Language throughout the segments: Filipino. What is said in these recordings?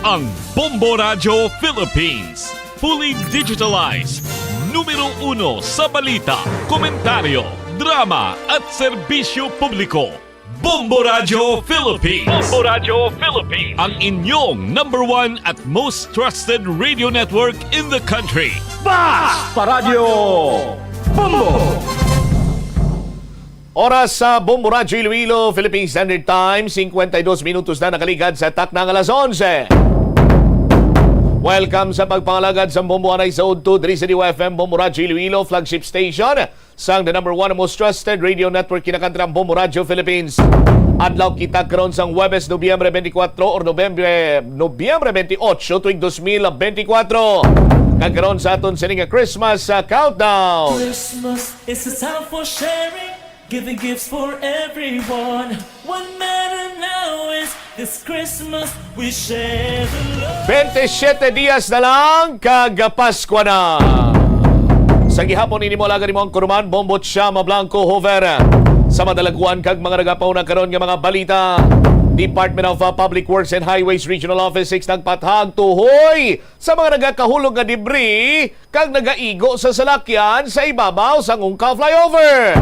ang Bombo Radio Philippines. Fully digitalized. Numero 1 sa balita, komentaryo, drama at serbisyo publiko. Bombo Radio Philippines. Bombo Radio Philippines. Ang inyong number 1 at most trusted radio network in the country. Basta Radio Bombo! Oras sa Bombo Radio Iloilo, Philippine Standard Time, 52 minutos na nakaligad sa taknang alas 11. Welcome sa pagpangalagad sa Bombo Anay sa Udto, Diri sa FM, Bombo Radio Iloilo, flagship station, sang the number 1 most trusted radio network kinakantang Bombo Radio Philippines. Adlaw kita karon sang Huwebes, Nobyembre 24 or Nobyembre 28, tuwing 2024. Kagkaroon sa aton sining Christmas countdown. Christmas is a time for sharing, giving gifts for everyone. What matter now is this Christmas we share the love. 27 dias na lang, kagapaskwa na. Sa gihapon ini mo lagan mo ang kuruman, Bombot Shama Blanco Hover. Sa madalaguan kag mga nagapaw na karon nga mga balita. Department of Public Works and Highways Regional Office 6 nagpathag tuhoy sa mga nagakahulog nga debris kag nagaigo sa salakyan sa ibabaw sa Ngungka Flyover.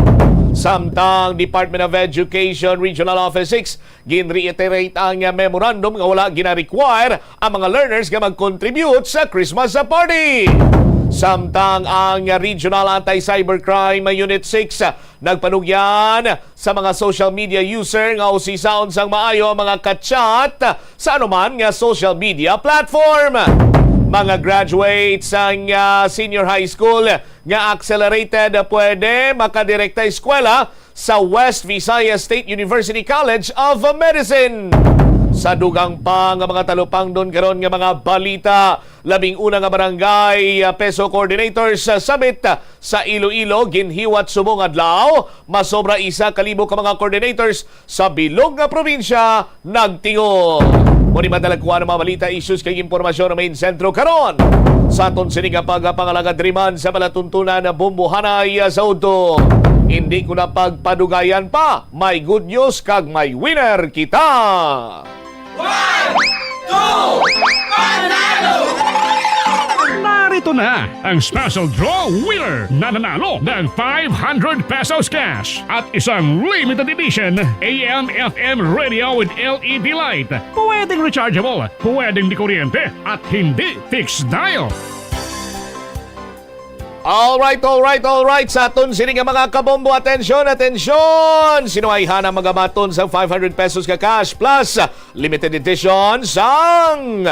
Samtang Department of Education Regional Office 6 ginreiterate ang memorandum nga wala gina-require ang mga learners nga mag-contribute sa Christmas party. Samtang ang Regional Anti-Cybercrime Unit 6 nagpanugyan sa mga social media user nga usisaon sang maayo ang mga kachat sa anuman nga social media platform. Mga graduates ang senior high school nga accelerated pwede makadirekta eskwela sa West Visayas State University College of Medicine. Sa dugang pa nga mga talupang doon karon nga mga balita, 11 nga barangay peso coordinators summit sa Iloilo ginhiwat subong adlaw, masobra 1,000 ka mga coordinators sa bilog nga probinsya nagtingo. Muni madalagkuhan ang mga balita, issues kay impormasyon na main sentro karon. Sa aton sining pagpangalagad riman sa palatuntunan na bumbuhanay sa Udto. Hindi ko na pagpadugayan pa, may good news kag may winner kita. 1, 2, panalo! Narito na ang special draw winner na nanalo ng 500 pesos cash at isang limited edition AM/FM radio with LED light. Pwedeng rechargeable, pwedeng di kuryente at hindi fixed dial. Alright. Sa aton sining mga kabombo, atensyon. Sinuayhan ang magamaton sa 500 pesos ka cash plus limited edition sang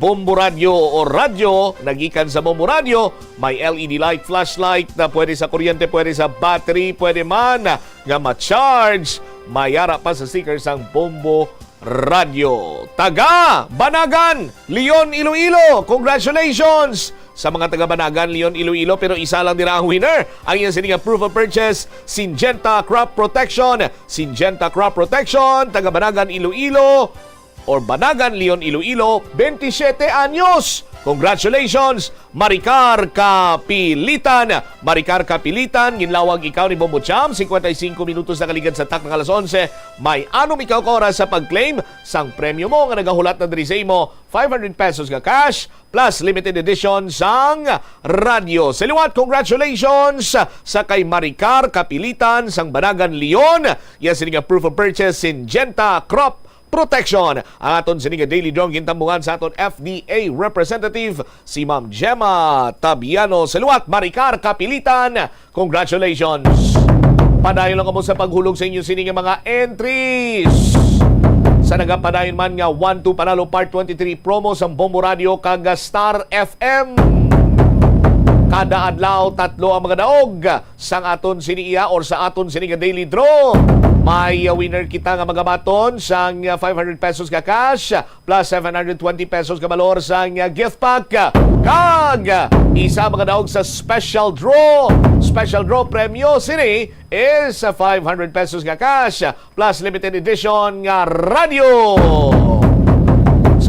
Bombo Radio o radyo. Nagikan sa Bombo Radio, may LED light, flashlight na pwede sa kuryente, pwede sa battery, pwede man nga ma-charge. Mayara pa sa sticker sang Bombo Radio. Taga Banagan, Leon, Iloilo, congratulations sa mga taga Banagan, Leon, Iloilo, pero isa lang nila ang winner. Ang iyang sininga proof of purchase, Syngenta Crop Protection. Syngenta Crop Protection, taga Banagan, Iloilo or Banagan, Leon, Iloilo, 27 anyos. Congratulations, Maricar Kapilitan. Maricar Kapilitan, ginlawag ikaw ni Bombo Cham, 55 minutos na kaligad sa tak ng alas 11. May anong ikaw ka oras sa pag-claim sang premyo mo nga nagahulat na diri sa imo, 500 pesos nga cash plus limited edition sang radio. Saliwat, congratulations sa kay Maricar Kapilitan sang Banagan, Leon. Yan sininga proof of purchase, Syngenta Crop Protection. Ang aton sininga daily drawing gintambungan sa aton FDA representative si Ma'am Gemma Tabiano. Saluat, Maricar Kapilitan. Congratulations. Padayon lang kamo sa paghulog sa inyo sininga mga entries. Sa nagapadayon man nga 1-2 panalo part 23 promo sa Bombo Radio kag Star FM. Kada adlaw, 3 ang mga daog sang aton siniya or sa aton sininga daily draw. May winner kita nga magamaton sang 500 pesos ka cash plus 720 pesos ka valor sang gift pack. Kag isa mga daog sa special draw. Special draw premyo sini is 500 pesos ka cash plus limited edition nga radio.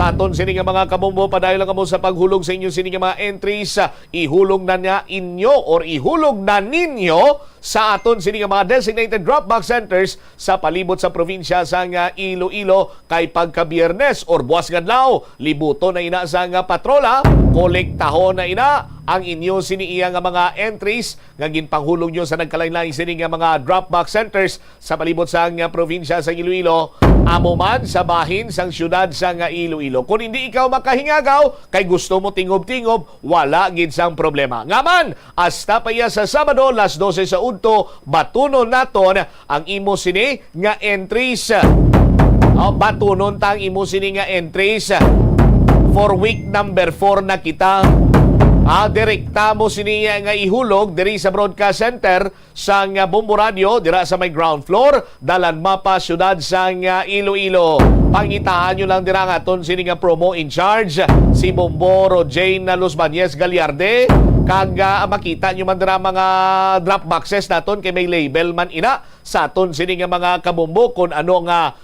Sa aton sini nga mga kabombo, padayon lang kamo sa paghulog sa inyo sini nga mga entries. Ihulog na niya inyo or ihulog na ninyo sa aton sini nga mga designated drop-box centers sa palibot sa probinsya sa nga Iloilo kay pagka-Biyernes or buwas gadlaw. Libuto na ina sa nga patrola, kolektahon na ina ang inyo siniiya nga mga entries nga ginpanghulog nyo sa nagkalain-lain sini nga mga drop-box centers sa palibot sa nga probinsya sa Iloilo. Amo man sa bahin sang syudad sa nga Iloilo. Kung hindi ikaw makahingagaw, kay gusto mo tingob-tingob, wala gid sang problema. Ngaman, hasta pa iya sa Sabado, las 12 sa udto, batunon naton ang imo sini nga entries. Batunon tang imo sini nga entries. For week number 4 na kita. Direkta mo siniya nga ihulog diri sa broadcast center sa nga Bombo Radio dira sa may ground floor dalan mapa syudad sa nga Iloilo. Pangitahan nyo lang dira nga ton sini nga promo in charge si Bombo Jane na Los Bañez Galiarde kag makita nyo man dira mga drop boxes naton kay may label man ina sa ton sini nga mga kabombo kung ano nga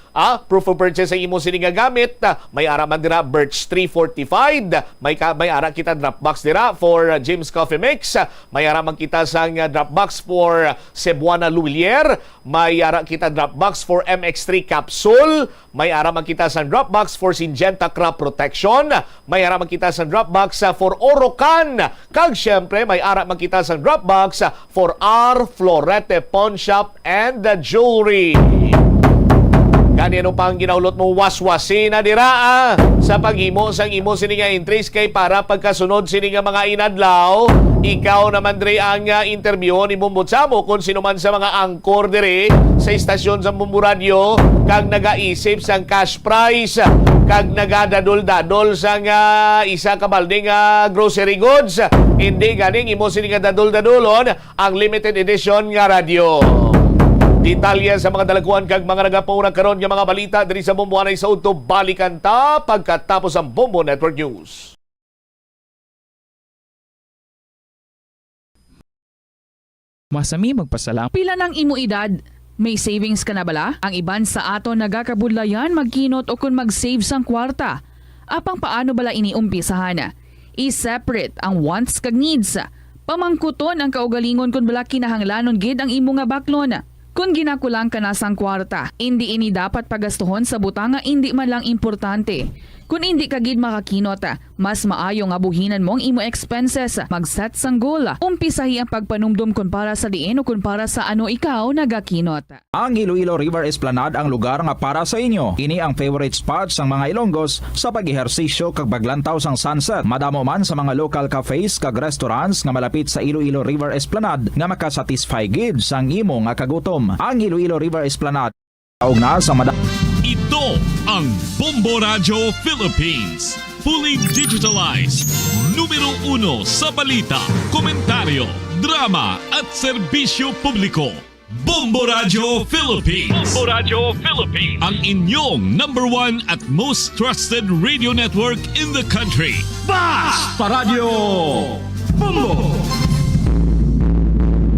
proof of purchase sa imo sini nga gamit. May ara man dira Birch Tree Fortified, may ara kita Dropbox dira for James Coffee Mix, may ara man kita sang Dropbox for Cebuana Lulier, may ara kita Dropbox for MX3 Capsule, may ara man kita sa Dropbox for Syngenta Crop Protection, may ara man kita sa Dropbox for Orocan, kag syempre may ara man kita sa Dropbox for R Florete Pawn Shop and Jewelry. Kanino pang ginaulot mo waswasin na dira sa paghimo sang imo sini nga entries kay para pagkasunod sini nga mga inadlaw, ikaw naman diri ang interview ni Bumbutsamo kung sino man sa mga angkor diri sa istasyon sa Bombo Radio kag nagaisip sang cash prize kag nagadadol-dadol sang isa ka balding grocery goods. Hindi ganing imo sini nga dadol-dadolon ang limited edition nga radio. Detalye sa mga dalaguan kag mga nagapauna karon nga mga balita diri sa Bombo Anay sa udto, balikan ta pagkatapos ang Bombo Network News. Masami magpasalam. Pila ng imo edad? May savings ka na bala? Ang iban sa ato nagakabudlayan magkinot o kung mag-save sang kwarta. Apang paano bala iniumpisahan? I-separate ang wants kag needs. Pamangkuton ang kaugalingon kung bala kinahanglanon gid ang imo nga baklon. Kung ginakulang ka na sang kwarta, hindi ini dapat pagastuhon sa butanga hindi man lang importante. Kung hindi ka gid makakinot, mas maayo nga buhinan mo ang imo expenses. Mag-set sang goal. Umpisahi ang pagpanumdum kung para sa diin o kung para sa ano ikaw nagakinot. Ang Iloilo River Esplanade ang lugar nga para sa inyo. Ini ang favorite spot sang mga Ilonggos sa pag-ehersisyo kag paglantaw sang sunset. Madamo man sa mga local cafes kag restaurants nga malapit sa Iloilo River Esplanade nga makasatisfy gid sang imo nga kagutom. Ang Iloilo River Esplanade og na sa Ito ang Bombo Radio Philippines. Fully digitalized. Numero 1 sa balita, komentaryo, drama at serbisyo publiko. Bombo Radio Philippines. Bombo Radio Philippines. Ang inyong number 1 at most trusted radio network in the country. Basta Radio Bombo!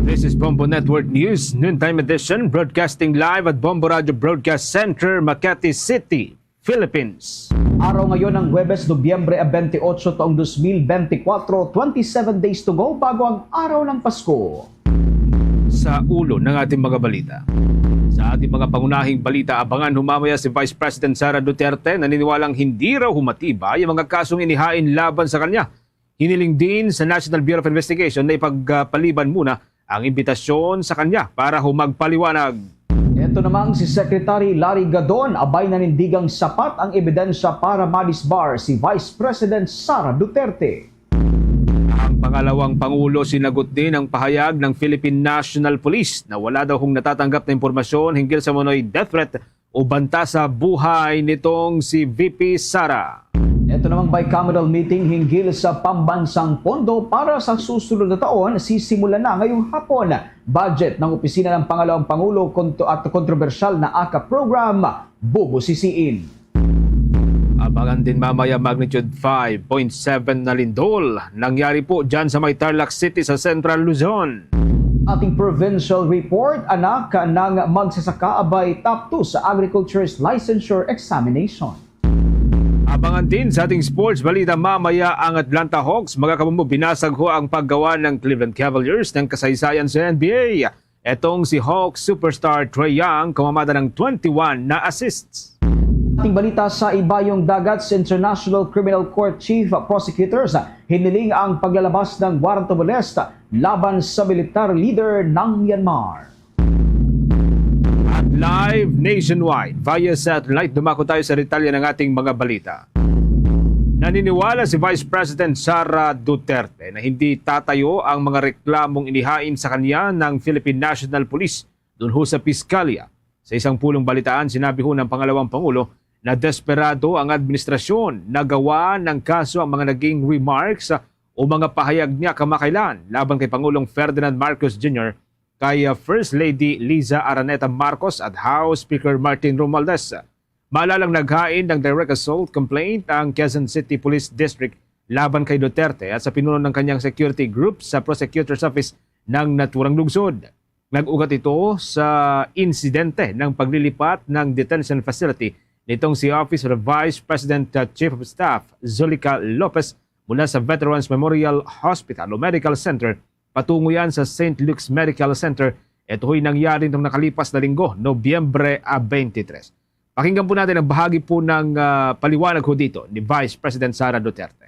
This is Bombo Network News, noontime edition, broadcasting live at Bombo Radio Broadcast Center, Makati City, Philippines. Araw ngayon ng Huwebes, Nobyembre 28 taong 2024, 27 days to go bago ang araw ng Pasko. Sa ulo ng ating mga balita. Sa ating mga pangunahing balita, abangan humamaya si Vice President Sara Duterte, naniniwalang hindi raw humatibay ang mga kasong inihain laban sa kanya. Hiniling din sa National Bureau of Investigation na ipagpaliban muna ang imbitasyon sa kanya para humagpaliwanag. Ito namang si Secretary Larry Gadon, abay nanindigang sapat ang ebidensya para madisbar si Vice President Sara Duterte. Ang pangalawang Pangulo sinagot din ang pahayag ng Philippine National Police na wala daw hong natatanggap na impormasyon hinggil sa manoy death threat o banta sa buhay nitong si VP Sara. Ito namang bicameral meeting hinggil sa pambansang pondo para sa susunod na taon, sisimula na ngayong hapon. Budget ng opisina ng Pangalawang Pangulo at kontrobersyal na AKA program, bubusisiin. Abangan din mamaya magnitude 5.7 na lindol. Nangyari po dyan sa may Tarlac City sa Central Luzon. Ating provincial report, anak ng magsasaka abay top 2 sa agriculture's licensure examination. Abangan din sa ating sports balita mamaya ang Atlanta Hawks. Mga kabombo, binasag ho ang paggawa ng Cleveland Cavaliers ng kasaysayan sa NBA. Etong si Hawks superstar Trae Young kumamada ng 21 na assists. Ating balita sa Ibayong Dagat, International Criminal Court Chief Prosecutors hiniling ang paglalabas ng warrant of arrest laban sa militar leader ng Myanmar. At live nationwide via satellite, dumako tayo sa detalye ng ating mga balita. Naniniwala si Vice President Sara Duterte na hindi tatayo ang mga reklamong inihain sa kanya ng Philippine National Police doon ho sa Piskalya. Sa isang pulong balitaan, sinabi ho ng pangalawang Pangulo na desperado ang administrasyon na gawa ng kaso ang mga naging remarks o mga pahayag niya kamakailan laban kay Pangulong Ferdinand Marcos Jr., kay First Lady Liza Araneta Marcos at House Speaker Martin Romualdez. Maalalang naghain ng direct assault complaint ang Quezon City Police District laban kay Duterte at sa pinuno ng kanyang security group sa Prosecutor's Office ng naturang lungsod. Nag-ugat ito sa insidente ng paglilipat ng detention facility nitong si Office of the Vice President Chief of Staff Zulica Lopez mula sa Veterans Memorial Hospital o Medical Center patungo yan sa St. Luke's Medical Center. Ito ho'y nangyari nitong nakalipas na linggo, Nobyembre 23. Pakinggan po natin ang bahagi po ng paliwanag ho dito ni Vice President Sara Duterte.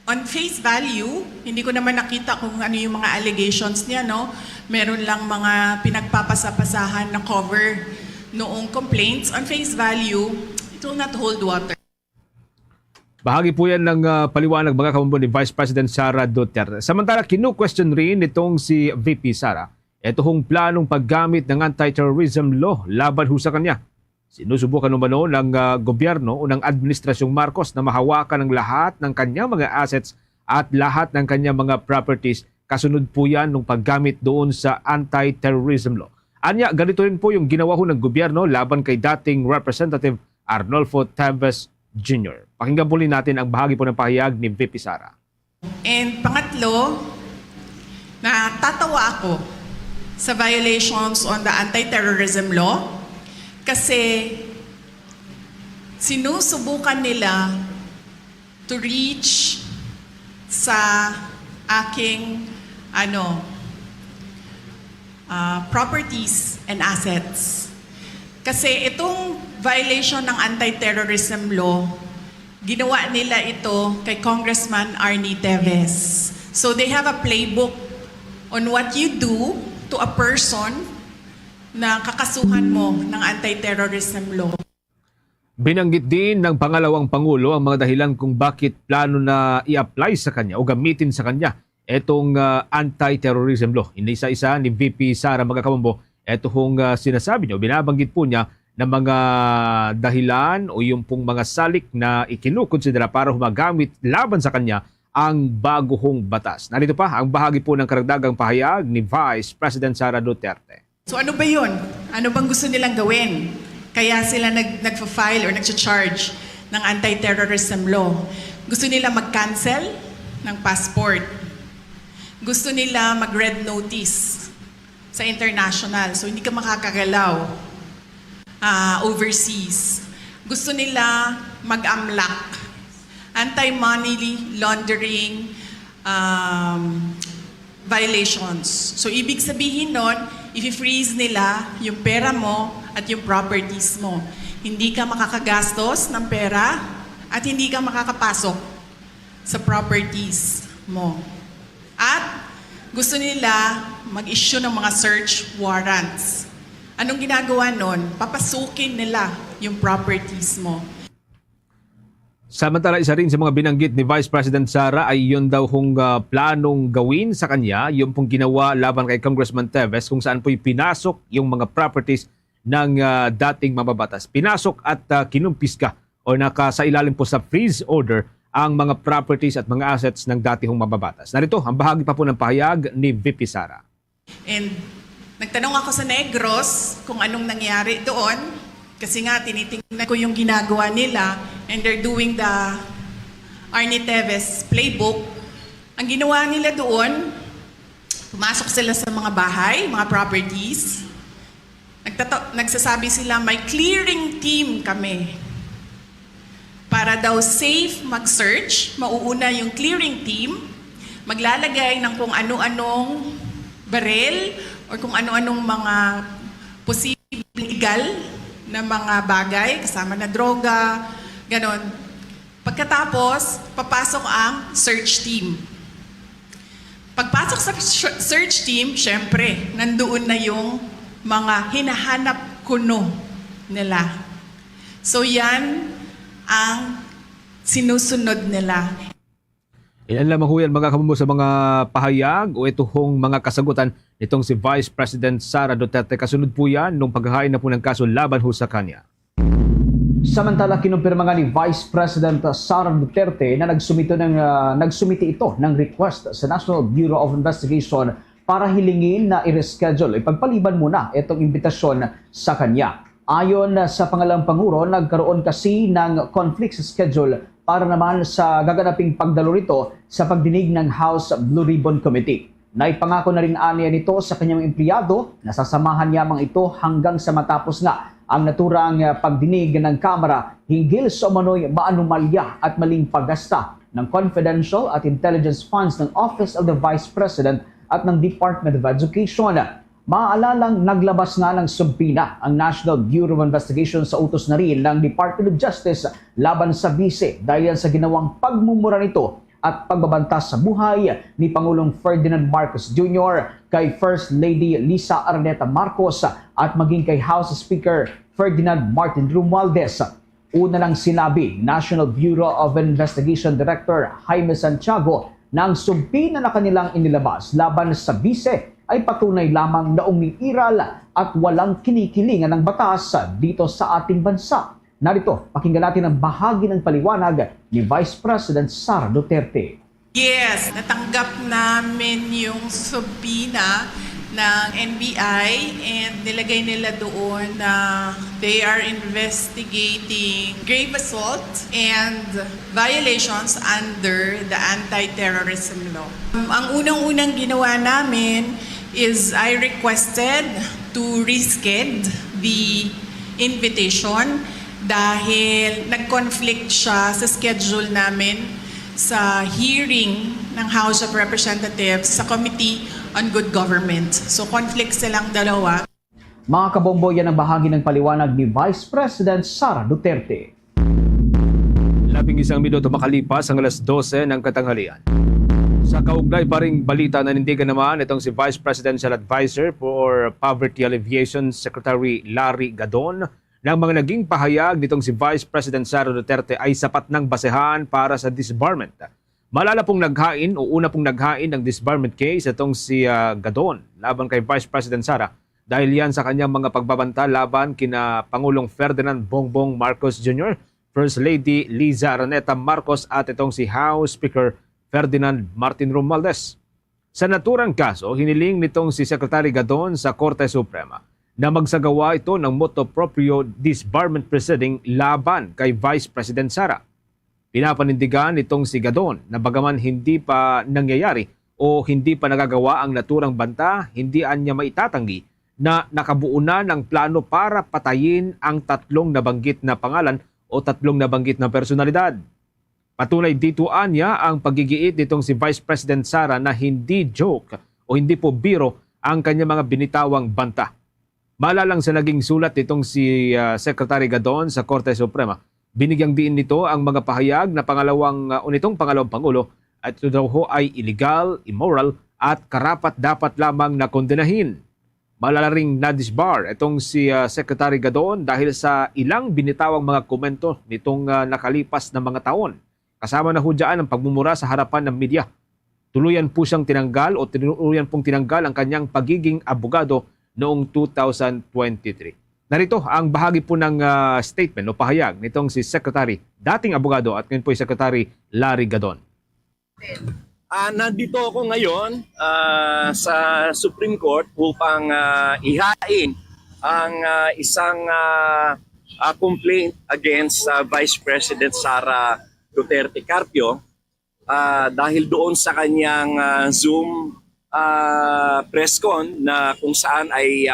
On face value, hindi ko naman nakita kung ano yung mga allegations niya, no? Meron lang mga pinagpapasapasahan na cover noong complaints. On face value, it will not hold water. Bahagi po yan ng paliwanag mga kabombo ni Vice President Sara Duterte. Samantala, kinu-question rin nitong si VP Sara ito hong planong paggamit ng anti-terrorism law laban ho sa kanya. Sinusubukan umano ng gobyerno o ng administrasyong Marcos na mahawakan ng lahat ng kanyang mga assets at lahat ng kanyang mga properties. Kasunod po yan ng paggamit doon sa anti-terrorism law. Anya, ganito rin po yung ginawa ho ng gobyerno laban kay dating Representative Arnolfo Teves Jr. Pakinggan po rin natin ang bahagi po ng pahayag ni VP Sara. And pangatlo, natatawa ako sa violations on the anti-terrorism law kasi sinusubukan nila to reach sa aking properties and assets. Kasi itong violation ng anti-terrorism law, ginawa nila ito kay Congressman Arnie Teves. So they have a playbook on what you do to a person na kakasuhan mo ng anti-terrorism law. Binanggit din ng pangalawang Pangulo ang mga dahilan kung bakit plano na i-apply sa kanya o gamitin sa kanya itong anti-terrorism law. Inisa-isa ni VP Sara mga kabombo, ito hong sinasabi niyo, binabanggit po niya na mga dahilan o yung pong mga salik na ikinukonsidera para humagamit laban sa kanya ang baguhong batas. Narito pa ang bahagi po ng karagdagang pahayag ni Vice President Sara Duterte. So ano ba yun? Ano bang gusto nilang gawin? Kaya sila nagfa-file or nag-charge ng anti-terrorism law. Gusto nila mag-cancel ng passport. Gusto nila mag-red notice sa international. So hindi ka makakagalaw overseas. Gusto nila mag-amlak. Anti-money laundering violations. So ibig sabihin nun, i-freeze nila yung pera mo at yung properties mo. Hindi ka makakagastos ng pera at hindi ka makakapasok sa properties mo. At gusto nila mag-issue ng mga search warrants. Anong ginagawa nun? Papasukin nila yung properties mo. Samantala, isa rin sa mga binanggit ni Vice President Sara ay yun daw hong planong gawin sa kanya, yung pong ginawa laban kay Congressman Teves kung saan po'y pinasok yung mga properties ng dating mababatas. Pinasok at kinumpiska o nakasailalim po sa freeze order ang mga properties at mga assets ng datihong mababatas. Narito, ang bahagi pa po ng pahayag ni VP Sara. And nagtanong ako sa Negros kung anong nangyari doon. Kasi nga, tinitingnan ko yung ginagawa nila and they're doing the Arnie Teves playbook. Ang ginawa nila doon, pumasok sila sa mga bahay, mga properties. Nagsasabi sila, may clearing team kami. para daw safe mag-search, mauuna yung clearing team, maglalagay ng kung ano-anong barel or kung ano-anong mga posibleng illegal na mga bagay, kasama na droga, ganon. Pagkatapos, papasok ang search team. Pagpasok sa search team, syempre, nandoon na yung mga hinahanap kuno nila. So yan ang sinusunod nila. Ilan lamang ho yan mga kabombo sa mga pahayag o ito hong mga kasagutan nitong si Vice President Sara Duterte. Kasunod po yan nung paghahain na po ng kaso laban ho sa kanya. Samantala, kinumpirma nga ni Vice President Sara Duterte na nagsumiti ito ng request sa National Bureau of Investigation para hilingin na i-reschedule, ipagpaliban muna itong imbitasyon sa kanya. Ayon sa pangalawang Pangulo, nagkaroon kasi ng conflict sa schedule para naman sa gaganaping pagdalo rito sa pagdinig ng House Blue Ribbon Committee. Naipangako na rin aniya nito sa kanyang empleyado na sasamahan yamang ito hanggang sa matapos nga ang naturang pagdinig ng Kamara hinggil sa umano'y maanumalya at maling paggasta ng confidential at intelligence funds ng Office of the Vice President at ng Department of Education. Maaalalang naglabas nga ng subpina ang National Bureau of Investigation sa utos na rin ng Department of Justice laban sa vice dahil sa ginawang pagmumura nito at pagbabanta sa buhay ni Pangulong Ferdinand Marcos Jr., kay First Lady Lisa Araneta Marcos at maging kay House Speaker Ferdinand Martin Romualdez. Una lang sinabi, National Bureau of Investigation Director Jaime Santiago na ang subpina na kanilang inilabas laban sa vice ay patunay lamang na umiiral at walang kinikilingan ng batas dito sa ating bansa. Narito, pakinggan natin ang bahagi ng paliwanag ni Vice President Sara Duterte. Yes, natanggap namin yung subpoena ng NBI and nilagay nila doon na they are investigating grave assault and violations under the anti-terrorism law. Ang unang-unang ginawa namin is I requested to reschedule the invitation dahil nag-conflict siya sa schedule namin sa hearing ng House of Representatives sa Committee on Good Government. So conflict silang dalawa. Mga kabombo, yan ang bahagi ng paliwanag ni Vice President Sara Duterte. 11 minuto makalipas ang alas 12 ng katanghalian. Sa kaugnay pa ring balita, nanindigan naman itong si Vice Presidential Advisor for Poverty Alleviation, Secretary Larry Gadon, ng mga naging pahayag nitong si Vice President Sara Duterte ay sapat ng basehan para sa disbarment. Malala pong naghain o una pong naghain ng disbarment case itong si Gadon laban kay Vice President Sara dahil yan sa kanyang mga pagbabanta laban kina Pangulong Ferdinand Bongbong Marcos Jr., First Lady Liza Araneta Marcos at itong si House Speaker Ferdinand Martin Romualdez. Sa naturang kaso, hiniling nitong si Secretary Gadon sa Korte Suprema na magsagawa ito ng motu proprio disbarment proceeding laban kay Vice President Sara. Pinapanindigan nitong si Gadon na bagaman hindi pa nangyayari o hindi pa nagagawa ang naturang banta, hindi niya maitatanggi na nakabuo na ng plano para patayin ang tatlong nabanggit na pangalan o tatlong nabanggit na personalidad. Patunay dito anya ang pagigiit nitong si Vice President Sara na hindi joke o hindi po biro ang kanya mga binitawang banta. Malalang sa naging sulat nitong si Secretary Gadon sa Korte Suprema, binigyang diin nito ang mga pahayag na nitong pangalawang Pangulo at ito daw ho ay illegal, immoral at karapat dapat lamang na kondenahin. Malala ring na-disbar itong si Secretary Gadon dahil sa ilang binitawang mga komento nitong nakalipas na mga taon. Kasama na ho dyan ang pagmumura sa harapan ng media. Tuluyan po siyang tinanggal o tuluyan pong tinanggal ang kanyang pagiging abogado noong 2023. Narito ang bahagi po ng statement o pahayag nitong si Secretary, dating abogado at ngayon po si Secretary Larry Gadon. Nandito ako ngayon sa Supreme Court upang ihain ang isang complaint against Vice President Sara Duterte Carpio dahil doon sa kanyang Zoom press con na kung saan ay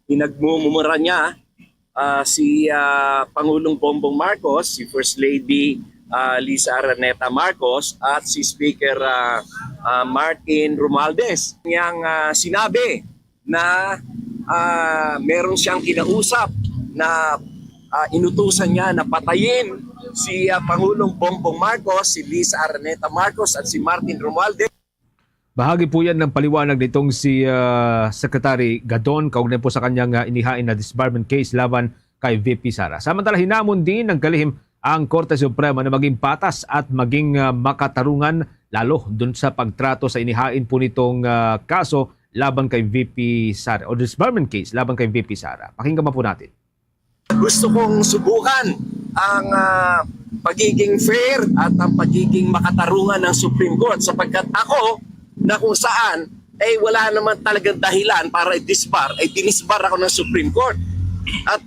pinagmumura niya si Pangulong Bongbong Marcos, si First Lady Lisa Araneta Marcos at si Speaker Martin Romualdez. Niyang sinabi na meron siyang kinausap na inutusan niya na patayin si Pangulong Bongbong Marcos, si Lisa Araneta Marcos at si Martin Romualdez. Bahagi po yan ng paliwanag nitong si Secretary Gadon kaugnay po sa kanyang inihain na disbarment case laban kay VP Sara. Samantala, hinamon din ng kalihim ang Korte Suprema na maging patas at maging makatarungan lalo dun sa pagtrato sa inihain po nitong kaso laban kay VP Sara o disbarment case laban kay VP Sara. Pakinggan po natin. Gusto kong subukan ang pagiging fair at ang pagiging makatarungan ng Supreme Court sapagkat ako na kung saan ay wala naman talagang dahilan para i-disbar, ay dinisbar ako ng Supreme Court. At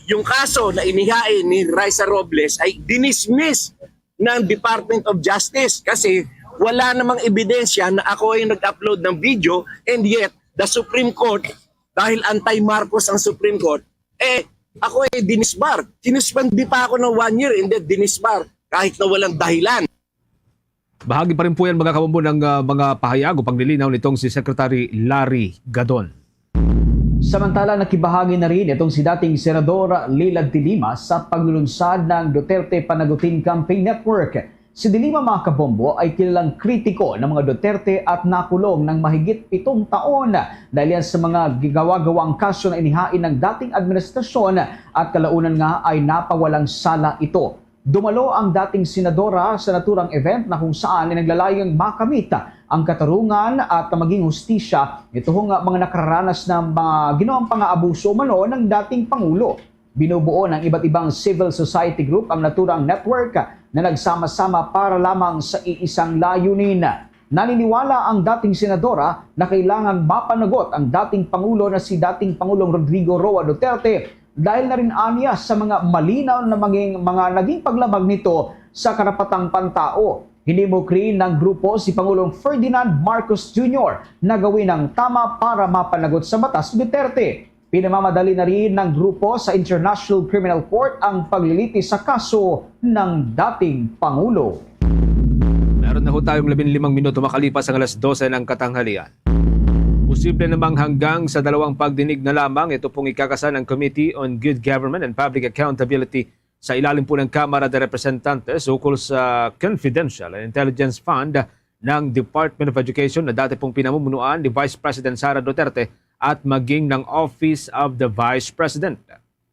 yung kaso na inihain ni Raisa Robles ay dinismiss ng Department of Justice kasi wala namang ebidensya na ako ay nag-upload ng video, and yet the Supreme Court, dahil anti-Marcos ang Supreme Court, ako ay dinisbar. Sinuspandi pa ako ng 1 year and then dinisbar kahit na walang dahilan. Bahagi pa rin po yan mga kabombo ng mga pahayag o paglilinaw nitong si Secretary Larry Gadon. Samantala, nakibahagi na rin itong si dating Senador Leila De Lima sa paglulunsad ng Duterte Panagutin Campaign Network. Si De Lima, mga kabombo, ay kilalang kritiko ng mga Duterte at nakulong ng mahigit 7 taon dahil yan sa mga gigawa-gawang kaso na inihain ng dating administrasyon at kalaunan nga ay napawalang sala ito. Dumalo ang dating senadora sa naturang event na kung saan ay naglalayong makamit ang katarungan at maging hustisya itong mga nakararanas ng mga ginawang pang-aabuso umano ng dating Pangulo. Binubuo ng iba't ibang civil society group ang naturang network na nagsama-sama para lamang sa iisang layunin. Naniniwala ang dating senadora na kailangang mapanagot ang dating Pangulo na si dating Pangulong Rodrigo Roa Duterte dahil na rin aniya sa mga malinaw na mga naging paglabag nito sa karapatang pantao. Hinimukri ng grupo si Pangulong Ferdinand Marcos Jr. na gawin ang tama para mapanagot sa batas Duterte. Pinamamadali na rin ng grupo sa International Criminal Court ang pagliliti sa kaso ng dating Pangulo. Meron na ho tayong 15 minuto makalipas ang alas 12 ng katanghalian. Posible namang hanggang sa 2 pagdinig na lamang ito pong ikakasa ng Committee on Good Government and Public Accountability sa ilalim po ng Kamara de Representantes ukol sa Confidential and Intelligence Fund ng Department of Education na dati pong pinamumunuan ni Vice President Sara Duterte at maging ng Office of the Vice President.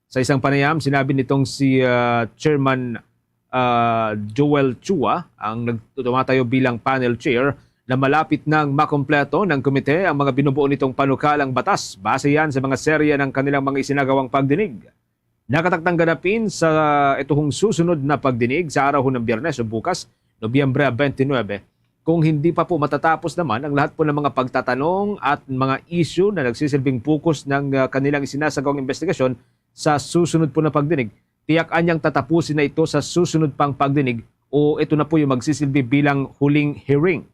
Sa isang panayam, sinabi nitong si Chairman Joel Chua, ang tumatayo bilang panel chair, na malapit nang makompleto ng komite ang mga binubuo nitong panukalang batas base yan sa mga serya ng kanilang mga isinagawang pagdinig. Nakatakdang ganapin sa itong susunod na pagdinig sa araw ng Biyernes o bukas, Nobyembre 29, kung hindi pa po matatapos naman ang lahat po ng mga pagtatanong at mga issue na nagsisilbing focus ng kanilang isinasagawang investigasyon sa susunod po na pagdinig. Tiyakan niyang tatapusin na ito sa susunod pang pagdinig o ito na po yung magsisilbi bilang huling hearing.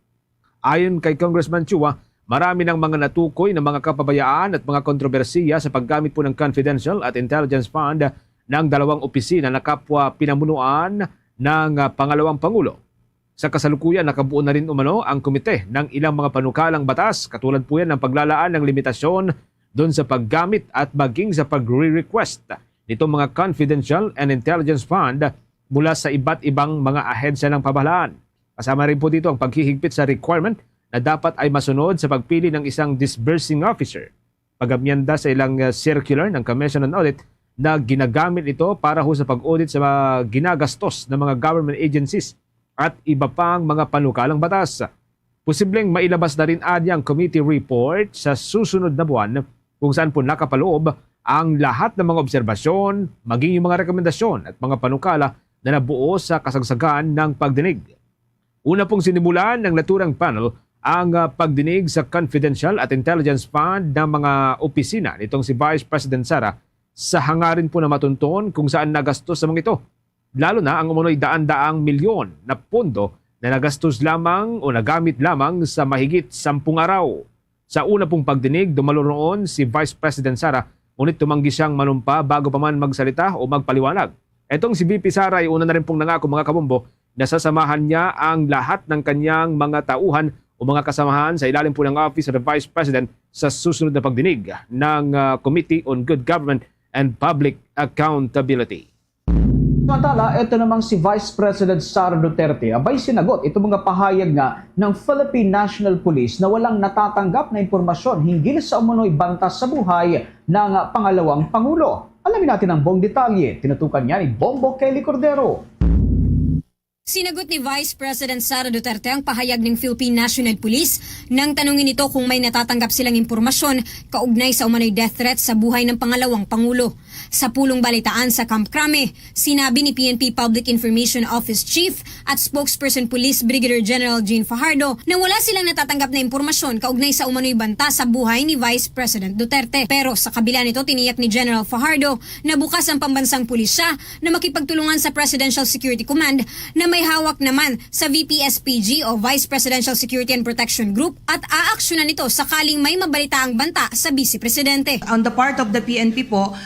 Ayon kay Congressman Chua, marami ng mga natukoy na mga kapabayaan at mga kontrobersiya sa paggamit po ng Confidential at Intelligence Fund ng 2 opisina na kapwa pinamunuan ng pangalawang Pangulo. Sa kasalukuyan, nakabuo na rin umano ang komite ng ilang mga panukalang batas, katulad po yan ng paglalaan ng limitasyon doon sa paggamit at maging sa pagre-request nitong mga Confidential and Intelligence Fund mula sa iba't ibang mga ahensya ng pamahalaan. Kasama rin po dito ang paghihigpit sa requirement na dapat ay masunod sa pagpili ng isang disbursing officer. Pag-amyenda sa ilang circular ng Commission on Audit na ginagamit ito para ho sa pag-audit sa mga ginagastos ng mga government agencies at iba pang mga panukalang batas. Posibleng mailabas na rin ang committee report sa susunod na buwan kung saan po nakapaloob ang lahat ng mga obserbasyon, maging yung mga rekomendasyon at mga panukala na nabuo sa kasagsagan ng pagdinig. Una pong sinimulan ng naturang panel ang pagdinig sa Confidential at Intelligence Fund ng mga opisina nitong si Vice President Sara sa hangarin po na matunton kung saan nagastos sa mga ito. Lalo na ang umunoy daan-daang milyon na pondo na nagastos lamang o nagamit lamang sa mahigit 10 araw. Sa una pong pagdinig, dumalo roon si Vice President Sara, ngunit tumanggi siyang manumpa bago pa man magsalita o magpaliwanag. Etong si VP Sara ay una na rin pong nangako mga kabombo na sasamahan niya ang lahat ng kanyang mga tauhan o mga kasamahan sa ilalim po ng Office of the Vice President sa susunod na pagdinig ng Committee on Good Government and Public Accountability. Samantala, ito namang si Vice President Sara Duterte abay sinagot itong mga pahayag nga ng Philippine National Police na walang natatanggap na impormasyon hinggil sa umunoy banta sa buhay ng pangalawang Pangulo. Alamin natin ang buong detalye. Tinutukan niya ni Bombo Kelly Cordero. Sinagot ni Vice President Sara Duterte ang pahayag ng Philippine National Police nang tanungin ito kung may natatanggap silang impormasyon kaugnay sa umano'y death threat sa buhay ng pangalawang Pangulo. Sa pulong balitaan sa Camp Crame, sinabi ni PNP Public Information Office Chief at Spokesperson Police Brigadier General Jean Fajardo na wala silang natatanggap na impormasyon kaugnay sa umano'y banta sa buhay ni Vice President Duterte. Pero sa kabila nito, tiniyak ni General Fajardo na bukas ang pambansang pulisya na makipagtulungan sa Presidential Security Command na may hawak naman sa VPSPG o Vice Presidential Security and Protection Group at aaksyonan ito sakaling may mabalitaang banta sa Vice Presidente. On the part of the PNP po,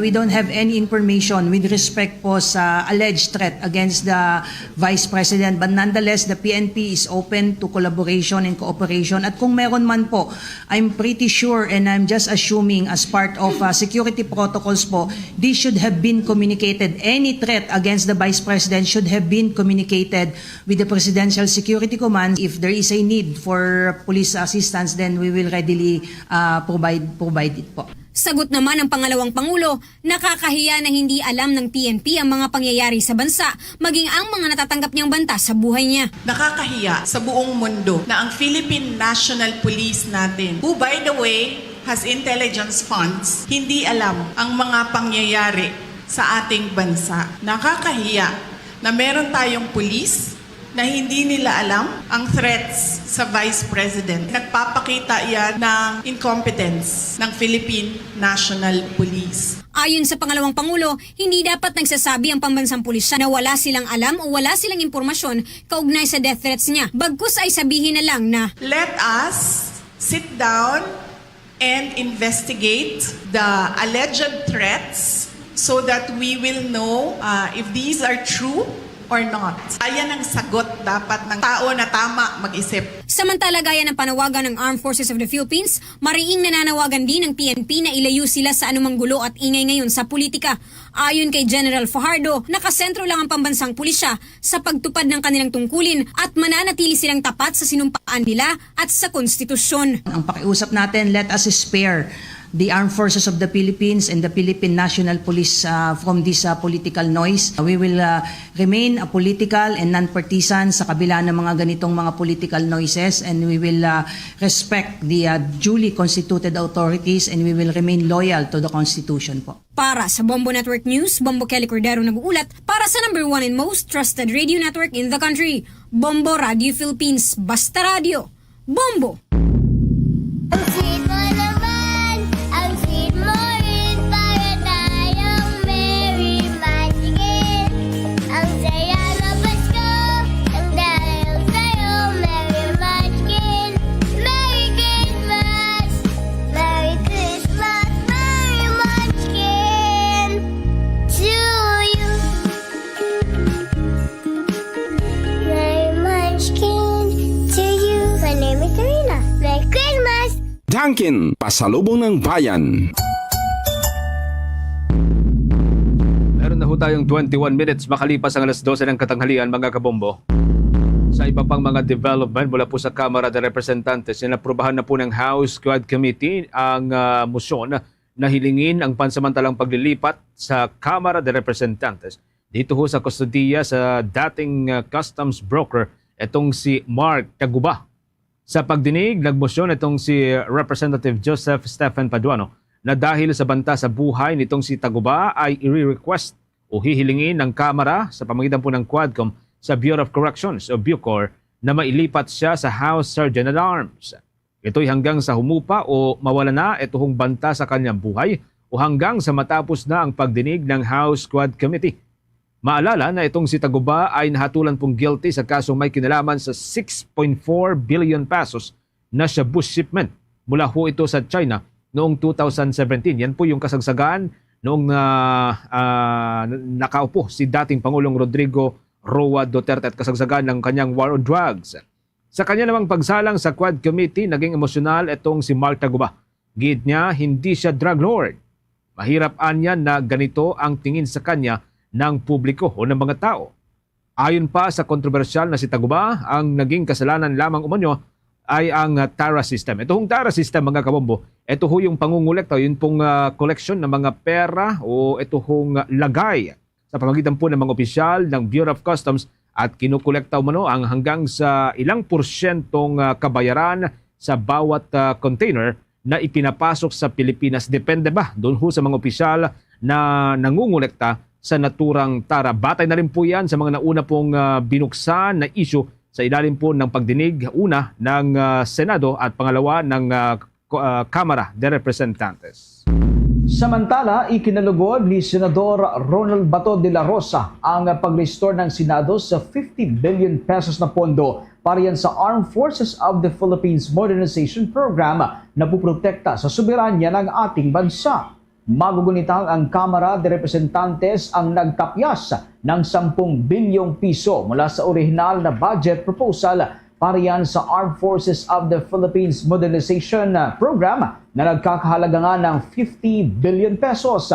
we don't have any information with respect po sa alleged threat against the Vice President. But nonetheless, the PNP is open to collaboration and cooperation. At kung meron man po, I'm pretty sure and I'm just assuming as part of security protocols po, this should have been communicated. Any threat against the Vice President should have been communicated with the Presidential Security Command. If there is a need for police assistance, then we will readily provide it po. Sagot naman ng pangalawang Pangulo, nakakahiya na hindi alam ng PNP ang mga pangyayari sa bansa, maging ang mga natatanggap niyang banta sa buhay niya. Nakakahiya sa buong mundo na ang Philippine National Police natin, who by the way has intelligence funds, hindi alam ang mga pangyayari sa ating bansa. Nakakahiya na meron tayong police na hindi nila alam ang threats sa Vice President. Nagpapakita yan ng incompetence ng Philippine National Police. Ayon sa pangalawang Pangulo, hindi dapat nagsasabi ang pambansang pulisya na wala silang alam o wala silang impormasyon kaugnay sa death threats niya. Bagkus ay sabihin na lang na, let us sit down and investigate the alleged threats so that we will know if these are true or not. Ayan ang sagot dapat ng tao na tama mag-isip. Samantala gaya ng panawagan ng Armed Forces of the Philippines, mariing nananawagan din ng PNP na ilayo sila sa anumang gulo at ingay ngayon sa politika. Ayon kay General Fajardo, nakasentro lang ang pambansang pulisya sa pagtupad ng kanilang tungkulin at mananatili silang tapat sa sinumpaan nila at sa konstitusyon. Ang pakiusap natin, let us spare the Armed Forces of the Philippines and the Philippine National Police from this political noise. We will remain political and non-partisan sa kabila ng mga ganitong mga political noises, and we will respect the duly constituted authorities, and we will remain loyal to the Constitution po. Para sa Bombo Network News, Bombo Kelly Cordero nag-uulat para sa number 1 and most trusted radio network in the country, Bombo Radio Philippines. Basta Radio, Bombo! Dunkin, pasalubong ng bayan. Meron na ho tayong 21 minutes makalipas ang alas 12 ng katanghalian mga kabombo. Sa iba pang mga development mula po sa Kamara de Representantes, inaprubahan na po ng House Quad Committee ang motion na hilingin ang pansamantalang paglilipat sa Kamara de Representantes dito ho sa kustodiya sa dating customs broker itong si Mark Taguba. Sa pagdinig, nagmosyon itong si Representative Joseph Stephen Paduano na dahil sa banta sa buhay nitong si Taguba ay i-request o hihilingin ng Kamara sa pamagitan po ng Quadcom sa Bureau of Corrections o Bucor na mailipat siya sa House Sergeant at Arms. Ito'y hanggang sa humupa o mawala na itong banta sa kanyang buhay o hanggang sa matapos na ang pagdinig ng House Quad Committee. Maalala na itong si Taguba ay nahatulan pong guilty sa kasong may kinalaman sa 6.4 billion pesos na shabu shipment mula ho ito sa China noong 2017. Yan po yung kasagsagan noong nakaupo si dating Pangulong Rodrigo Roa Duterte at kasagsagan ng kanyang war on drugs. Sa kanya namang pagsalang sa Quad Committee, naging emosyonal itong si Mark Taguba. Gid niya, hindi siya drug lord. Mahirap anya na ganito ang tingin sa kanya ng publiko o ng mga tao. Ayon pa sa kontrobersyal na si Taguba, ang naging kasalanan lamang umanyo ay ang TARA system. Ito hong TARA system, mga kabombo, ito ho yung pangungulekta, yun pong collection ng mga pera o ito hong lagay sa pamagitan po ng mga opisyal ng Bureau of Customs at kinukolekta umano ang hanggang sa ilang porsyentong kabayaran sa bawat container na ipinapasok sa Pilipinas. Depende ba doon ho sa mga opisyal na nangungulekta sa naturang TARA. Batay na rin po yan sa mga nauna pong binuksan na issue sa ilalim po ng pagdinig, una ng Senado at pangalawa ng Kamara de Representantes. Samantala, ikinalugod ni Senador Ronald Bato de la Rosa ang pag-restore ng Senado sa 50 billion pesos na pondo para yan sa Armed Forces of the Philippines Modernization Program na puprotekta sa soberanya ng ating bansa. Magugunitang ang Kamara de Representantes ang nagtapyas ng 10 bilyong piso mula sa orihinal na budget proposal para yan sa Armed Forces of the Philippines Modernization Program na nagkakahalaga nga ng 50 billion pesos.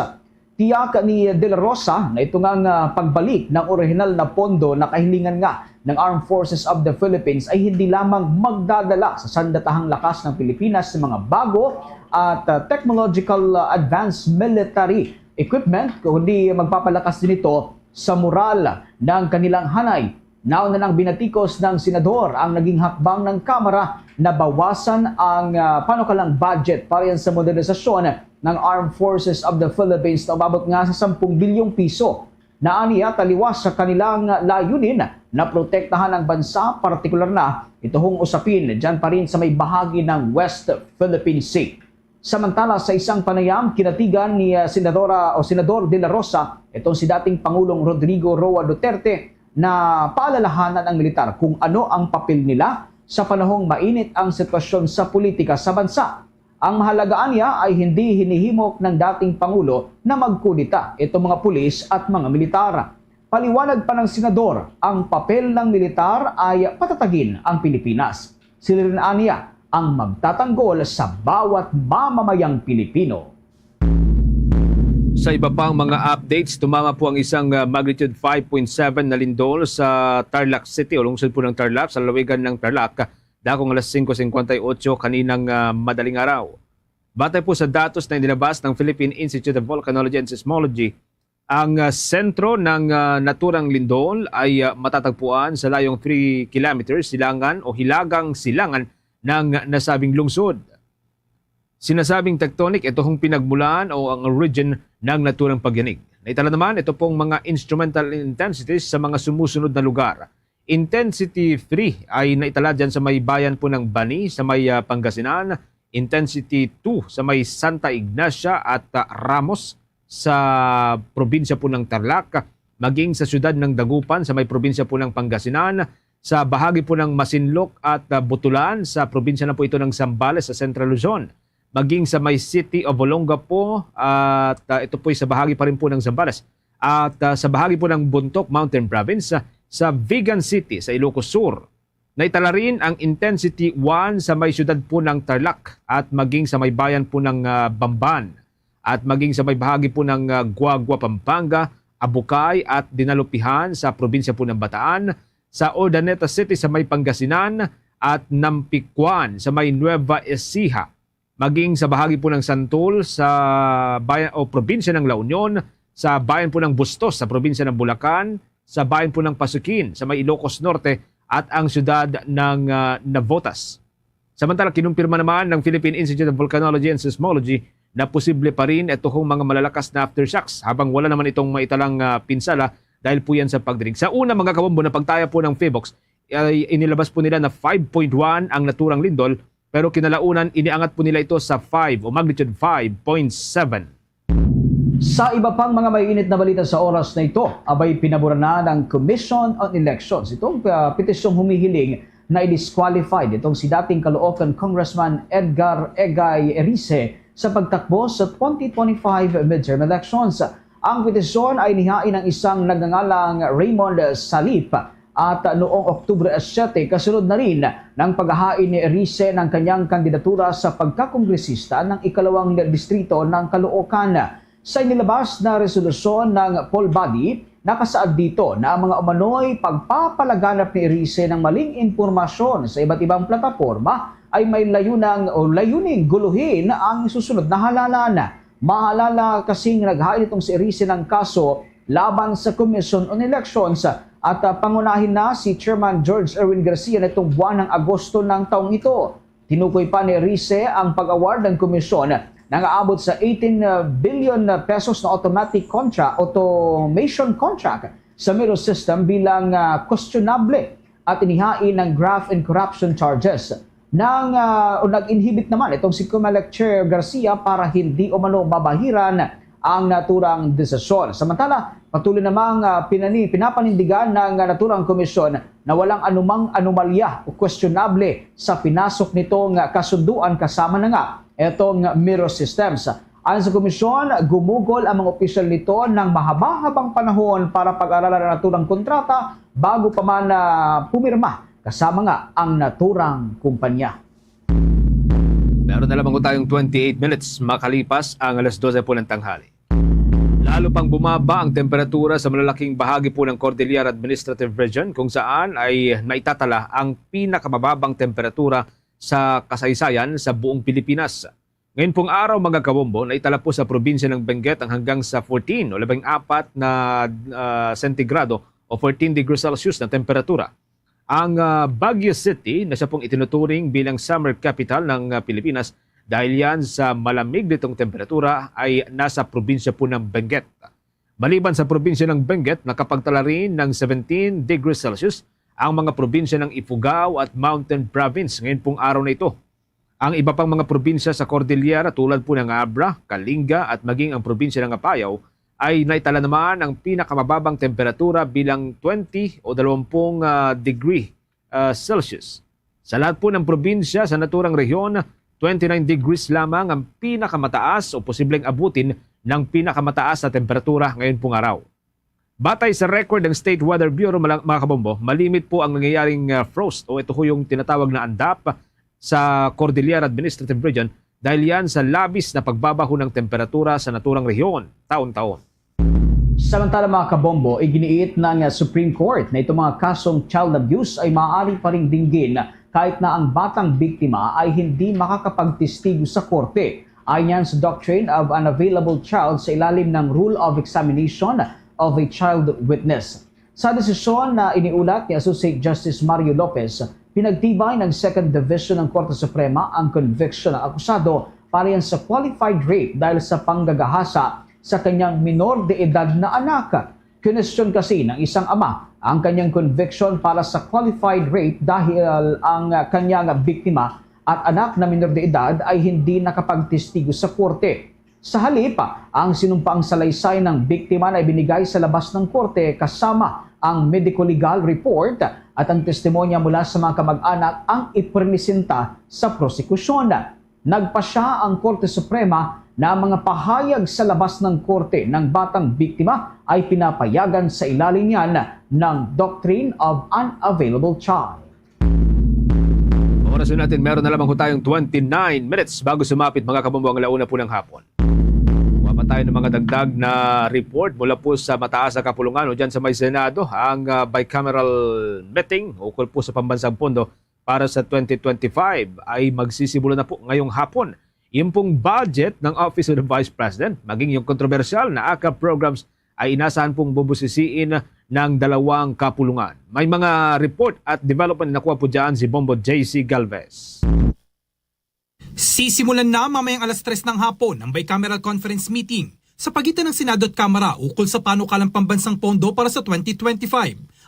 Tiyak ni De La Rosa na ito ngang pagbalik ng orihinal na pondo na kahilingan nga ng Armed Forces of the Philippines ay hindi lamang magdadala sa sandatahang lakas ng Pilipinas sa mga bago at technological advanced military equipment, kundi magpapalakas din ito sa moral ng kanilang hanay. Nauna nang binatikos ng senador ang naging hakbang ng Kamara na bawasan ang panukalang budget para yan sa modernisasyon ng Armed Forces of the Philippines na umabot nga sa 10 bilyong piso. Naaniya taliwas sa kanilang layunin na protektahan ang bansa, partikular na ito hong usapin dyan pa rin sa may bahagi ng West Philippine Sea. Samantala sa isang panayam, kinatigan ni Senador De La Rosa itong si dating Pangulong Rodrigo Roa Duterte na paalalahanan ang militar kung ano ang papel nila sa panahong mainit ang sitwasyon sa politika sa bansa. Ang mahalagaan niya ay hindi hinihimok ng dating Pangulo na magkudita itong mga pulis at mga militar. Paliwanag pa ng senador, ang papel ng militar ay patatagin ang Pilipinas. Sila rin aniya ang magtatanggol sa bawat mamamayang Pilipino. Sa iba pang mga updates, tumama po ang isang magnitude 5.7 na lindol sa Tarlac City o lungsod po ng Tarlac sa lalawigan ng Tarlac dakong alas 5:58 kaninang madaling araw. Batay po sa datos na inilabas ng Philippine Institute of Volcanology and Seismology, ang sentro ng naturang lindol ay matatagpuan sa layong 3 kilometers silangan o hilagang silangan ng nasabing lungsod. Sinasabing tectonic, ito hong pinagmulan o ang origin ng naturang pagyanig. Naitala naman ito pong mga instrumental intensities sa mga sumusunod na lugar. Intensity 3 ay naitala dyan sa may bayan po ng Bani sa may Pangasinan. Intensity 2 sa may Santa Ignacia at Ramos sa probinsya po ng Tarlac. Maging sa siyudad ng Dagupan sa may probinsya po ng Pangasinan. Sa bahagi po ng Masinloc at Butulan sa probinsya na po ito ng Zambales sa Central Luzon. Maging sa may City of Olongapo at ito po ay sa bahagi pa rin po ng Zambales. At sa bahagi po ng Buntok Mountain Province sa Vigan City sa Ilocos Sur. Naitala rin ang intensity 1 sa may siyudad po ng Tarlac at maging sa may bayan po ng Bamban. At maging sa may bahagi po ng Guagua, Pampanga, Abukay at Dinalupihan sa probinsya po ng Bataan. Sa Urdaneta City sa may Pangasinan at Nampicuan sa may Nueva Ecija. Maging sa bahagi po ng Santol sa bayan o probinsya ng La Union, sa bayan po ng Bustos sa probinsya ng Bulacan, sa bayan po ng Pasukin sa may Ilocos Norte at ang siyudad ng Navotas. Samantala, kinumpirma naman ng Philippine Institute of Volcanology and Seismology na posible pa rin itong mga malalakas na aftershocks habang wala naman itong maitalang pinsala dahil po yan sa pagdinig. Sa una mga kabombo na pagtaya po ng PHIVOLCS, ay inilabas po nila na 5.1 ang naturang lindol pero kinalaunan iniangat po nila ito sa 5 o magnitude 5.7. Sa iba pang mga mainit na balita sa oras na ito, abay pinabura na ng Commission on Elections. Itong petisyong humihiling na i-disqualified itong si dating Caloocan Congressman Edgar Egay Erice sa pagtakbo sa 2025 midterm elections. Ang petisyon ay nihain ng isang nagngangalang Raymond Salip at noong Oktubre 7 kasunod na rin ng paghahain ni Erice ng kanyang kandidatura sa pagkakongresista ng ikalawang distrito ng Caloocan. Sa inilabas na resolusyon ng poll body, nakasaad dito na ang mga umano'y pagpapalaganap ni Erice ng maling impormasyon sa iba't ibang plataporma ay may layuning guluhin ang susunod na halalan. Mahalala kasing naghain itong si Erice ng kaso laban sa Commission on Elections at pangunahin na si Chairman George Erwin Garcia nitong buwan ng Agosto ng taong ito. Tinukoy pa ni Erice ang pag-award ng komisyon na aabot sa 18 billion pesos na automation contract sa Miro system bilang questionable at inihain ng graft and corruption charges. Nag-inhibit naman itong si COMELEC Chair Garcia para hindi umano mabahiran ang naturang desisyon. Samantala, patuloy namang pinapanindigan ng naturang komisyon na walang anumang anomalya o questionable sa pinasok nitong kasunduan kasama na nga itong Miro systems. Ayon sa komisyon, gumugol ang mga opisyal nito ng mahaba-habang panahon para pag-aralan ang naturang kontrata bago pa man pumirma kasama nga ang naturang kumpanya. Meron na lamang tayong 28 minutes makalipas ang alas 12 po ng tanghali. Lalo pang bumaba ang temperatura sa malalaking bahagi po ng Cordillera Administrative Region kung saan ay naitatala ang pinakamababang temperatura sa kasaysayan sa buong Pilipinas. Ngayon pong araw mga kabombo, naitala po sa probinsya ng Benguet ang hanggang sa 14 o 14 na sentigrado o 14 degrees Celsius na temperatura. Ang Baguio City na siya pong itinuturing bilang summer capital ng Pilipinas dahil yan sa malamig nitong temperatura ay nasa probinsya po ng Benguet. Maliban sa probinsya ng Benguet, nakapagtala rin ng 17 degrees Celsius ang mga probinsya ng Ifugao at Mountain Province ngayon pong araw na ito. Ang iba pang mga probinsya sa Cordillera tulad po ng Abra, Kalinga at maging ang probinsya ng Apayao ay naitala naman ang pinakamababang temperatura bilang 20 o 20 degree Celsius. Sa lahat po ng probinsya sa naturang rehiyon, 29 degrees lamang ang pinakamataas o posibleng abutin ng pinakamataas na temperatura ngayon pong araw. Batay sa record ng State Weather Bureau, mga kabombo, malimit po ang nangyayaring frost o ito po yung tinatawag na andap sa Cordillera Administrative Region dahil yan sa labis na pagbabaho ng temperatura sa naturang rehiyon taon-taon. Samantala mga kabombo, iginiit ng Supreme Court na itong mga kasong child abuse ay maaari pa ring dinggin kahit na ang batang biktima ay hindi makakapagtestigo sa korte. Ayon yan sa Doctrine of Unavailable Child sa ilalim ng Rule of Examination of a Child Witness. Sa desisyon na iniulat ni Associate Justice Mario Lopez, pinagtibay ng Second Division ng Korte Suprema ang conviction ng akusado para yan sa qualified rape dahil sa panggagahasa sa kanyang minor de edad na anak. Kinestyon kasi ng isang ama ang kanyang conviction para sa qualified rape dahil ang kanyang biktima at anak na minor de edad ay hindi nakapagtestigo sa korte. Sa halip, ang sinumpaang salaysay ng biktima na ibinigay sa labas ng korte kasama ang medico-legal report at ang testimonya mula sa mga kamag-anak ang ipresenta sa prosekusyon. Nagpasya ang Korte Suprema na mga pahayag sa labas ng korte ng batang biktima ay pinapayagan sa ilalim niyan ng Doctrine of Unavailable Child. Oras natin, meron na lamang tayong 29 minutes bago sumapit mga kabombo ang alauna po ng hapon. Kuha pa tayo ng mga dagdag na report mula po sa mataas na kapulungan o dyan sa may Senado ang bicameral meeting ukol po sa pambansang pondo para sa 2025 ay magsisimula na po ngayong hapon. Yung pong budget ng Office of the Vice President, maging yung kontrobersyal na AKAP programs ay inasahan pong bubusisiin ng dalawang kapulungan. May mga report at development na nakuha po dyan si Bombo JC Galvez. Sisimulan na mamayang alas 3 ng hapon ang bicameral conference meeting sa pagitan ng Senado at Kamara ukol sa panukalang pambansang pondo para sa 2025.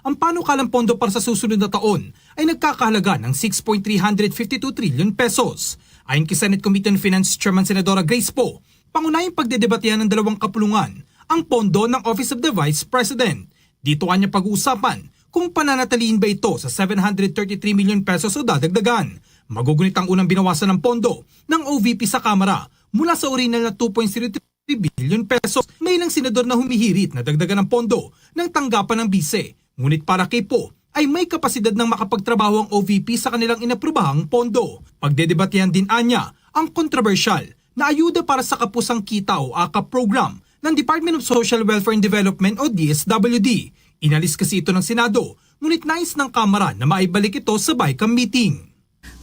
Ang panukalang pondo para sa susunod na taon ay nagkakahalaga ng 6.352 trillion pesos. Ayon kay Senate Committee on Finance Chairman Senadora Grace Poe, pangunahing pagdedebatehan ng dalawang kapulungan ang pondo ng Office of the Vice President. Dito kanya pag-uusapan kung pananatiliin ba ito sa 733 million pesos o dadagdagan. Magugunit ang unang binawasan ng pondo ng OVP sa Kamara mula sa original na 2.03 billion pesos. May ilang senador na humihirit na dagdagan ng pondo ng tanggapan ng bise. Ngunit para kay Po, ay may kapasidad ng makapagtrabaho ang OVP sa kanilang inaprobahang pondo. Pagdedebatehan din anya ang kontrobersyal na ayuda para sa kapusang kita o AKAP program ng Department of Social Welfare and Development o DSWD. Inalis kasi ito ng Senado, ngunit nais ng Kamara na maibalik ito sa BICAM meeting.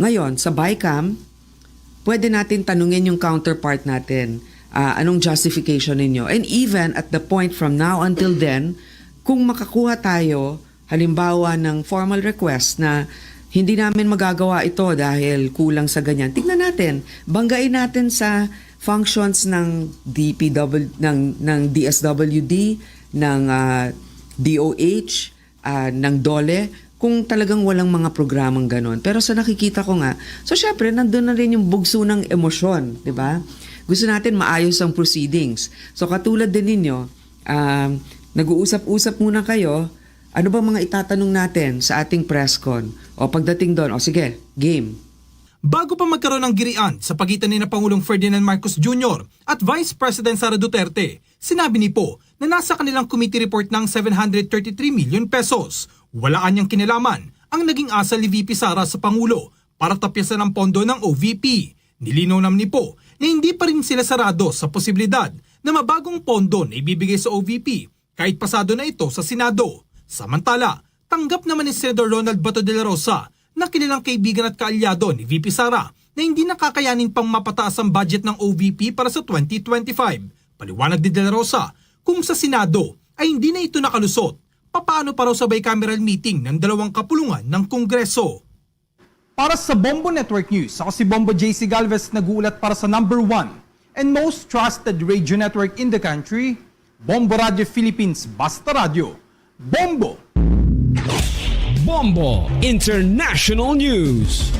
Ngayon, sa BICAM, pwede natin tanungin yung counterpart natin, anong justification ninyo. And even at the point from now until then, kung makakuha tayo, halimbawa ng formal request na hindi namin magagawa ito dahil kulang sa ganyan, tignan natin, banggain natin sa functions ng ng DSWD, ng DOH, ng DOLE, kung talagang walang mga programang ganon. Pero sa nakikita ko nga, so syempre, nandun na rin yung bugso ng emosyon, di ba? Gusto natin maayos ang proceedings. So katulad din ninyo, nag-uusap-usap muna kayo, ano ba mga itatanong natin sa ating press con? O pagdating doon, o sige, game. Bago pa magkaroon ng girian sa pagitan ni na Pangulong Ferdinand Marcos Jr. at Vice President Sara Duterte, sinabi ni Po na nasa kanilang committee report ng 733 million pesos. Walaan niyang kinalaman ang naging asal ni VP Sara sa Pangulo para tapyasan ang pondo ng OVP. Nilinaw naman ni Po na hindi pa rin sila sarado sa posibilidad na mabagong pondo na ibibigay sa OVP kahit pasado na ito sa Senado. Samantala, tanggap naman ni Senator Ronald Bato de la Rosa na kilalang kaibigan at kaalyado ni VP Sara na hindi nakakayanin pang mapataas ang budget ng OVP para sa 2025. Paliwanag ni de la Rosa, kung sa Senado ay hindi na ito nakalusot, papaano pa raw sa bicameral meeting ng dalawang kapulungan ng Kongreso? Para sa Bombo Network News, ako si Bombo JC Galvez nag-uulat para sa number 1 and most trusted radio network in the country, Bombo Radio Philippines Basta Radio. Bombo! Bombo International News.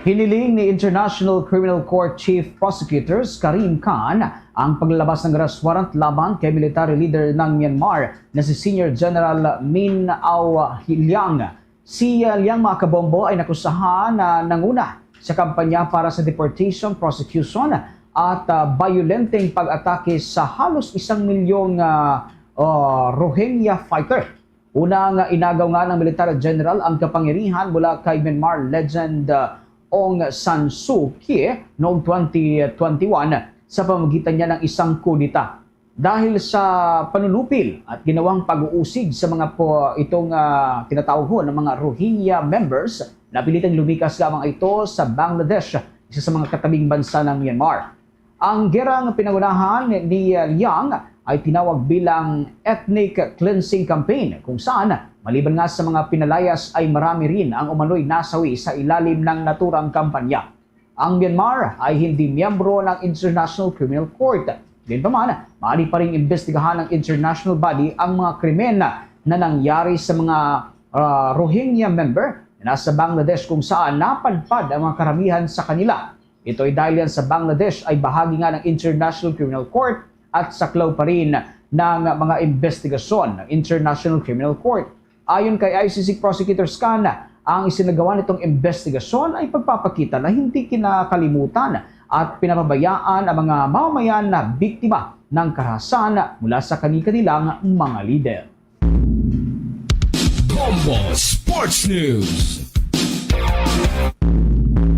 Hiniling ni International Criminal Court Chief Prosecutors Karim Khan ang paglalabas ng arrest warrant laban kay military leader ng Myanmar na si Senior General Min Aung Hlaing. Si Liang mga kabombo ay nakusahan na nanguna sa kampanya para sa deportation, prosecution at violenteng pag-atake sa halos 1 milyong Rohingya fighter. Unang inagaw nga ng military general ang kapangyarihan mula kay Myanmar legend Aung San Suu Kyi noong 2021 sa pamamagitan niya ng isang kudita. Dahil sa panunupil at ginawang pag-uusig sa mga tinatawag ho ng mga Rohingya members, napilitang lumikas lamang ito sa Bangladesh, isa sa mga katabing bansa ng Myanmar. Ang gerang pinangunahan ni Liang ay tinawag bilang ethnic cleansing campaign kung saan maliban nga sa mga pinalayas ay marami rin ang umano'y nasawi sa ilalim ng naturang kampanya. Ang Myanmar ay hindi miyembro ng International Criminal Court. Gayunpaman, maaari pa rin imbestigahan ng international body ang mga krimen na nangyari sa mga Rohingya member na nasa Bangladesh kung saan napadpad ang mga karamihan sa kanila. Ito ay dahil yan sa Bangladesh ay bahagi nga ng International Criminal Court at saklaw pa rin ng mga investigasyon ng International Criminal Court. Ayon kay ICC Prosecutor Khan, ang isinagawa nitong investigasyon ay pagpapakita na hindi kinakalimutan at pinapabayaan ang mga mamamayan na biktima ng karahasan mula sa kanilang mga leader. Bombo Sports News.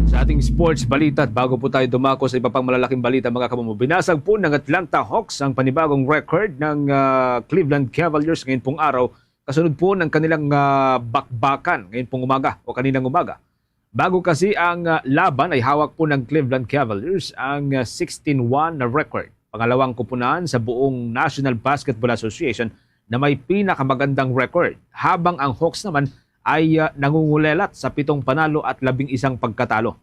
Sa ating sports balita at bago po tayo dumako sa iba pang malalaking balita mga kabombo, binasag po ng Atlanta Hawks ang panibagong record ng Cleveland Cavaliers ngayon pong araw, kasunod po ng kanilang bakbakan ngayon pong umaga o kaninang umaga. Bago kasi ang laban ay hawak po ng Cleveland Cavaliers ang 16-1 na record. Pangalawang kupunan sa buong National Basketball Association na may pinakamagandang record, habang ang Hawks naman ay nangungulelat sa 7 panalo at 11 pagkatalo.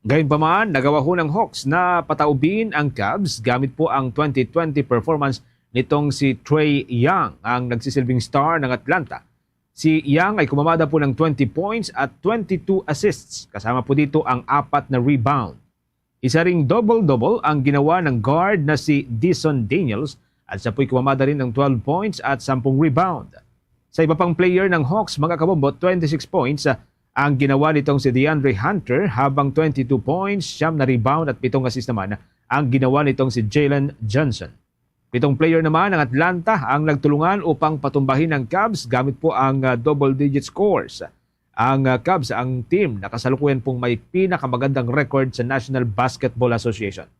Gayunpaman, nagawa ho ng Hawks na pataubin ang Cavs gamit po ang 2020 performance nitong si Trae Young, ang nagsisilbing star ng Atlanta. Si Young ay kumamada po ng 20 points at 22 assists, kasama po dito ang 4 na rebound. Isa ring double-double ang ginawa ng guard na si Dyson Daniels at siya po'y kumamada rin ng 12 points at 10 rebound. Sa iba pang player ng Hawks, mga kabombo, 26 points ang ginawa nitong si DeAndre Hunter habang 22 points, 9 na rebound at 7 assist naman ang ginawa nitong si Jalen Johnson. 7 player naman ng Atlanta ang nagtulungan upang patumbahin ng Cavs gamit po ang double-digit scores. Ang Cavs, ang team na kasalukuyan pong may pinakamagandang record sa National Basketball Association.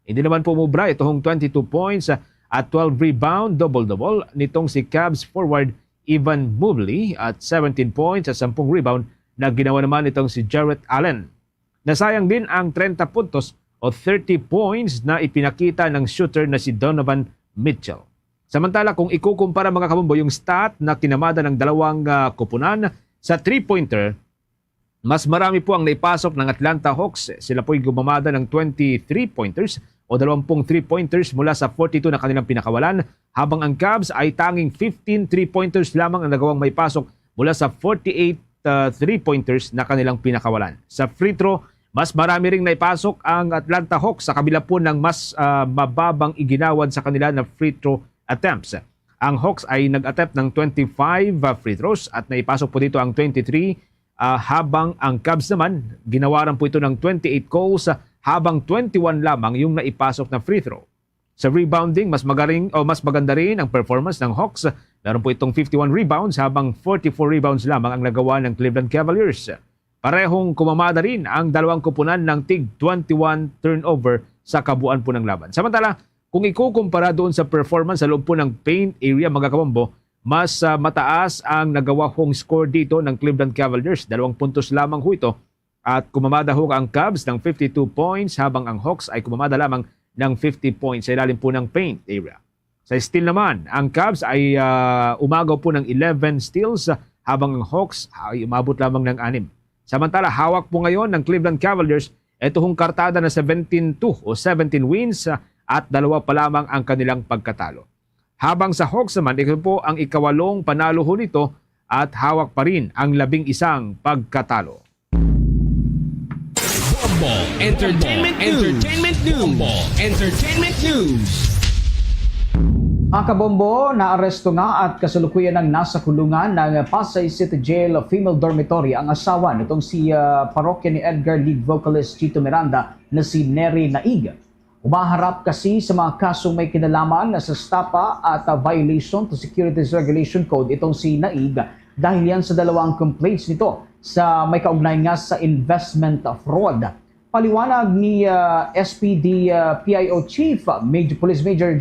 Hindi naman po umubra itong 22 points at 12 rebound, double-double nitong si Cavs forward Evan Mobley at 17 points at 10 rebound na ginawa naman itong si Jarrett Allen. Nasayang din ang 30 puntos o 30 points na ipinakita ng shooter na si Donovan Mitchell. Samantala kung ikukumpara mga kabombo yung stat na kinamada ng dalawang kupunan sa 3-pointer, mas marami po ang naipasok ng Atlanta Hawks. Sila po'y gumamada ng 23 pointers o 20 3-pointers mula sa 42 na kanilang pinakawalan, habang ang Cavs ay tanging 15 3-pointers lamang ang nagawang may pasok mula sa 48 3-pointers na kanilang pinakawalan. Sa free throw, mas marami ring naipasok ang Atlanta Hawks sa kabila po ng mas mababang iginawad sa kanila na free throw attempts. Ang Hawks ay nag-attempt ng 25 free throws at naipasok po dito ang 23, habang ang Cavs naman ginawaran po ito ng 28 calls habang 21 lamang yung naipasok na free throw. Sa rebounding, mas maganda rin ang performance ng Hawks. Meron po itong 51 rebounds habang 44 rebounds lamang ang nagawa ng Cleveland Cavaliers. Parehong kumamada rin ang dalawang kupunan ng tig 21 turnover sa kabuuan po ng laban. Samantala, kung ikukumpara doon sa performance sa loob po ng paint area mga kabombo, mas mataas ang nagawa hong score dito ng Cleveland Cavaliers. 2 puntos lamang ho ito. At kumamada ho ang Cavs ng 52 points habang ang Hawks ay kumamada lamang ng 50 points sa ilalim po ng paint area. Sa steal naman, ang Cavs ay umagaw po ng 11 steals habang ang Hawks ay umabot lamang ng 6. Samantala, hawak po ngayon ng Cleveland Cavaliers ito hong kartada na 17-2 o 17 wins at 2 pa lamang ang kanilang pagkatalo. Habang sa Hawks naman, ito po ang ika-8 panalo ho nito at hawak pa rin ang 11 pagkatalo. Entertainment News. Ang kabombo, naaresto nga at kasalukuyan ng nasa kulungan ng Pasay City Jail Female Dormitory ang asawa nitong si parokya ni Edgar lead vocalist Chito Miranda na si Nery Naig. Umaharap kasi sa mga kasong may kinalaman na sa stapa at violation to Securities Regulation Code itong si Naig dahil yan sa 2 complaints nito sa may kaugnay nga sa investment fraud. Paliwanag ni SPD PIO Chief Police Major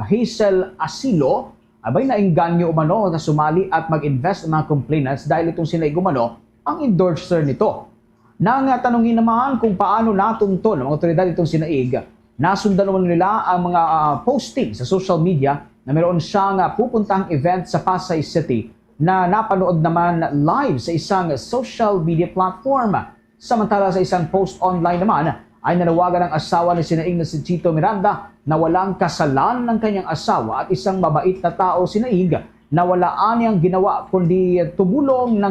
Hazel Asilo, abay nainganyo umano na sumali at mag-invest ng mga complainants dahil itong sila umano ang endorser nito. Nang tanungin naman kung paano natunto ng mga otoridad itong sinaig, nasundan naman nila ang mga posting sa social media na mayroon siyang pupuntang event sa Pasay City na napanood naman live sa isang social media platform. Samantala sa isang post online naman ay nanawagan ng asawa ni Sinaig na si Chito Miranda na walang kasalan ng kanyang asawa at isang mabait na tao Sinaig na wala anyang ginawa kundi tumulong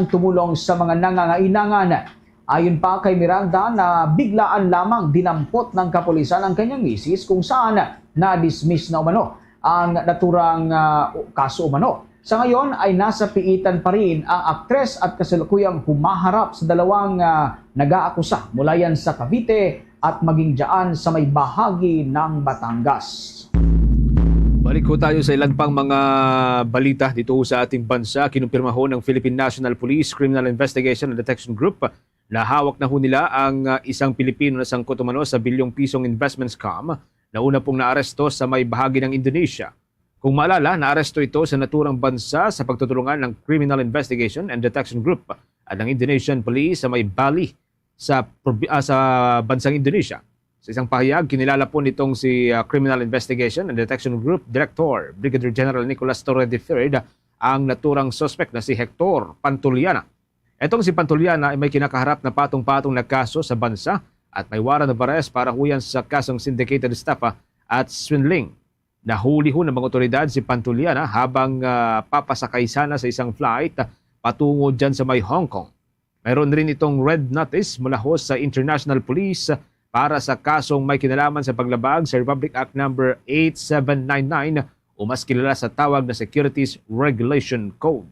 sa mga nangangailangan. Ayon pa kay Miranda na biglaan lamang dinampot ng kapulisan ang kanyang misis kung saan na-dismiss na umano ang naturang kaso umano. Sa ngayon ay nasa piitan pa rin ang aktres at kasalukuyang humaharap sa 2 nag-aakusa mula yan sa Cavite at maging dyan sa may bahagi ng Batangas. Balik ko tayo sa ilan pang mga balita dito sa ating bansa. Kinumpirma ho ng Philippine National Police Criminal Investigation and Detection Group na hawak na ho nila ang isang Pilipino na sangkot umano sa bilyong pisong investment scam na una pong naaresto sa may bahagi ng Indonesia. Kung maalala, naaresto ito sa naturang bansa sa pagtutulungan ng Criminal Investigation and Detection Group at ng Indonesian Police sa may Bali sa bansang Indonesia. Sa isang pahayag, kinilala po nitong si Criminal Investigation and Detection Group Director Brigadier General Nicolas Torre III ang naturang suspect na si Hector Pantuliana. Itong si Pantuliana ay may kinakaharap na patong-patong na kaso sa bansa at may warrant of arrest para huyan sa kasong syndicated estafa at swindling. Nahuli ho ng mga otoridad si Pantuliana habang papasakay sana sa isang flight patungo dyan sa may Hong Kong. Mayroon rin itong red notice mula ho sa International Police para sa kasong may kinalaman sa paglabag sa Republic Act No. 8799 o mas kilala sa tawag na Securities Regulation Code.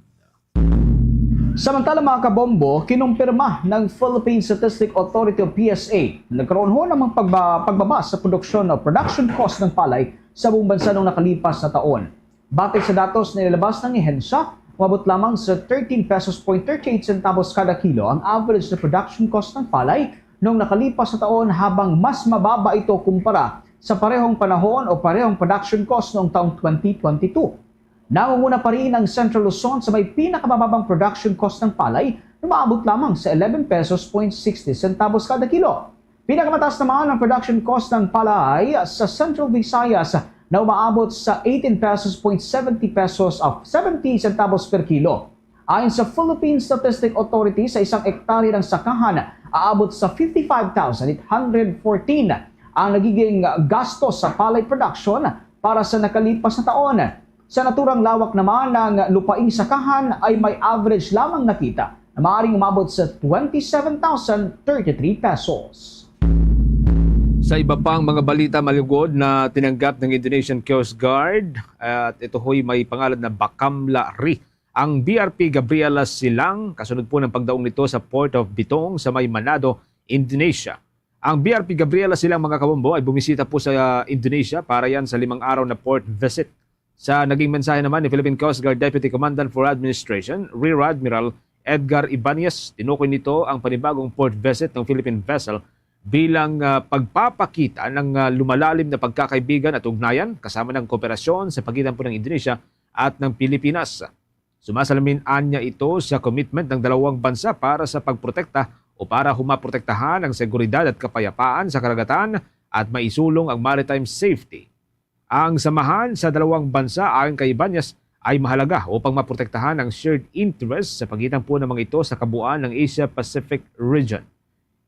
Samantala mga kabombo, kinumpirma ng Philippine Statistics Authority o PSA na nagkaroon ho ng pagbaba sa production cost ng palay sa buong bansa noong nakalipas na taon. Batay sa datos na nilabas ng ehensya, umabot lamang sa 13 pesos 38 centavos kada kilo ang average na production cost ng palay noong nakalipas na taon, habang mas mababa ito kumpara sa parehong panahon o parehong production cost noong taong 2022. Nangunguna pa rin ang Central Luzon sa may pinakamababang production cost ng palay na umaabot lamang sa 11 pesos 60 centavos kada kilo. Pinakamataas naman ang production cost ng palay sa Central Visayas na umaabot sa 18 pesos 70 centavos per kilo. Ayon sa Philippine Statistics Authority, sa isang ektarya ng sakahan, aabot sa 55,814 ang nagiging gastos sa palay production para sa nakalipas na taon. Sa naturang lawak naman ng lupaing sakahan ay may average lamang nakita na maaaring umabot sa 27,033 pesos. Sa iba pang mga balita malugod na tinanggap ng Indonesian Coast Guard, at ito ho'y may pangalan na Bakamla Ri, ang BRP Gabriela Silang, kasunod po ng pagdaong nito sa Port of Bitong sa may Manado, Indonesia. Ang BRP Gabriela Silang mga kabombo ay bumisita po sa Indonesia para yan sa 5 araw na port visit. Sa naging mensahe naman ni Philippine Coast Guard Deputy Commandant for Administration, Rear Admiral Edgar Ibanez, tinukoy nito ang panibagong port visit ng Philippine vessel bilang pagpapakita ng lumalalim na pagkakaibigan at ugnayan kasama ng kooperasyon sa pagitan po ng Indonesia at ng Pilipinas. Sumasalamin-an niya ito sa commitment ng dalawang bansa para sa pagprotekta o para humaprotektahan ang seguridad at kapayapaan sa karagatan at maisulong ang maritime safety. Ang samahan sa dalawang bansa ayon kay Ibanez ay mahalaga upang maprotektahan ang shared interest sa pagitan po ng mga ito sa kabuuan ng Asia-Pacific region.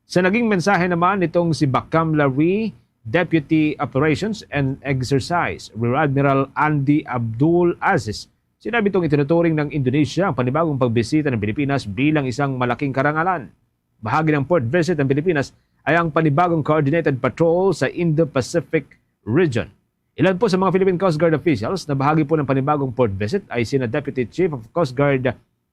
Sa naging mensahe naman nitong si Bakamla Ri, Deputy Operations and Exercise, Rear Admiral Andy Abdul Aziz, sinabi itong itinuturing ng Indonesia ang panibagong pagbisita ng Pilipinas bilang isang malaking karangalan. Bahagi ng port visit ng Pilipinas ay ang panibagong coordinated patrol sa Indo-Pacific region. Ilan po sa mga Philippine Coast Guard officials na bahagi po ng panibagong port visit ay sina Deputy Chief of Coast Guard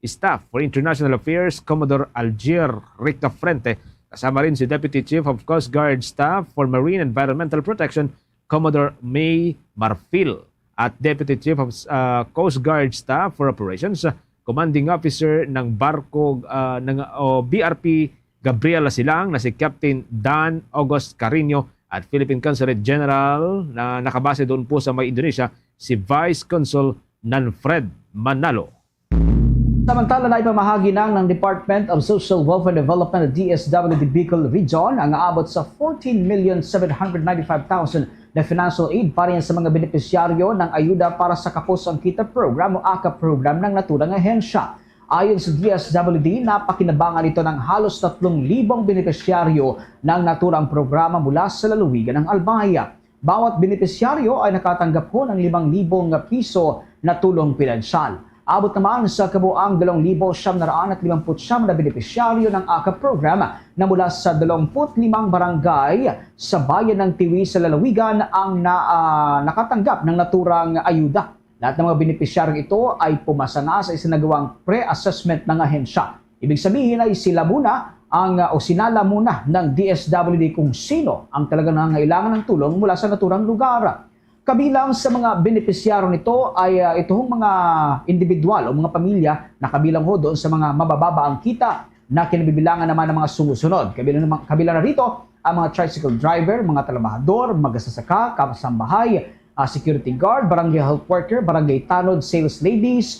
Staff for International Affairs, Commodore Algier Rica Frente, kasama rin si Deputy Chief of Coast Guard Staff for Marine Environmental Protection, Commodore May Marfil, at Deputy Chief of Coast Guard Staff for Operations, Commanding Officer ng barko ng BRP Gabriela Silang na si Captain Dan August Carino, at Philippine Consulate General na nakabase doon po sa may Indonesia, si Vice Consul Nanfred Manalo. Samantala na ipamahagi ng Department of Social Welfare Development at DSWD Bicol Region ang aabot sa 14,795,000 na financial aid para yan sa mga benepisyaryo ng ayuda para sa Kapos ang Kita Program o AKA program ng naturang ahensya. Ayon sa DSWD, napakinabangan ito ng halos 3,000 benepisyaryo ng naturang programa mula sa lalawigan ng Albaya. Bawat benepisyaryo ay nakatanggap po ng 5,000 piso na tulong pinansyal. Abot naman sa kabuang 2,959 na benepisyaryo ng AKA program na mula sa 25 barangay sa bayan ng Tiwi sa lalawigan ang nakatanggap ng naturang ayuda. Lahat ng mga benepisyaryong ito ay pumasa na sa isinagawang pre-assessment ng ahensya. Ibig sabihin ay sinala muna ng DSWD kung sino ang talagang nangangailangan ng tulong mula sa naturang lugar. Kabilang sa mga benepisyaryo nito ay itong mga individual o mga pamilya na kabilang ho doon sa mga mabababa ang kita na kinabibilangan naman ng mga sumusunod. Kabilang na rito ang mga tricycle driver, mga trabahador, magsasaka, kasambahay, security guard, barangay health worker, barangay tanod, sales ladies,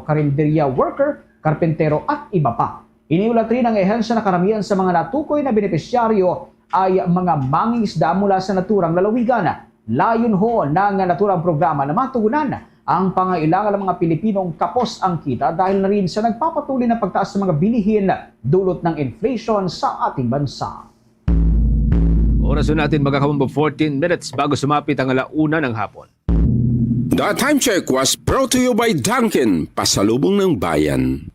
karinderya worker, karpentero at iba pa. Iniulat rin ng ehensya na karamihan sa mga natukoy na benepisyaryo ay mga mangingisda mula sa naturang lalawigan. Layon ho ng naturang programa na matugunan ang pangailangan ng mga Pilipinong kapos ang kita dahil na rin sa nagpapatuloy na pagtaas ng mga bilihin dulot ng inflation sa ating bansa. Oras natin magkakabombo 14 minutes bago sumapit ang 1:00 ng hapon. The time check was brought to you by Dunkin', pasalubong ng bayan.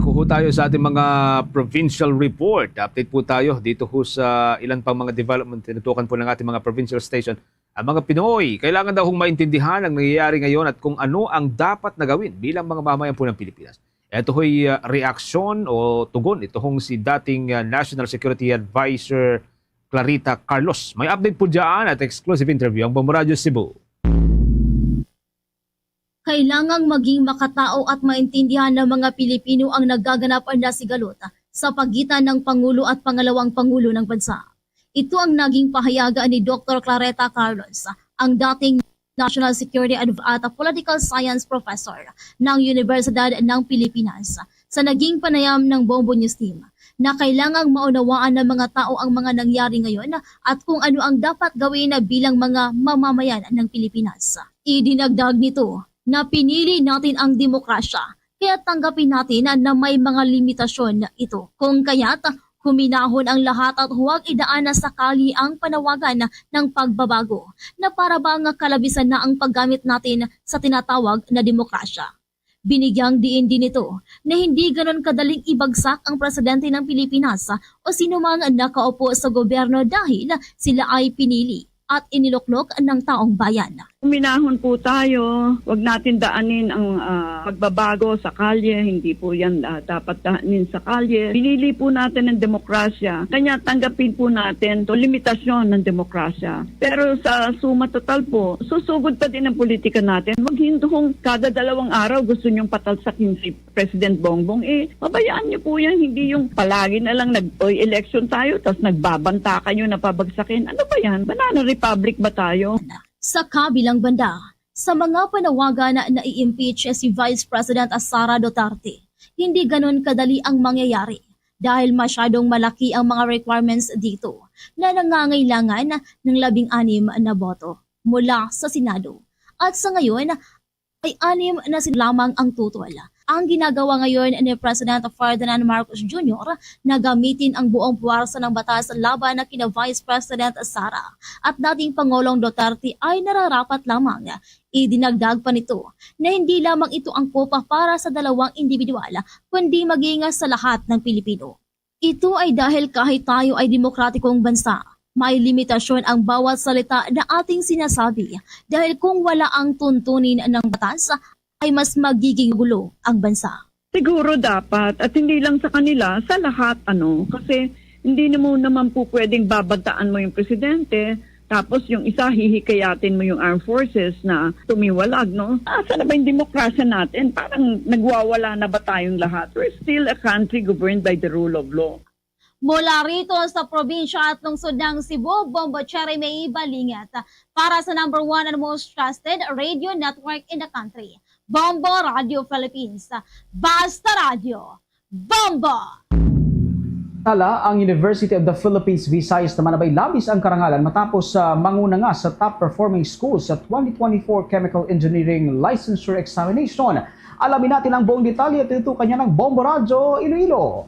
Ako ho tayo sa ating mga provincial report. Update po tayo dito ho sa ilan pang mga development tinutukan po ng ating mga provincial station. Ang mga Pinoy, kailangan daw hong maintindihan ang nangyayari ngayon at kung ano ang dapat na gawin bilang mga mamayan po ng Pilipinas. Ito ho'y reaksyon o tugon. Ito hong si dating National Security Advisor Clarita Carlos. May update po dyan at exclusive interview ang Bombo Radio Cebu. Kailangang maging makatao at maintindihan ng mga Pilipino ang nagaganap na sigalota sa pagitan ng Pangulo at Pangalawang Pangulo ng bansa. Ito ang naging pahayagan ni Dr. Clarita Carlos, ang dating National Security at Political Science Professor ng Universidad ng Pilipinas sa naging panayam ng Bombo News Team na kailangang maunawaan ng mga tao ang mga nangyari ngayon at kung ano ang dapat gawin bilang mga mamamayan ng Pilipinas. Idinagdag nito na pinili natin ang demokrasya, kaya tanggapin natin na may mga limitasyon na ito. Kung kaya't huminahon ang lahat at huwag idaan na sakali ang panawagan ng pagbabago na para bang kalabisan na ang paggamit natin sa tinatawag na demokrasya. Binigyang diin din ito na hindi ganon kadaling ibagsak ang presidente ng Pilipinas o sinumang nakaupo sa gobyerno dahil sila ay pinili at iniluklok ng taong bayan. Uminahon po tayo, wag natin daanin ang pagbabago sa kalye, hindi po yan dapat daanin sa kalye. Pinili po natin ang demokrasya, kanya tanggapin po natin to limitasyon ng demokrasya. Pero sa suma total po, susugod pa din ang politika natin. Wag hindong kada 2 araw gusto nyong patalsakin si President Bongbong. Mabayaan niyo po yan, hindi yung palagi na lang election tayo, tapos nagbabanta kayo na pabagsakin. Ano ba yan? Banana Republic ba tayo? Sa kabilang banda, sa mga panawagan na nai-impeach si Vice President Sara Duterte, hindi ganon kadali ang mangyayari dahil masyadong malaki ang mga requirements dito na nangangailangan ng 16 na boto mula sa Senado. At sa ngayon ay 6 na sila lamang ang tutol. Ang ginagawa ngayon ni President Ferdinand Marcos Jr. na gamitin ang buong puwersa ng batas laban na kina Vice President Sara at dating Pangulong Duterte ay nararapat lamang. Idinagdag pa nito na hindi lamang ito ang kopa para sa dalawang individual kundi maging sa lahat ng Pilipino. Ito ay dahil kahit tayo ay demokratikong bansa, may limitasyon ang bawat salita na ating sinasabi dahil kung wala ang tuntunin ng batas, ay mas magiging gulo ang bansa. Siguro dapat, at hindi lang sa kanila, sa lahat kasi hindi naman po pwedeng babantaan mo yung presidente, tapos yung isa hihikayatin mo yung armed forces na tumiwalag, no? Asa na ba yung demokrasya natin? Parang nagwawala na ba tayong lahat? We're still a country governed by the rule of law. Mula rito sa probinsya at lungsod ng Cebu, Bombo Cherry May Balingat para sa number 1 and most trusted radio network in the country. Bombo Radio Philippines. Basta Radio. Bombo! Tala, ang University of the Philippines Visayas naman abay labis ang karangalan matapos manguna nga sa top performing schools sa 2024 Chemical Engineering Licensure Examination. Alamin natin ang buong detalye at ito kanya ng Bombo Radio Iloilo.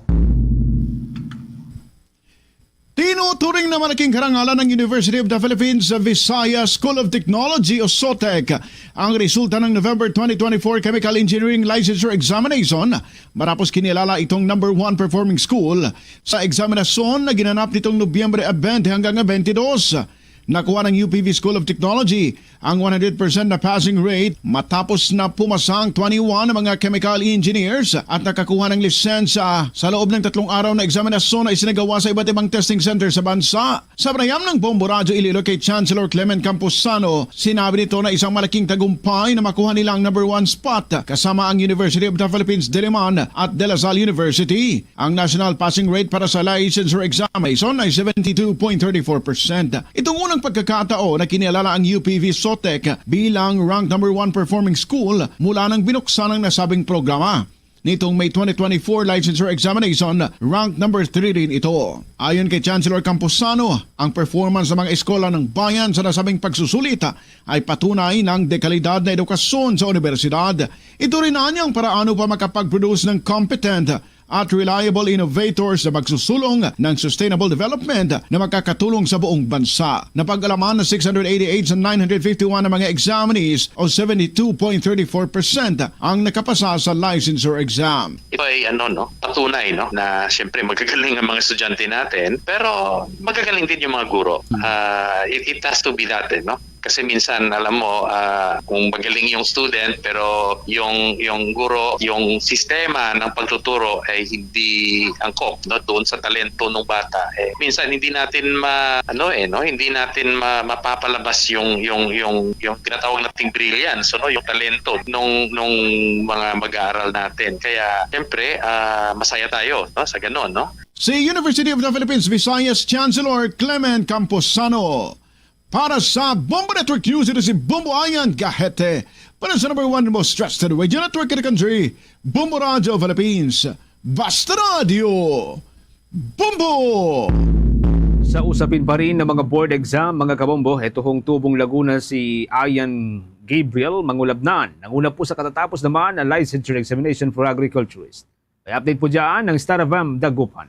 Tinuturing na malaking karangalan ng University of the Philippines Visayas School of Technology o SOTEC ang resulta ng November 2024 Chemical Engineering Licensure Examination matapos kinilala itong number 1 performing school sa eksaminasyon na ginanap nitong Nobyembre 20 hanggang 22. Nakuha ng UPV School of Technology ang 100% na passing rate matapos na pumasa ang 21 na mga chemical engineers at nakakuha ng lisensya sa loob ng 3 araw na eksaminasyon na isinagawa sa iba't ibang testing center sa bansa. Sa panayam ng Bombo Radio Iloilo kay Chancellor Clement Camposano, sinabi nito na isang malaking tagumpay na makuha nila ang number 1 spot kasama ang University of the Philippines Diliman at De La Salle University. Ang national passing rate para sa licensure examination ay 72.34%. Itong unang pagkakataon na kinilala ang UPV SOTEC bilang ranked number 1 performing school mula nang binuksan ang nasabing programa. Nitong May 2024 licensure examination, ranked number 3 rin ito. Ayon kay Chancellor Camposano, ang performance ng mga eskola ng bayan sa nasabing pagsusulita ay patunay ng dekalidad na edukasyon sa universidad. Ito rin ang paano pa makapag-produce ng competent at reliable innovators na magsusulong ng sustainable development na makakatulong sa buong bansa. Napag-alaman na 688 sa 951 na mga examinees o 72.34% ang nakapasa sa licensure exam. Ito ay patunay na siyempre magagaling ang mga estudyante natin, pero magagaling din yung mga guro. It has to be that, Kasi minsan alam mo kung magaling yung student pero yung guro, yung sistema ng pagtuturo ay hindi angkop doon sa talento ng bata. Minsan hindi natin hindi natin mapapalabas yung tinatawag nating brilliance, yung talento nung mga mag-aaral natin. Kaya siyempre masaya tayo sa ganun, Si University of the Philippines Visayas Chancellor Clement Camposano. Para sa Bombo Network News, ito si Bombo Ayan Gahete. Para sa number 1 most trusted radio network in the country, Bombo Radio Philippines. Basta Radio! Bombo! Sa usapin pa rin ng mga board exam, mga kabombo, ito hong Tubong Laguna si Ian Gabriel Mangulabnan. Nanguna po sa katatapos naman ang licensure examination for agriculturist. May update po dyan ng Star FM Dagupan.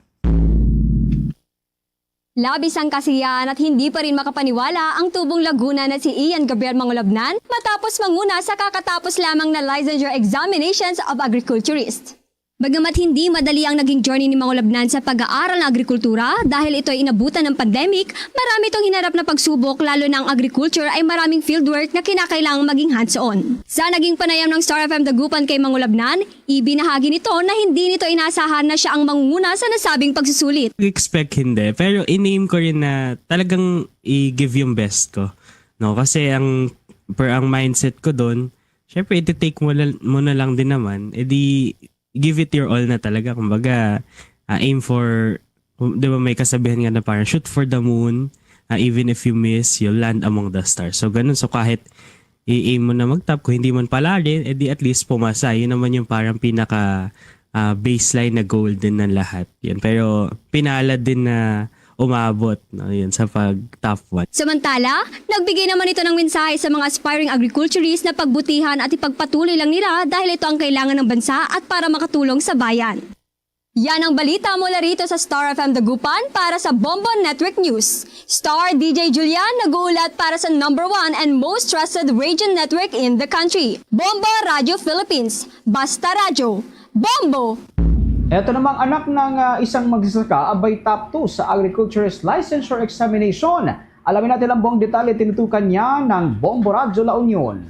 Labis ang kasiyahan at hindi pa rin makapaniwala ang Tubong Laguna na si Ian Gabriel Mangulabnan matapos manguna sa kakatapos lamang na licensure examinations of agriculturist. Bagamat hindi madali ang naging journey ni Mangulabnan sa pag-aaral ng agrikultura dahil ito ay inabutan ng pandemic, marami itong hinarap na pagsubok lalo na ang agriculture ay maraming fieldwork na kinakailangang maging hands-on. Sa naging panayam ng Star FM Dagupan kay Mangulabnan, ibinahagi nito na hindi nito inasahan na siya ang mangunguna sa nasabing pagsusulit. Expect hindi, pero in-aim ko rin na talagang i-give yung best ko. No, kasi ang mindset ko doon, syempre iti-take mo na lang din naman, edi give it your all na talaga. Kumbaga, aim for, di ba may kasabihan nga na parang shoot for the moon, even if you miss, you'll land among the stars. So ganun, so kahit i-aim mo na mag-top, kung hindi man palagi, edi at least pumasa. Yun naman yung parang pinaka baseline na goal din ng lahat. Yan. Pero pinalad din na umabot yun, sa pag-top 1. Samantala, nagbigay naman ito ng mensahe sa mga aspiring agriculturists na pagbutihan at ipagpatuloy lang nila dahil ito ang kailangan ng bansa at para makatulong sa bayan. Yan ang balita mula rito sa Star FM Dagupan para sa Bombo Network News. Star DJ Julian nag-uulat para sa number 1 and most trusted radio network in the country. Bombo Radio Philippines. Basta Radio. Bombo! Ito namang anak ng isang magsasaka abay top 2 sa agriculturist licensure examination. Alamin natin ang buong detalye tinutukan niya ng Bombo Radyo La Union.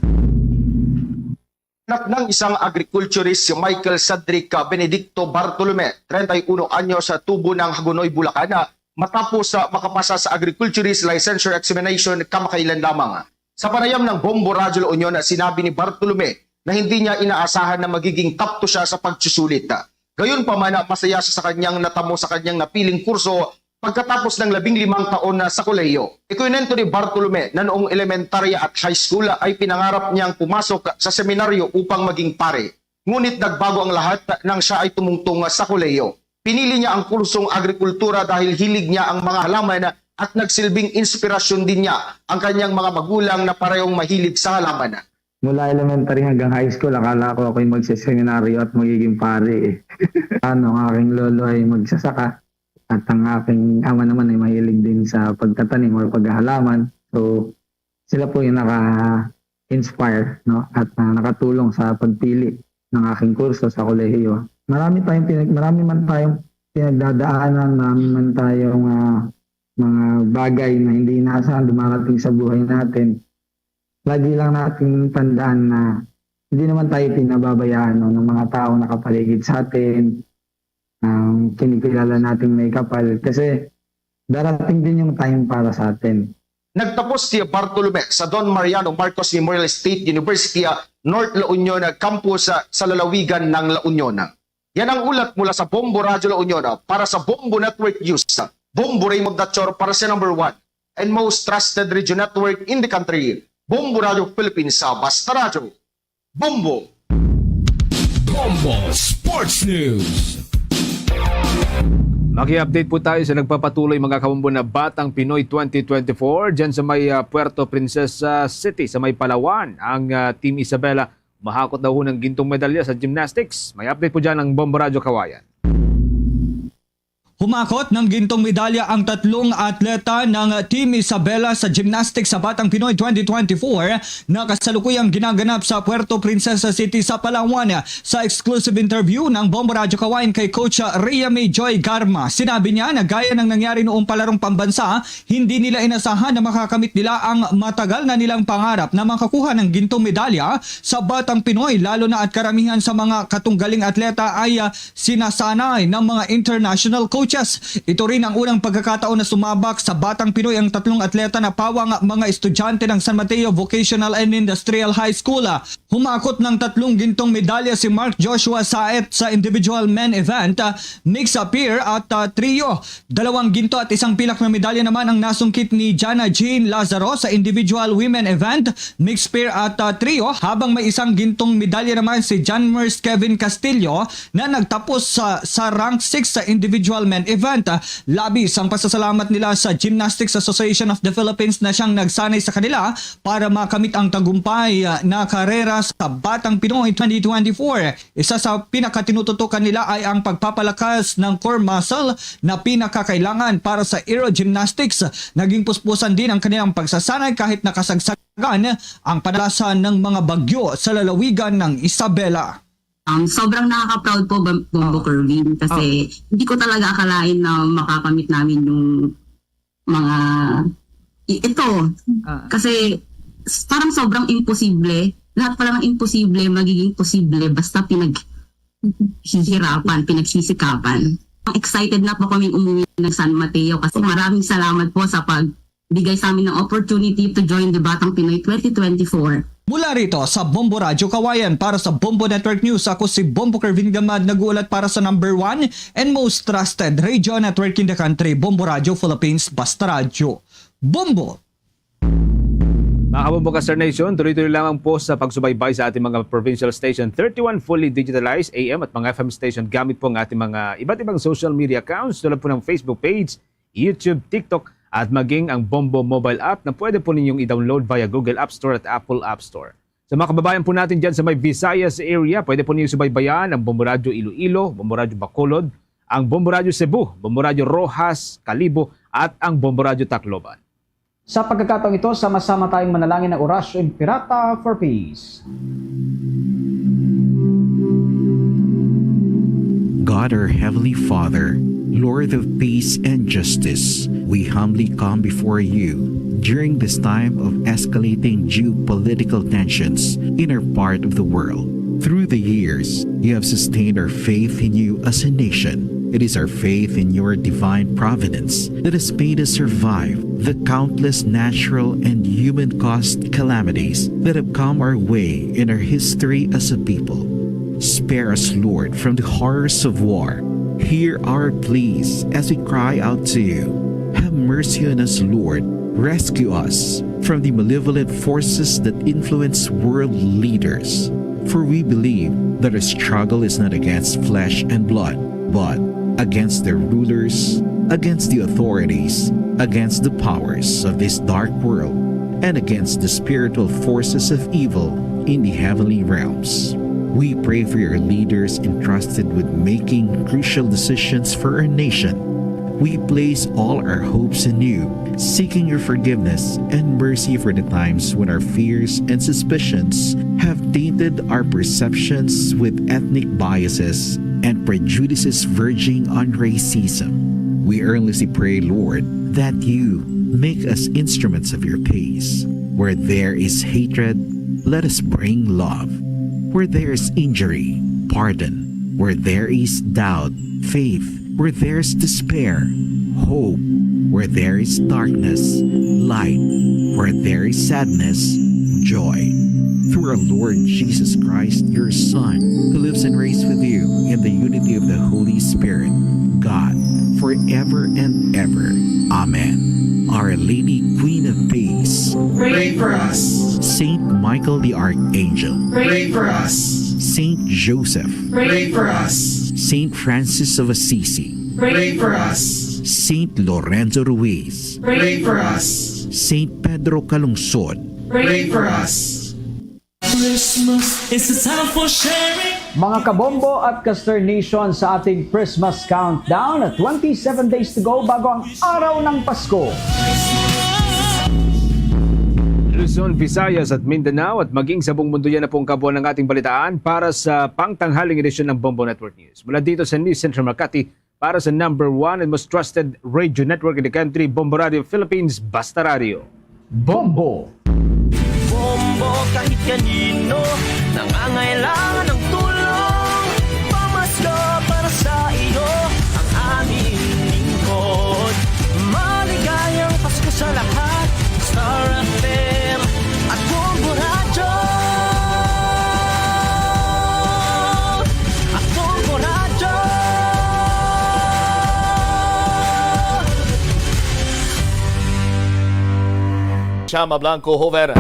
Anak ng isang agriculturist si Michael Cedric Benedicto Bartolome, 31 anyo sa Tubo ng Hagonoy, Bulacan, matapos makapasa sa agriculturist licensure examination kamakailan lamang. Sa panayam ng Bombo Radyo La Union, sinabi ni Bartolome na hindi niya inaasahan na magiging top 2 siya sa pagsusulit. Gayunpaman, masaya siya sa kanyang natamo sa kanyang napiling kurso pagkatapos ng 15 taon na sa kolehiyo. Ikwinento ni Bartolome na noong elementarya at high school ay pinangarap niyang pumasok sa seminaryo upang maging pare. Ngunit nagbago ang lahat nang siya ay tumungtong sa kolehiyo. Pinili niya ang kursong agrikultura dahil hilig niya ang mga halaman at nagsilbing inspirasyon din niya ang kanyang mga magulang na parehong mahilig sa halaman. Mula elementary hanggang high school, akala ko ako'y magsiseminaryo at magiging pare. Ang aking lolo ay magsasaka at ang aking ama naman ay mahilig din sa pagtatanim o paghahalaman. So, sila po yung naka-inspire at nakatulong sa pagpili ng aking kurso sa kolehiyo. Marami man tayong pinagdadaanan, marami man tayong mga bagay na hindi inaasahan dumarating sa buhay natin. Lagi lang natin tandaan na hindi naman tayo pinababayaan ng mga tao na kapaligid sa atin, kinikilala natin may kapal, kasi darating din yung time para sa atin. Nagtapos si Bartolome sa Don Mariano Marcos Memorial State University, North La Union Campus sa lalawigan ng La Union. Yan ang ulat mula sa Bombo Radio La Union para sa Bombo Network News. Bombo Raymond Dachor para sa number 1 and most trusted radio network in the country. Bombo Radio Philippines sa Basta Radio. Bombo! Bombo Sports News. Maki-update po tayo sa nagpapatuloy mga kabombo na Batang Pinoy 2024 dyan sa may Puerto Princesa City sa may Palawan. Ang Team Isabela mahakot daw ng gintong medalya sa gymnastics. May update po dyan ng Bombo Radio Kawayan. Humakot ng gintong medalya ang tatlong atleta ng Team Isabela sa gymnastics sa Batang Pinoy 2024 na kasalukuyang ginaganap sa Puerto Princesa City sa Palawan. Sa exclusive interview ng Bombo Radio Kawain kay Coach Rhea May Joy Garma, sinabi niya na gaya ng nangyari noong palarong pambansa, hindi nila inasahan na makakamit nila ang matagal na nilang pangarap na makakuha ng gintong medalya sa Batang Pinoy, lalo na at karamihan sa mga katunggaling atleta ay sinasanay ng mga international coaches. Ito rin ang unang pagkakataon na sumabak sa Batang Pinoy ang tatlong atleta na pawang mga estudyante ng San Mateo Vocational and Industrial High School. Humakot ng tatlong gintong medalya si Mark Joshua Saet sa individual men event, Nick Sapir at trio. 2 ginto at 1 pilak na medalya naman ang nasungkit ni Jana Jean Lazaro sa individual women event, mixed pair at trio, habang may 1 gintong medalya naman si John Mers Kevin Castillo na nagtapos sa rank 6 sa individual men event. Labis ang pasasalamat nila sa Gymnastics Association of the Philippines na siyang nagsanay sa kanila para makamit ang tagumpay na karera sa Batang Pinoy 2024. Isa sa pinakatinututukan nila ay ang pagpapalakas ng core muscle na pinakakailangan para sa aerogymnastics. Naging puspusan din ang kanilang pagsasanay kahit nakasagsagan ang panalasan ng mga bagyo sa lalawigan ng Isabela. Sobrang nakaka-proud po, Bombo Kervin, kasi hindi ko talaga akalain na makakamit namin yung mga ito. Kasi parang sobrang imposible. Lahat pala ng imposible, magiging posible basta pinagsisikapan. Excited na po kaming umuwi ng San Mateo kasi maraming salamat po sa pagbigay sa amin ng opportunity to join the Batang Pinoy 2024. Mula rito sa Bombo Radio Kawayan para sa Bombo Network News, ako si Bombo Kervin Gamad, nag-uulat para sa number 1 and most trusted radio network in the country, Bombo Radio Philippines, Basta Radio. Bombo! Mga kabombo Star Nation, tuloy-tuloy lamang po sa pagsubaybay sa ating mga provincial station 31 fully digitalized AM at mga FM station gamit po ang ating mga iba't ibang social media accounts tulad po ng Facebook page, YouTube, TikTok at maging ang Bombo mobile app na pwede po ninyong i-download via Google App Store at Apple App Store. Sa mga kababayan po natin dyan sa may Visayas area, pwede po ninyong subaybayan ang Bombo Radio Iloilo, Bombo Radio Bacolod, ang Bombo Radio Cebu, Bombo Radio Rojas, Calibo at ang Bombo Radio Tacloban. Sa pagkakataong ito, sama-sama tayong manalangin ng orasyon Pirata for Peace. God, our Heavenly Father, Lord of peace and justice, we humbly come before you during this time of escalating geopolitical tensions in our part of the world. Through the years, you have sustained our faith in you as a nation. It is our faith in your divine providence that has made us survive the countless natural and human-caused calamities that have come our way in our history as a people. Spare us, Lord, from the horrors of war. Hear our pleas as we cry out to you. Have mercy on us, Lord. Rescue us from the malevolent forces that influence world leaders. For we believe that our struggle is not against flesh and blood, but against the rulers, against the authorities, against the powers of this dark world, and against the spiritual forces of evil in the heavenly realms. We pray for your leaders entrusted with making crucial decisions for our nation. We place all our hopes in you, seeking your forgiveness and mercy for the times when our fears and suspicions have tainted our perceptions with ethnic biases and prejudices verging on racism. We earnestly pray, Lord, that you make us instruments of your peace. Where there is hatred, let us bring love. Where there is injury, pardon. Where there is doubt, faith. Where there is despair, hope. Where there is darkness, light. Where there is sadness, joy. Through our Lord Jesus Christ, your Son, who lives and reigns with you in the unity of the Holy Spirit, God, forever and ever. Amen. Our Lady, Queen of Peace, pray for us. Saint Michael the Archangel, pray for us. Saint Joseph, pray for us. Saint Francis of Assisi, pray for us. Saint Lorenzo Ruiz, pray for us. Saint Pedro Calungsod, pray for us. Christmas is the time for sharing. Mga kabombo at Caster Nation, sa ating Christmas countdown, 27 days to go bago ang araw ng Pasko. Luzon, Visayas at Mindanao at maging sa buong mundo yan na pong kabuuan ng ating balitaan para sa pangtanghaling edisyon ng Bombo Network News. Mula dito sa News Central Makati para sa #1 and most trusted radio network in the country, Bombo Radio Philippines, Basta Radio. Bombo! Bombo kahit kanino, nangangailangan ng tulong. Pamasko para sa iyo, ang aming lingkod. Maligayang Pasko sa lahat, Star FM at Bombo Radio. At Bombo Radio. Chama Blanco Hover.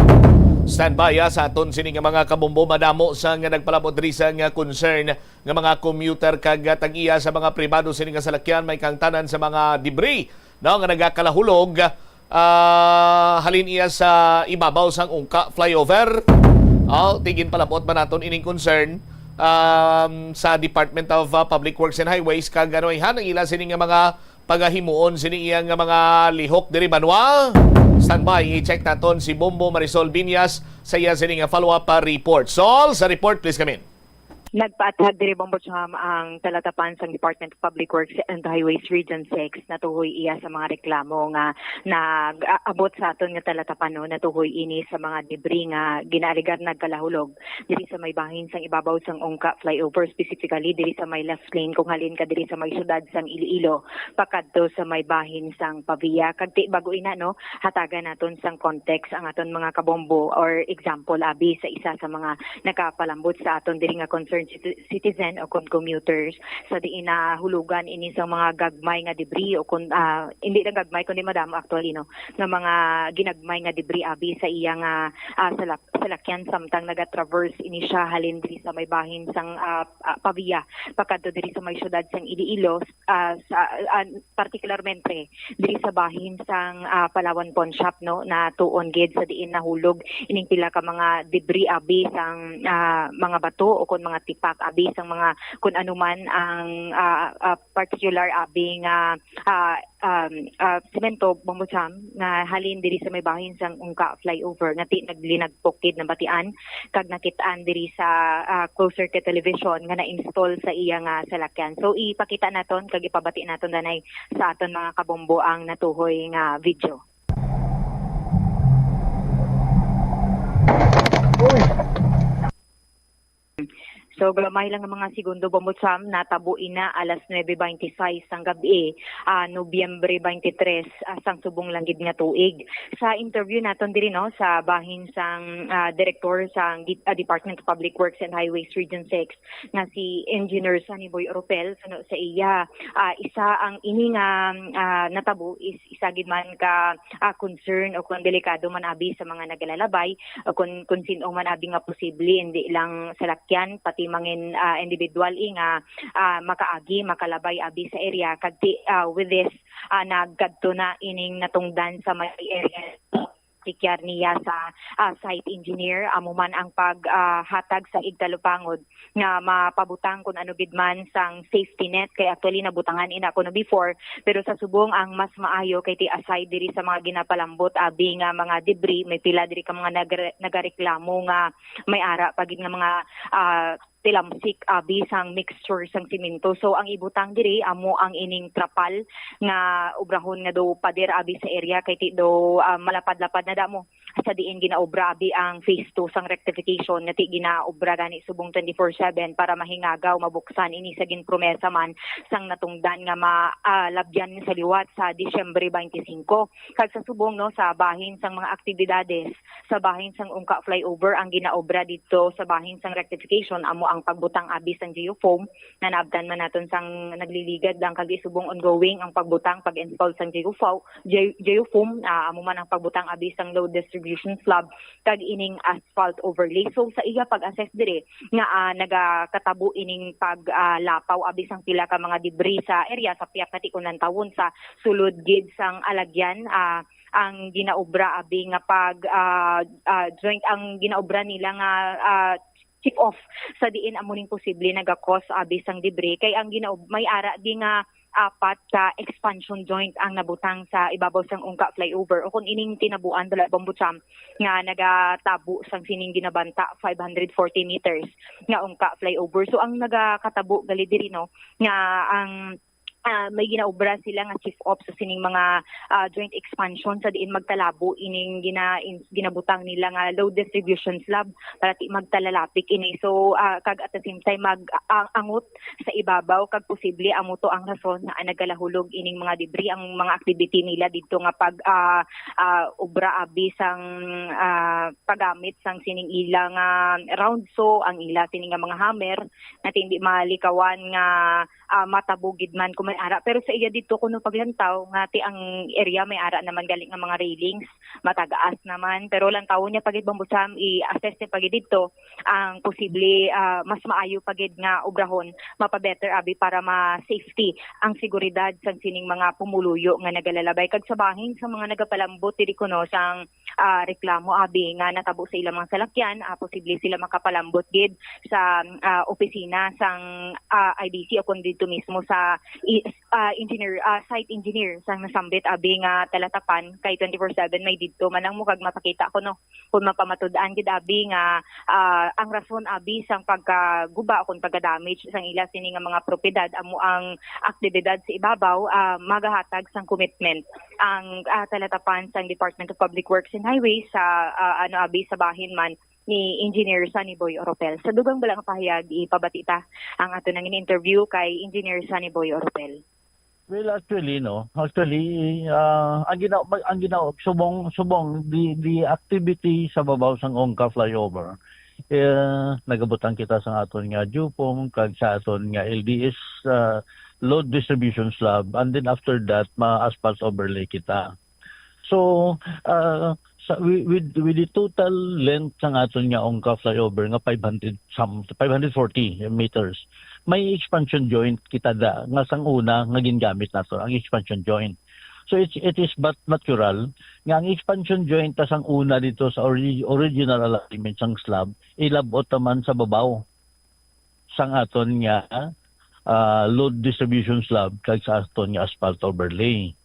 Standby sa aton sini nga mga kabombo madamo sa nga nagpalabot diri sa nga concern nga mga commuter kag tag-iya sa mga pribado sini nga salakyan may kangtanan sa mga debris no nga nagakalahulog halin iya sa ibabaw sang Ungka flyover. Tingin palabot man naton ining concern sa Department of Public Works and Highways kag anoy hanang ila sini nga mga pagahimuon sini iya nga mga lihok diri banwa. Standby, i-check naton si Bombo Marisol Binyas sa iya sini nga follow-up report. Sol, sa report, please come in. Nagpaathag diri Bombo Cham ang talatapan sa Department of Public Works and Highways Region 6 natuhoy iya sa mga reklamo nga nag-abot sa aton nga talatapan no natuhoy ini sa mga debris nga ginaaligar nagkalahulog diri sa may bahin sang ibabaw sang Ungka flyover, specifically diri sa may left lane kung halin ka diri sa may syudad sang Iloilo pakadto sa may bahin sang Pavia. Kagti bago ina no hatagan naton sang context ang aton mga kabombo or example abi sa isa sa mga nakapalambot sa aton diri nga concern citizen o kung commuters sa diin na hulugan ini sa mga gagmay nga debris o kung hindi lang gagmay kundi madamo actually no na mga ginagmay nga debris abi sa iyang salakyan samtang naga-traverse ini siya halin diri sa may bahin sang Pavia pakadto diri sa may syudad sang Iloilo particularmente diri sa bahin sang Palawan Pawn Shop no na tuon gid sa diin nahulog ining pila ka mga debris abi sang mga bato o kung mga tipak abi sang mga kun anuman ang particular abi nga semento Bombo Cham nga halin diri sa may bahin sang Ungka flyover nga naglinagpokid na batian kag nakitaan diri sa closer to television nga na-install sa iya nga salakyan. So ipakita naton kag ipabati naton danay sa aton mga kabombo ang natuhoy nga video. So gamay lang ang mga segundo Bombo Cham natabuin na alas 9:26 sang gabi Nobyembre 23 sang subong langgid nga tuig. Sa interview naton diri no sa bahin sang director sang Department of Public Works and Highways Region 6 nga si Engineer Sunny Boy Oropel suno sa iya isa ang ini nga natabo is isa gid man ka concern o kung delikado man abi sa mga nagalalabay o kung sino man abi nga posible hindi lang salakyan pati mangin individual nga makaagi makalabay abi sa area kagti with this naggadto na ining natungdan sa may area tikyar niya sa site engineer amo man ang paghatag sa igtalupangod nga mapabutang kung ano bidman sang safety net kay actually nabutangan ina ko no before pero sa subong ang mas maayo kay ti aside diri sa mga ginapalambot abi nga mga debris may pila diri ka mga nagareklamo nga may ara pagid nga mga tilamsik abi sang mixture sang simento. So ang ibutang diri amo ang ining trapal nga obrahon nga do pader abi sa area kay ti do malapad-lapad na damo sa diin ginaobra abi ang phase 2 sang rectification nga ti ginaobra gani subong 24/7 para mahingagaw mabuksan ini sa ginpromesa man sang natungdan nga malabyan sa liwat sa Disyembre 25 kag sa subong no sa bahin sang mga aktibidades sa bahin sang Ungka flyover ang ginaobra dito sa bahin sang rectification amo ang pagbutang abi sang geofoam na naabdan man naton sang nagliligad lang kag isubong ongoing ang pagbutang pag-install sang geofoam amo man ang pagbutang abi sang load distribution distribution slab kag ining asphalt overlay. So sa iya pag-assess dire nga nagakatabo ining paglapaw abi sang pila ka mga debris sa area sa piyak na tikunan tawon sa sulod gid sang alagyan. Ang ginaobra abi nga joint ang ginaobra nila nga chip off sa diin amuning posible nagakos abi sang debris kay ang may ara di nga 4 ka expansion joint ang nabutang sa ibabaw sang Ungka flyover o kung ining tinabuan dala Bambutsam nga nagatabo sang sining ginabanta 540 meters nga Ungka flyover. So ang nagakatabo gali diri no nga ang may ginaobra sila nga chief ops sa sining mga joint expansion sa diin magtalabo ining ginabutang nila nga load distribution slab para ti magtalalapik ini. So kag at the same time angot sa ibabaw kag posible amo to ang rason na nagalahulog ining mga debris ang mga activity nila didto nga pag obra abi sang paggamit sang sining ilang round saw ang ila sining nga mga hammer na hindi malikawan nga matabugid man kung may ara. Pero sa iya dito kuno paglantaw nga ti ang area may ara naman galing nga mga railings matagaas naman pero lantaw niya pagid Bambutsam i-assess ni pagid dito ang posible mas maayo pagid nga obrahon mapabetter abi para ma-safety ang seguridad sang sining mga pumuluyo nga nagalalabay kag sa bahin sa mga nagapalambot diri kuno sang reklamo abi nga natabo sa ilang mga salakyan posible sila makapalambot gid sa opisina sang IBC o kundi dito mismo sa site engineer sang nasambit abi nga talatapan kay 24/7 may didto manang mukag mapakita ko no kung mapamatud-an gid abi nga ang rason abi sang pagkaguba o kung pagka-damage sang ila sini nga mga propiedad amo ang aktibidad sa ibabaw magahatag sang commitment ang talatapan sang Department of Public Works and Highways sa abi sa bahin man ni Engineer Sunny Boy Oropel. Sa dugang balang pahayag, ipabatita ang ato nang in-interview kay Engineer Sunny Boy Oropel. Well, actually, ang subong the activity sa babaw sang Ungka flyover. Nagabutang kita sa aton nga Jupong, kag sa aton nga LDS load distribution slab, and then after that, ma-asphalt overlay kita. So, with the total length ng aton nga Ungka flyover nga 540 meters, may expansion joint kita da nga sang una nga gingamit nato ang expansion joint. So it is but natural nga ang expansion joint ta sang una dito sa original alignment sang slab ilabot man sa babaw sang aton nga load distribution slab kag sa aton nga asphalt overlay.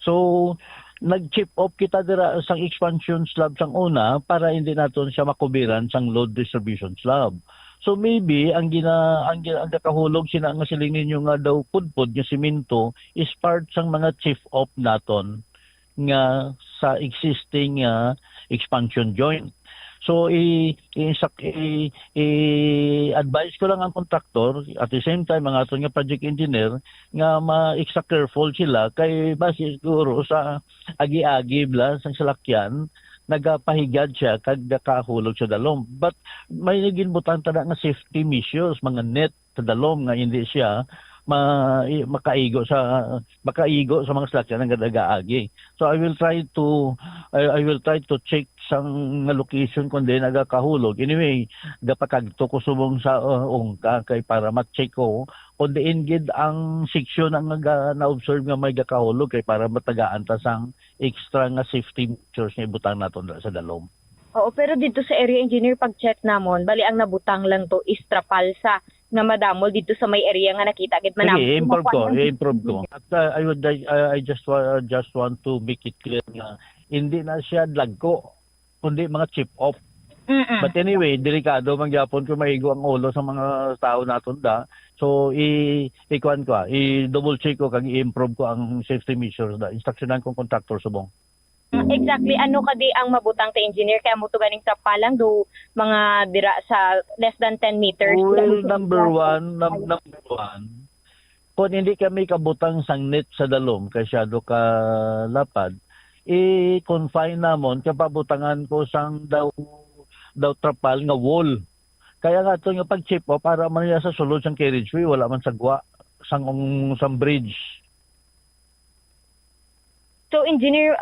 So nag-chip off kita dira sang expansion slab sang una para hindi naton siya makubiran sang load distribution slab. So maybe ang nakahulog sina nga siling ninyo nga daw pudpud nga simento is part sang mga chip off naton nga sa existing expansion joint. So advise ko lang ang contractor at the same time ang aton nga project engineer nga ma-extra careful sila kay base siguro sa agi-agi bla sang salakyan nagapahigad siya kag nakahulog sa dalom. But may naginbutan tada nga safety measures mga net sa dalom nga hindi siya makaigo sa mga salakyan nga nagaagi. So I will try to check sang location kung di nagakahulog. Anyway, gapakagto ko subong sa Ungka kay para ma-check ko kung diin gid ang section ang na-observe nga may gakahulog kay para matagaan ta sang extra nga safety measures nga ibutang naton sa dalom. Oo, pero dito sa area engineer pag-check namon, bali ang nabutang lang to is trapalsa nga madamol dito sa may area nga nakita gid man. I-improve ko. At I just want to make it clear nga hindi na siya dagko kundi mga chip off. But anyway, delikado man gyapon kung maigo ang ulo sa mga tao naton da. So i-kuan ko, i-double check ko kag i-improve ko ang safety measures da. Instructionan kong contractor subong. Exactly, ano kadi ang mabutang ta engineer kaya mo to ganing sa palang do mga dira sa less than 10 meters. Well, number one, kung hindi kami kabutang sang net sa dalom kasyado ka lapad, i-confine namon kapabutangan ko sang daw trapal nga wall. Kaya nga ito nga pag-chip para man sa sulod sang carriageway wala man sagwa sang bridge. So engineer,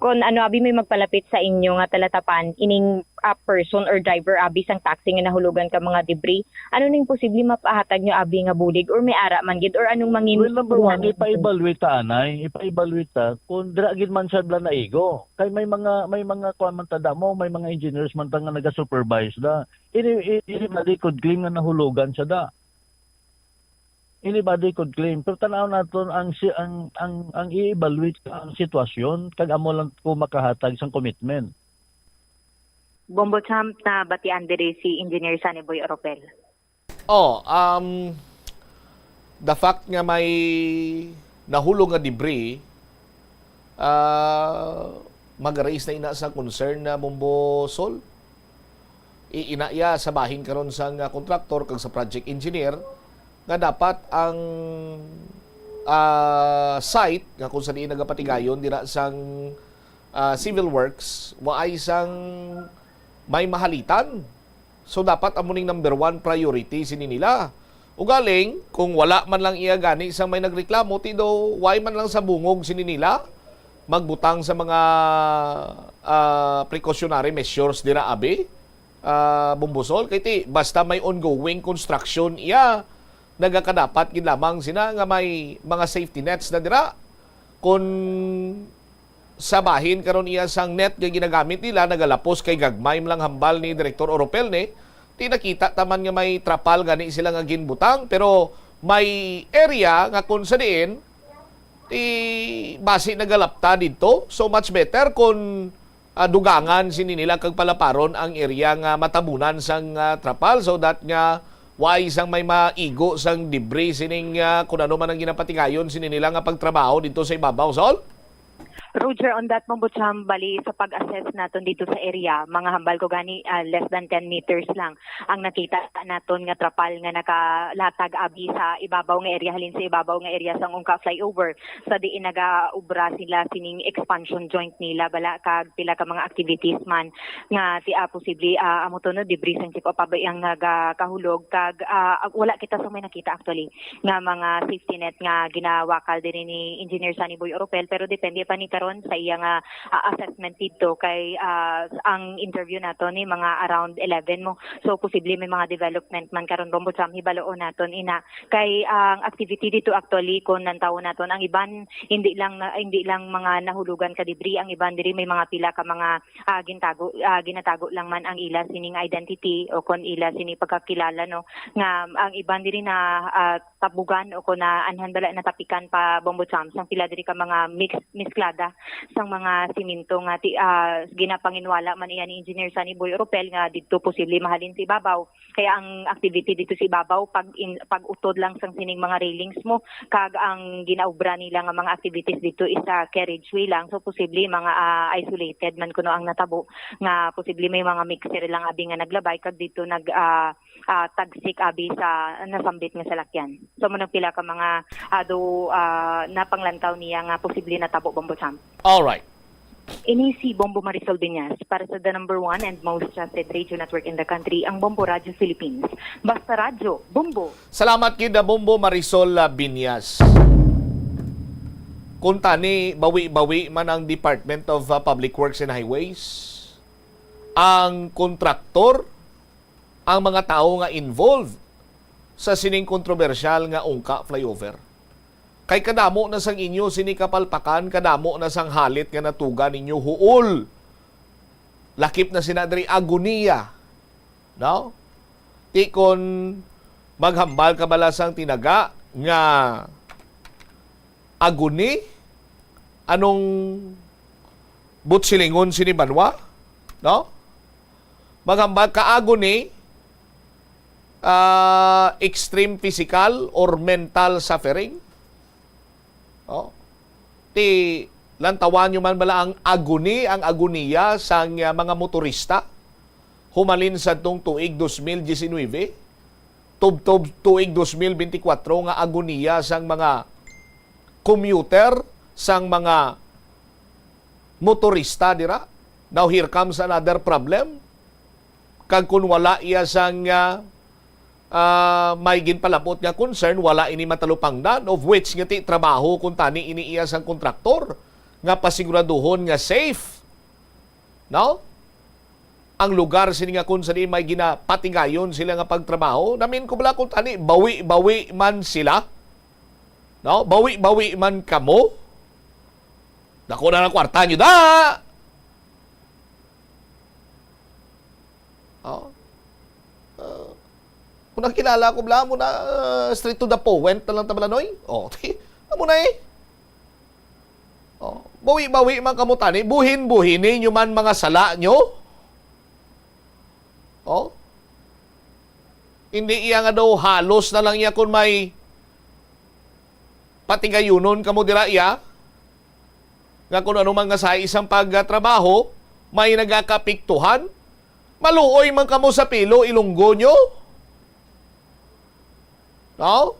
Kung ano abi may magpalapit sa inyo nga talatapan ining person or driver abi sang taxi nga nahulugan ka mga debris, ano ning posible mapahatag nyo abi nga bulig or may ara man gid or anong mangin? Well, number one, ipa-evaluate ta anay, ipa-evaluate ta kung dira gid man siya bla naigo. Kay may mga kuan man tada mo, may mga engineers man ta nga naga-supervise da. Anybody could claim nga nahulugan siya da. Anybody could claim. Pero tanaw naton ang i-evaluate ang sitwasyon kag amo lang ko makahatag sang commitment. Bombo Champ na batian diri si Engineer Sunny Boy Oropel. The fact nga may nahulog nga debris, mag-raise na ina sa concern na Bombo Sol. Iinaya sa bahin karon sang kontraktor kag sa project engineer nga dapat ang site nga kung saan nagapatigayon dira sang civil works waay sang may mahalitan. So dapat amuning number 1 priority sini nila. Ugaling kung wala man lang iya gani sa may nagreklamo tido why man lang sa bungog sini nila magbutang sa mga precautionary measures dira abi Bumbusol kay ti basta may ongoing construction iya nagakadapat gid lamang sina nga may mga safety nets na dira. Kung sa bahin karon iya sang net nga ginagamit nila nagalapos kay gagmay lang hambal ni Direktor Oropel ni ti nakita taman nga may trapal gani sila nga ginbutang pero may area nga kung sa diin ti basi nagalapta dito. So much better kung dugangan sini nila kag palaparon ang area nga matabunan sang trapal so that nga why isang may maigo sang debris sining kung ano man ang ginapatigayon sini nila nga pagtrabaho dito sa ibabaw, Sol? Roger, on that Mambucham, bali sa pag-assess naton dito sa area, mga hambal ko gani less than 10 meters lang ang nakita naton nga trapal nga nakalatag abi sa ibabaw nga area halin sa ibabaw nga area sang Ungka flyover sa diin nagaubra sila sining expansion joint nila bala kag pila ka mga activities man nga ti posible amo to no debris ang chip up ang nagakahulog kag wala kita sa may nakita actually nga mga safety net nga ginawakal din ni Engineer Sunny Boy Oropel pero depende pa ni karon sa iyang assessment dito kay ang interview nato ni mga around 11 mo so posible may mga development man karon bombo sam hibaloon naton ina kay ang activity dito actually kung nantaw naton ang iban hindi lang mga nahulugan ka debris ang iban diri may mga pila ka mga ginatago lang man ang ila sining identity o kon ila sini pagkakilala no nga ang iban diri na tabugan o kon na anhan bala na tapikan pa bombo sam sang pila diri ka mga misklada sang mga siminto nga ginapanginwala man iya ni Engineer Sunny Boy Oropel nga didto posible mahalin si ibabaw kaya ang activity dito si ibabaw pag utod lang sang sining mga railings mo kag ang ginaubra nila nga mga activities dito is sa carriageway lang so posible mga isolated man kuno ang natabo nga posible may mga mixer lang abi nga naglabay kag dito tagsik abi sa nasambit nga salakyan so manang pila ka mga napanglantaw niya nga posible natabo bombo champ. All right. Ini si Bombo Marisol Binyas para sa the number 1 and most trusted radio network in the country, ang Bombo Radio Philippines. Basta radyo, Bombo. Salamat kid Bombo Marisol Binyas. Kung tani bawi-bawi man ang Department of Public Works and Highways, ang kontraktor, ang mga tao nga involved sa sining kontrobersyal nga Ungka flyover. Kay kadamo na sang inyo sinikapalpakan, kadamo na sang halit nga natuga ninyo huol. Lakip na sinadri agoniya. No? Ti kon maghambal ka bala sang tinaga nga agoni anong butsilingon sinibanwa? No? Maghambal ka agoni extreme physical or mental suffering. Oh. Ti lantawan nyo man bala ang agoni, ang agoniya sang mga motorista humalin sa tong tuig 2019 tub tuig 2024 nga agoniya sang mga commuter sang mga motorista dira. Now here comes another problem. Kag kun wala iya sang may ginpalapot nga concern, wala ini matalupangdan, of which nga ti trabaho kung tani iniiya sang kontraktor. nga pasiguraduhon nga safe. No? Ang lugar sini nga kung saan may ginapatigayon sila nga pagtrabaho, namin ko bala kung tani, bawi-bawi man sila. No? Bawi-bawi man kamo. Dako na ng kwarta nyo da! Oh. Kung nakilala ko bala mo na straight to the point na lang tabalanoy. Oh, amo na eh. Oh, bawi-bawi man kamo tani, buhin-buhinin nyo man mga sala nyo. Oh. Hindi iya nga daw halos na lang iya kung may patigayunon kamo dira iya. Nga kung ano man nga sa isang pagtrabaho, may nagakapiktuhan. Maluoy man kamo sa pilo, ilunggo nyo. No?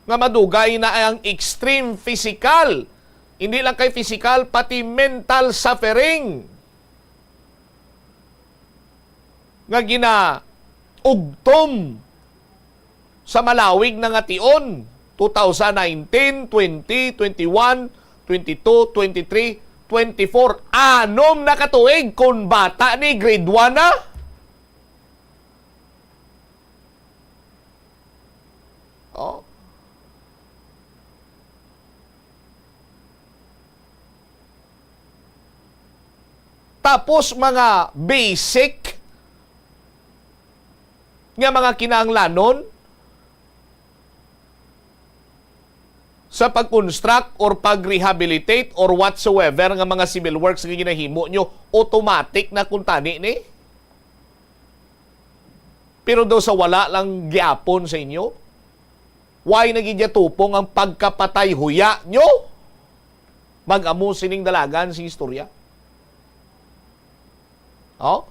Nga madugay na ang extreme physical. Hindi lang kay physical, pati mental suffering. Nga ginaugtom sa malawig na nga tion. 2019, 20, 21, 22, 23, 24. Anom na katuig kung bata ni grade 1 na. Oh. Tapos mga basic nga mga kinahanglanon sa pag-construct or pag-rehabilitate or whatsoever nga mga civil works nga ginahimo nyo, automatic na kuntani ni. Pero daw sa wala lang gyapon sa inyo, why nagidyatupong ang pagkapatay huya nyo? Mag-amo sining dalagan si istorya. Oh?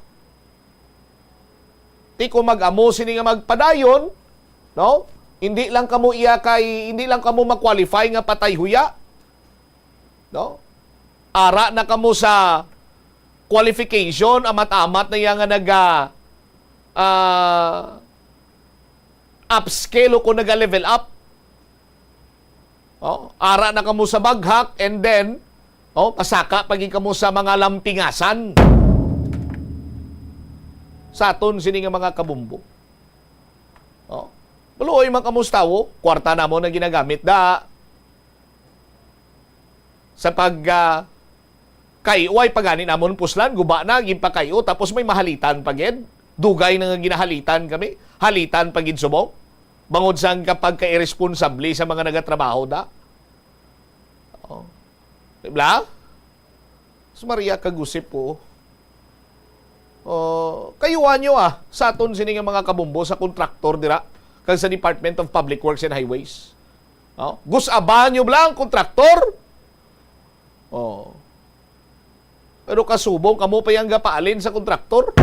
Di ko mag-amo sining nga magpadayon, no? Hindi lang kamo ma-qualify nga patay huya. No? Ara na kamo sa qualification, amat-amat na yang nga upscale o kung naga-level up. Oh, ara na kamo sa baghak and then pasaka pagi kamo sa mga lampingasan. Sa aton sini nga mga kabumbo. Oh. Maluoy man kamustawo, kwarta na mo na ginagamit da. Sa pag kayuay pagani namon puslan, guba na, gimpakayo, tapos may mahalitan pagid. Dugay na nga ginahalitan kami. Halitan pagid subong. Bangod sang kapag ka-irresponsable sa mga nagatrabaho da. Oh. Diba? Sa Maria kagusip po. Kayuan nyo sa aton sini nga mga kabumbo sa kontraktor dira. Kag sa Department of Public Works and Highways. Oh, gusaban nyo lang kontraktor. Oh. Pero kasubong kamo pa yang gapaalin sa kontraktor.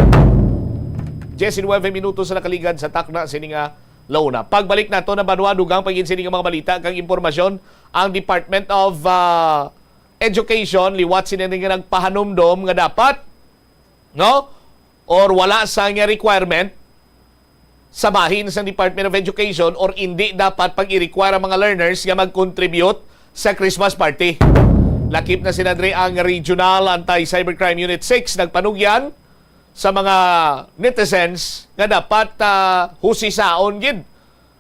19 minutos sa nakaligad sa takna sini nga launa. Pagbalik nato na banwa dugang pagin sini nga mga balita kang impormasyon, ang Department of Education liwat sini nga nagpahanumdom nga dapat or wala sa nga requirement sa bahin sa Department of Education or hindi dapat pag-i-require ang mga learners nga mag-contribute sa Christmas party. Lakip na sinadre ang Regional Anti-Cybercrime Unit 6 nagpanugyan sa mga netizens nga dapat husisaon gid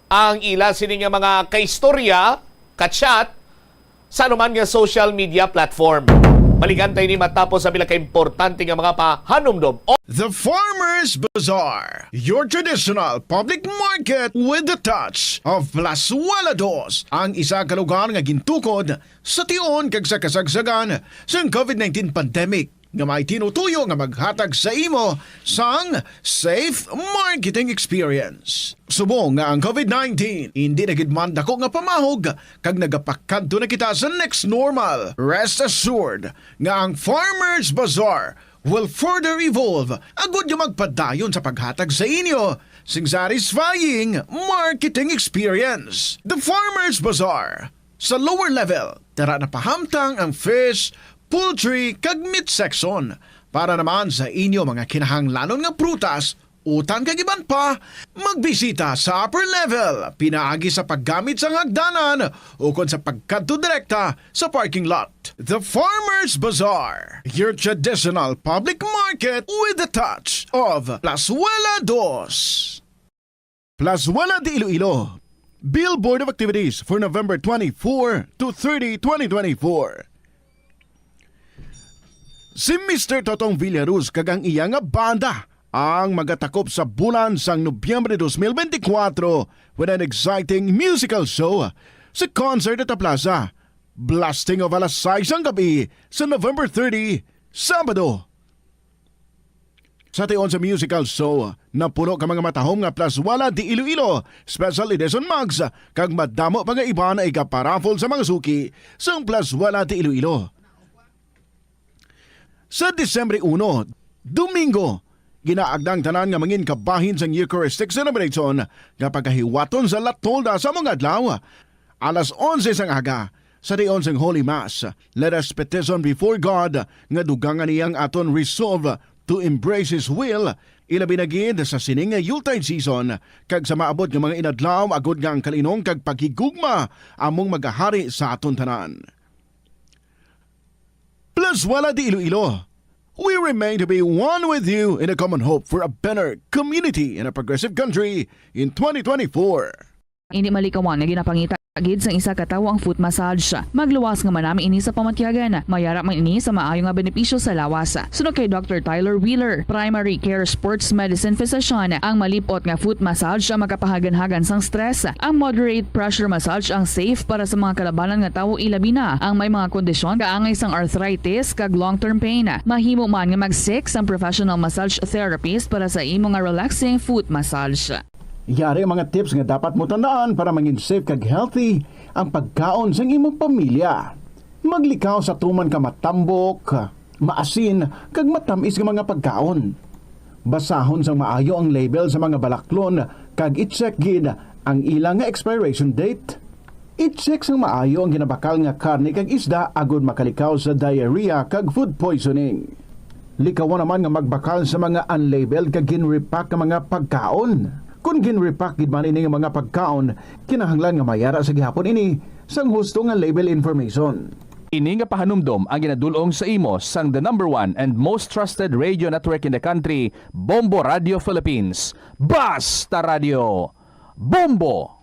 ang ila sini nga mga kaistorya, ka-chat sa anuman nga social media platform. Baligantay ni matapos sa bilaka importante nga mga pahanumdom. The Farmers Bazaar, your traditional public market with the touch of Plasualados, ang isa ka lugar nga gintukod sa tion kag sa kasagsagan sa COVID-19 pandemic nga may tinutuyo nga maghatag sa imo sang safe marketing experience. Subong nga ang COVID-19 hindi nagidman dako nga pamahog kag nagapakadto na kita sa next normal. Rest assured nga ang Farmers Bazaar will further evolve agud nga magpadayon sa paghatag sa inyo sing satisfying marketing experience. The Farmers Bazaar sa lower level tara na pahamtang ang fish, poultry kag meat section para naman sa inyo mga kinahanglanon nga prutas Utan kagiban pa, magbisita sa upper level, pinaagi sa paggamit sa hagdanan o kon sa pagkadto direkta sa parking lot. The Farmers Bazaar, your traditional public market with a touch of Plazuela 2. Plazuela de Iloilo, Billboard of Activities for November 24 to 30, 2024. Si Mr. Totong Villaruz kagang iya nga banda ang magatakop sa bulan sang Nobyembre 2024 with an exciting musical show sa concert at plaza. Blasting of alas 6 ang gabi sa November 30, Sabado. Sa tion sa musical show, napuno ka mga matahom nga Plazuela de Iloilo, special edition mugs, kag madamo pa nga iba na ikaparafol sa mga suki sa Plazuela de Iloilo. Sa Disyembre 1, Domingo, ginaagdang tanan nga mangin kabahin sa Eucharistic celebration nga pagkahiwaton sa Latolda sa mga adlaw. Alas 11 sang aga, sa diyon sang Holy Mass, let us petition before God nga dugangan niyang aton resolve to embrace His will, ilabi na gid sa sining nga Yuletide season, kag sa maabot nga mga inadlaw agud nga ang kalinong kag paghigugma among magahari sa aton tanan. Plazuela de Iloilo, we remain to be one with you in a common hope for a better community in a progressive country in 2024. Hindi malikawan nga ginapangita gid sang isa ka tawo ang foot massage. Magluwas nga manami ini sa pamatyagan. Mayara man ini sa maayo nga benepisyo sa lawas. Sunod kay Dr. Tyler Wheeler, Primary Care Sports Medicine Physician, ang malipot nga foot massage ang makapahagan-hagan sang stress. Ang moderate pressure massage ang safe para sa mga kalabanan nga tawo ilabi na ang may mga kondisyon kaangay sang arthritis kag long-term pain. Mahimo man nga mag-seek sang professional massage therapist para sa imo nga relaxing foot massage. Yari ang mga tips nga dapat mo tandaan para mangin safe kag healthy ang pagkaon sa imong pamilya. Maglikaw sa tuman ka matambok, maasin, kag matamis nga mga pagkaon. Basahon sang maayo ang label sa mga balaklon kag i-check gid ang ilang nga expiration date. I-check sang maayo ang ginabakal nga karne kag isda agud makalikaw sa diarrhea kag food poisoning. Likawan naman nga magbakal sa mga unlabeled kag ginrepack nga mga pagkaon. Kung ginrepack gid man ini nga mga pagkaon, kinahanglan nga mayara sa gihapon ini sang husto nga label information. Ini nga pahanumdom ang ginadulong sa imo sang the #1 and most trusted radio network in the country, Bombo Radio Philippines. Basta Radio Bombo!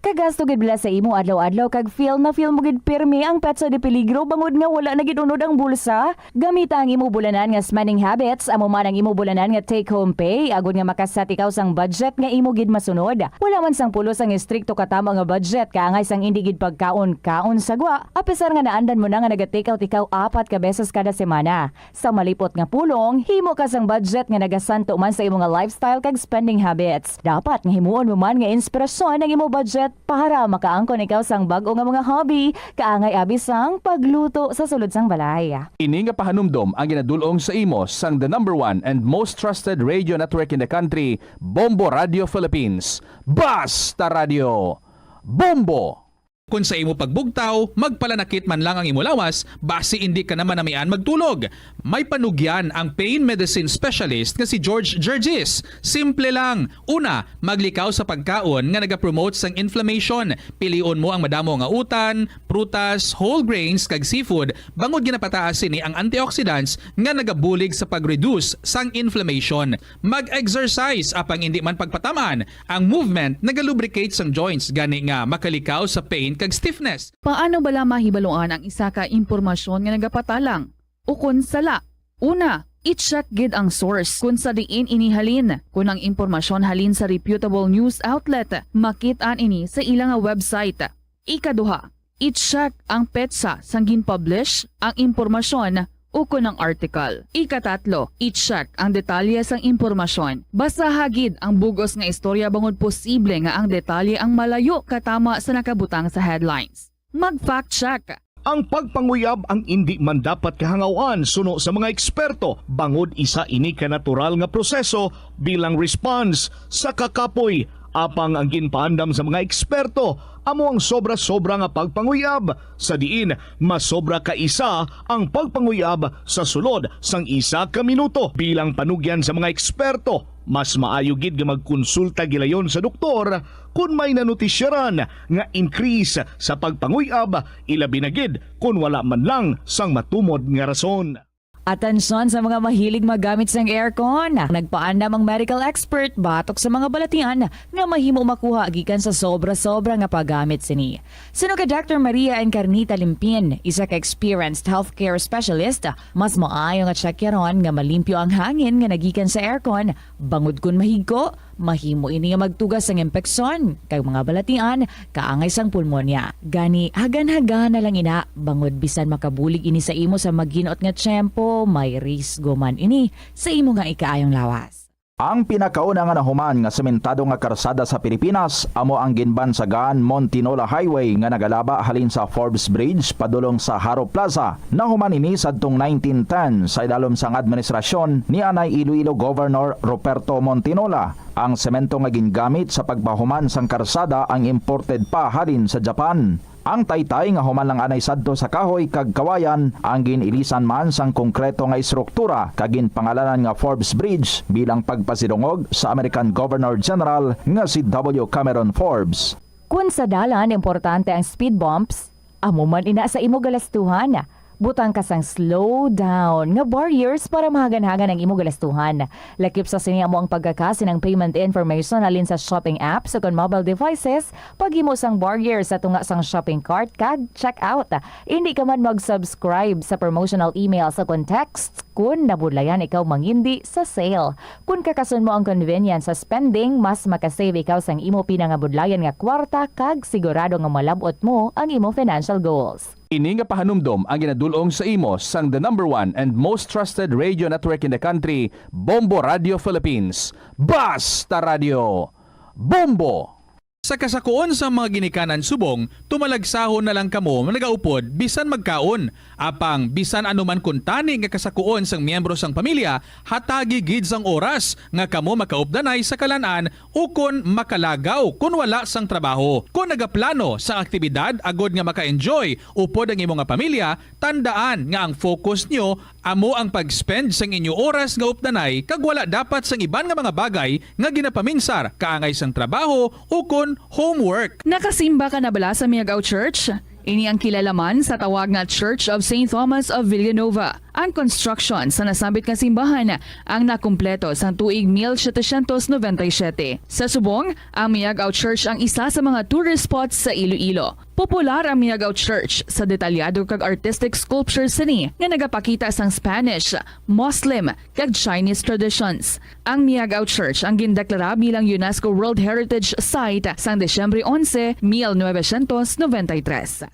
Kagasto gid bila sa imo adlaw-adlaw kag feel mo gid pirmi ang petsa de peligro bangod nga wala na gid unod ang bulsa. Gamita ang imo bulanan nga spending habits, amo man ang imo bulanan nga take home pay agud nga makasat ikaw sang budget nga imo gid masunod. Wala man sang pulos ang istrikto katama nga budget kaangay sang indi gid pagkaon-kaon sagwa. Apisar nga naandan mo na nga naga-take out ikaw 4 ka beses kada semana. Sa malipot nga pulong, himo ka sang budget nga nagasanto man sa imo nga lifestyle kag spending habits. Dapat nga himuon mo man nga inspirasyon ang imo budget para makaangkon ikaw sang bag-o nga mga hobby, kaangay abi sang pagluto sa sulod sang balay. Ini nga pahanumdom ang ginadulong sa imo sang the #1 and most trusted radio network in the country, Bombo Radio Philippines. Basta Radio Bombo! Kung sa imo pagbugtaw, magpalanakit man lang ang imo lawas, basi hindi ka naman namian magtulog. May panugyan ang pain medicine specialist nga si George Gergis. Simple lang. Una, maglikaw sa pagkaon nga nagapromote sang inflammation. Pilion mo ang madamo nga utan, prutas, whole grains kag seafood bangod ginapataas ni ang antioxidants nga nagabulig sa pag-reduce sang inflammation. Mag-exercise apang hindi man pagpataman. Ang movement nagalubricate sang joints gani nga makalikaw sa pain kag stiffness. Paano bala mahibaluan ang isa ka impormasyon nga nagapatalang? O kun sala? Una, i-check gid ang source kung sa diin inihalin. Kung ang impormasyon halin sa reputable news outlet, makitaan ini sa ilang website. Ikaduha, i-check ang petsa sang gin-publish ang impormasyon o kung ang article. Ikatatlo, i-check ang detalye sang impormasyon. Basta hagid ang bugos nga istorya bangod posible nga ang detalye ang malayo katama sa nakabutang sa headlines. Mag-fact check. Ang pagpanguyab ang hindi man dapat kahangawan suno sa mga eksperto bangod isa ini ka natural nga proseso bilang response sa kakapoy Apang ang ginpaandam sa mga eksperto amo ang sobra-sobra nga pagpanguyab sa diin masobra ka isa ang pagpanguyab sa sulod sang 1 ka minuto. Bilang panugyan sa mga eksperto, mas maayo gid nga magkonsulta gilayon sa doktor kung may nanutisyaran nga increase sa pagpanguyab, ilabi na gid kung wala man lang sang matumod nga rason. Atensyon sa mga mahilig magamit ng aircon. Nagpaandam ang medical expert batok sa mga balatian nga mahimo makuha gikan sa sobra-sobra nga paggamit sini. Suno ka Dr. Maria Encarnita Limpin, isa ka experienced healthcare specialist, mas maayo nga checkyaron nga malimpyo ang hangin nga nagikan sa aircon bangod kun mahigko. Mahimo ini nga magtugas ng impeksyon kay mga balatian kaangay sang pulmonya. Gani hagan-hagan na lang ina bangod bisan makabulig ini sa imo sa maginot nga tiyempo, may risgo man ini sa imo nga ikaayong lawas. Ang pinakauna nga nahuman nga sementado nga karsada sa Pilipinas amo ang ginbansagan Montinola Highway nga nagalaba halin sa Forbes Bridge padulong sa Haro Plaza. Nahuman ini sadtong 1910 sa idalom sang administrasyon ni Anay Iloilo Governor Ruperto Montinola. Ang semento nga gingamit sa pagbahuman sang karsada ang imported pa halin sa Japan. Ang taytay nga human lang anay sadto sa kahoy kag kawayan ang ginilisan man sang konkreto nga istruktura kag ginpangalanan nga Forbes Bridge bilang pagpasidungog sa American Governor General nga si W. Cameron Forbes. Kung sa dalan importante ang speed bumps, amo man ina sa imo galastuhan. Butang kasang slow down nga barriers para mahagan-hagan ang imo galastuhan. Lakip sa sini amo ang pagkakasin ng payment information alin sa shopping apps o kon mobile devices paghimo sang barriers sa tunga sang shopping cart kag checkout. Hindi ka man mag-subscribe sa promotional email sa context kun nabudlayan ikaw mangindi sa sale. Kun kakasun mo ang convenience sa spending, mas makasave ikaw sang imo pinangabudlayan nga kwarta kag sigurado nga malabot mo ang imo financial goals. Ini nga pahanumdom ang ginadulong sa imo sang the #1 and most trusted radio network in the country, Bombo Radio Philippines. Basta Radio Bombo! Sa kasakuon sa mga ginikanan subong, tumalagsahon na lang kamo nagaupod bisan magkaon. Apang bisan anuman kuntani nga kasakuon sang miyembro sang pamilya, hatagi gid sang oras nga kamo makaupdanay sa kalan-an o kon makalagaw kun wala sang trabaho. Kung nagaplano sa aktibidad agod nga maka-enjoy upod ang imo nga pamilya, tandaan nga ang focus nyo amo ang pag-spend sang inyo oras nga updanay kag wala dapat sang iban nga mga bagay nga ginapaminsar kaangay sang trabaho o kon homework. Nakasimba ka na bala sa Miagaw Church? Ini ang kilalaman sa tawag nga Church of St. Thomas of Villanova. Ang construction sa nasabit nga simbahan ang nakumpleto sa tuig 1797. Sa subong, ang Miagaw Church ang isa sa mga tourist spots sa Iloilo. Popular ang Miagaw Church sa detalyado kag artistic sculptures sini nga nagapakita sang Spanish, Muslim kag Chinese traditions. Ang Miagaw Church ang gindeklara bilang UNESCO World Heritage Site sang Desyembre 11, 1993.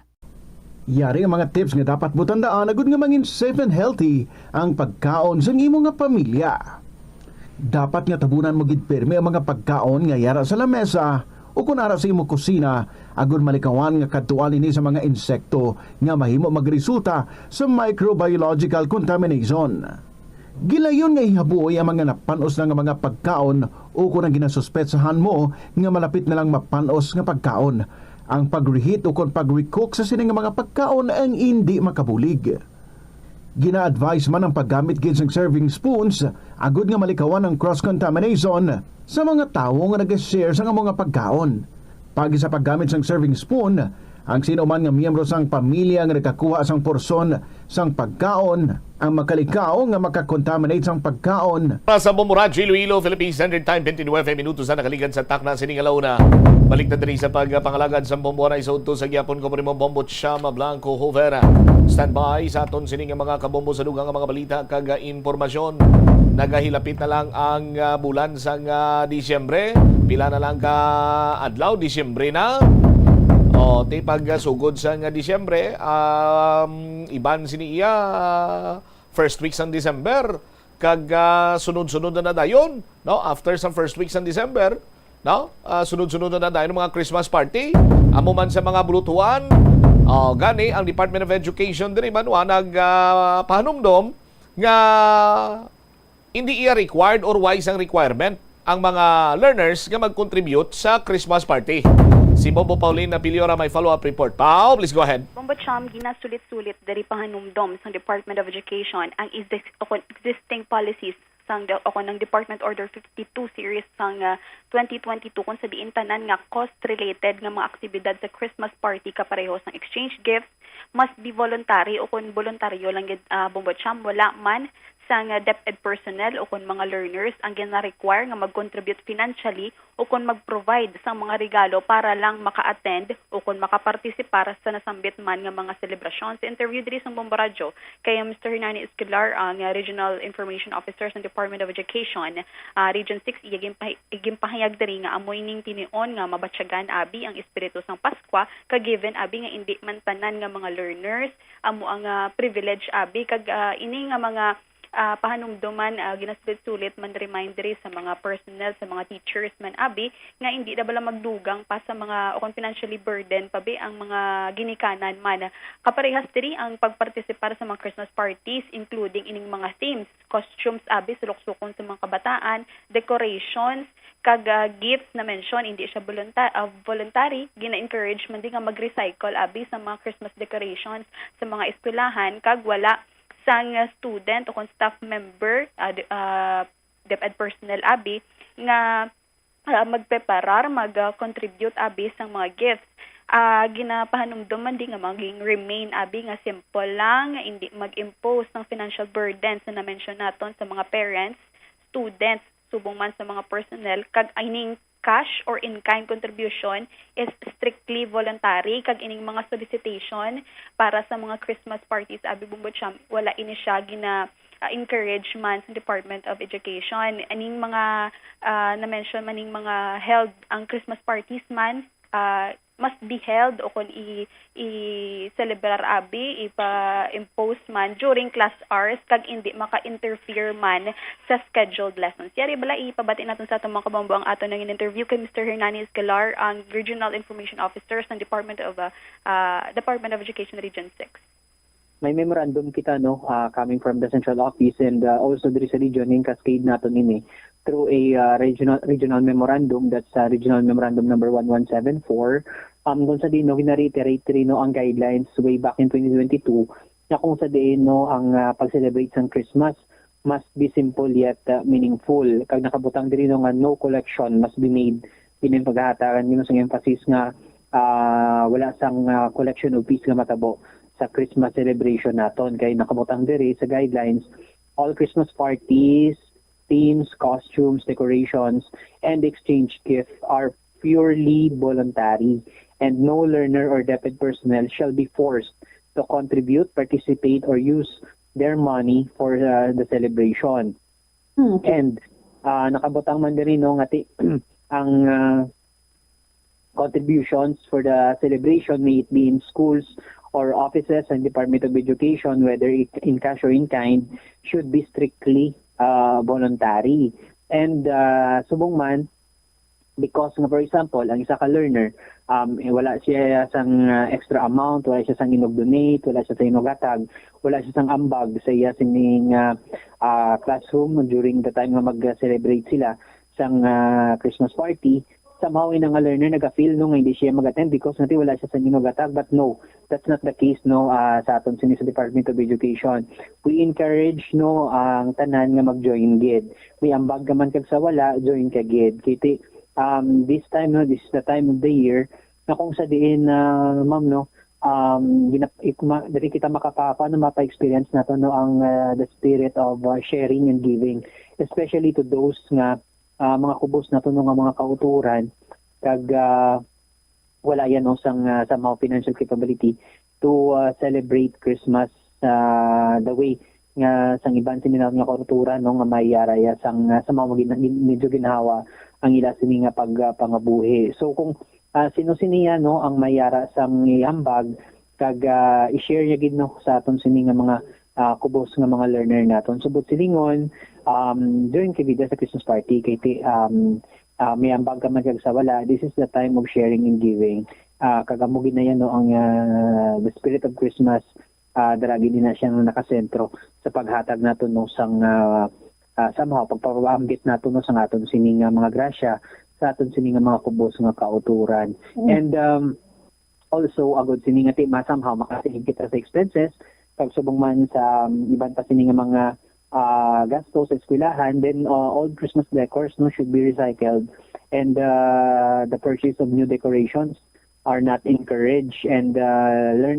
Yari ang mga tips nga dapat mo tandaan agud nga mangin safe and healthy ang pagkaon sa imo nga pamilya. Dapat nga tabunan mo gid pirmi ang mga pagkaon nga yara sa lamesa o kung ara sa imo kusina agud malikawan nga kadtuan ini sa mga insekto nga mahimo magresulta sa microbiological contamination. Gilayon nga ihabuoy ang mga napanos na nga mga pagkaon o kung ang ginasuspetsahan mo nga malapit na lang mapanos nga pagkaon. Ang pag-reheat o kung pag-recook sa sining mga pagkaon ang hindi makabulig. Gina-advise man ang paggamit gid ng serving spoons agud nga malikawan ang cross-contamination sa mga tawo nga nag-share sa mga pagkaon. Pagi sa paggamit ng serving spoon, ang sino man nga miyembro sang pamilya nga nakakuha sang porsyon sang pagkaon ang makalikaw nga makakontaminate sang pagkaon. Sa Bombo Radio Iloilo, Philippines Standard Time, 29 minutos na nakaligan sa takna siningalaw na. Balik na diri sa pagpangalagad sa Bombo na isauto sa gyapon ko mo Bombo Chama Blanco Hovera. Stand by sa aton sining mga kabombo sa dugang mga balita kag impormasyon. Nagahilapit na lang ang bulan sang Disyembre. Pila na lang ka adlaw Disyembre na. O, ti pagsugod sa Disyembre, iban sini iya first week ng December kag sunod-sunod na dayon, no? After sa first week ng December, no? Sunod-sunod na dayon mga Christmas party, amo man sa mga bulutuan. Gani ang Department of Education diri man nagpahanumdom nga hindi iya required or wise ang requirement ang mga learners nga mag-contribute sa Christmas party. Si Bobo Pauline Napiliora may follow-up report. Pao, please go ahead. Bombo Cham, ginasulit-sulit dari pahanumdom sa Department of Education ang existing policies sang ng Department Order 52 series sang 2022 kung sa diin tanan nga cost-related nga mga aktibidad sa Christmas party kapareho sang exchange gifts must be voluntary o kung voluntaryo lang Bombo Cham, wala man sang DepEd personnel o kung mga learners ang gina-require nga mag-contribute financially o kung mag-provide sa mga regalo para lang maka-attend o kung makapartisipar sa nasambit man nga mga selebrasyon. Sa interview diri sa Bombo Radio kay Mr. Hernani Esquilar, ang Regional Information Officer sa Department of Education, Region 6, igimpahayag diri nga amoy ning tinion nga mabatyagan abi ang espiritu sang Paskwa kag given abi nga indi man tanan nga mga learners amo ang privilege abi kag ini nga mga pahanumduman ginasulit-sulit man reminder sa mga personnel, sa mga teachers man abi nga hindi na bala magdugang pa sa mga o financially burden pabi ang mga ginikanan man. Kaparehas diri ang pagpartisipar sa mga Christmas parties including ining mga themes, costumes abi suluksukon sa mga kabataan, decorations kag gifts na mention hindi siya voluntary, gina-encourage man din nga mag-recycle abi sa mga Christmas decorations sa mga eskwelahan kag wala sang student o kung staff member, DepEd personnel abi, nga magpreparar, mag-contribute abi sa mga gifts. Ginapahanumduman din nga maging remain abi nga simple lang, hindi mag-impose ng financial burden sa na-mention naton sa mga parents, students, subong man sa mga personnel, kag ining cash or in-kind contribution is strictly voluntary kag ining mga solicitation para sa mga Christmas parties abi Bombo Cham wala ini siya gina encourage man sa Department of Education. Aning mga na-mention maning mga held ang Christmas parties man must be held o kung i-celebrar abi, ipa-impose man during class hours kag hindi maka-interfere man sa scheduled lessons. Yari bala ipabati natin sa atong mga kabambo ang ato ng interview kay Mr. Hernani Esquilar, ang Regional Information Officer ng Department of Education Region 6. May memorandum kita coming from the central office and also there is a region in Cascade natin ini through a regional memorandum, that's regional memorandum number 1174. Kung sa din gina-reiterate rin ang guidelines way back in 2022 na kung sa din ang pag-celebrate ng Christmas must be simple yet meaningful. Kag nakabutang din nga no collection must be made in paghahatakan yun sang emphasis nga wala sang collection of fees nga matabo sa Christmas celebration naton. Kaya nakabutang diri sa guidelines, all Christmas parties, themes, costumes, decorations, and exchange gifts are purely voluntary and no learner or DepEd personnel shall be forced to contribute, participate, or use their money for the celebration. And nakabutang man diri ngati ang contributions for the celebration, may it be in schools or offices and Department of Education, whether in cash or in kind, should be strictly voluntary. And subong man, because for example, ang isa ka learner, wala siya sang extra amount, wala siya sang inog-donate, wala siya sang inogatag, wala siya sang ambag sa iya sining classroom during the time nga mag-celebrate sila sang Christmas party. Somehow in nga learner naga-feel nga hindi siya mag-attend because nati wala siya sa inogatag, but no, that's not the case sa aton sa Department of Education. We encourage ang tanan nga mag-join gid. May ambag man kag sa wala, join ka gid. Kiti this time this is the time of the year na kung sa diin ma'am diri kita makapapa mapa-experience nato ang the spirit of sharing and giving, especially to those nga mga kubos na nga mga kauturan kag wala yan sang somehow financial capability to celebrate Christmas the way nga sang iban sila nga kauturan nga mayara ya sang sa mga medyo ginhawa ang ila sini nga pangabuhi. So kung sino siniya ang mayara sang iambag kag i-share niya gid sa aton sini nga mga kubos nga mga learner naton. Subot silingon during kibida sa Christmas party kay may ambag ka man sa wala, this is the time of sharing and giving. Kagamugin na yan ang the spirit of Christmas, daragi din na siyang nakasentro sa paghatag naton sang somehow pagpapamgit nato no sa aton sining mga grasya sa aton sining mga kubos nga kauturan. And also agod sining nga tema somehow makasave kita sa expenses pag subong man sa iban pa sining mga gastos sa eskwelahan. Then old Christmas decors no should be recycled, and the purchase of new decorations are not encouraged, and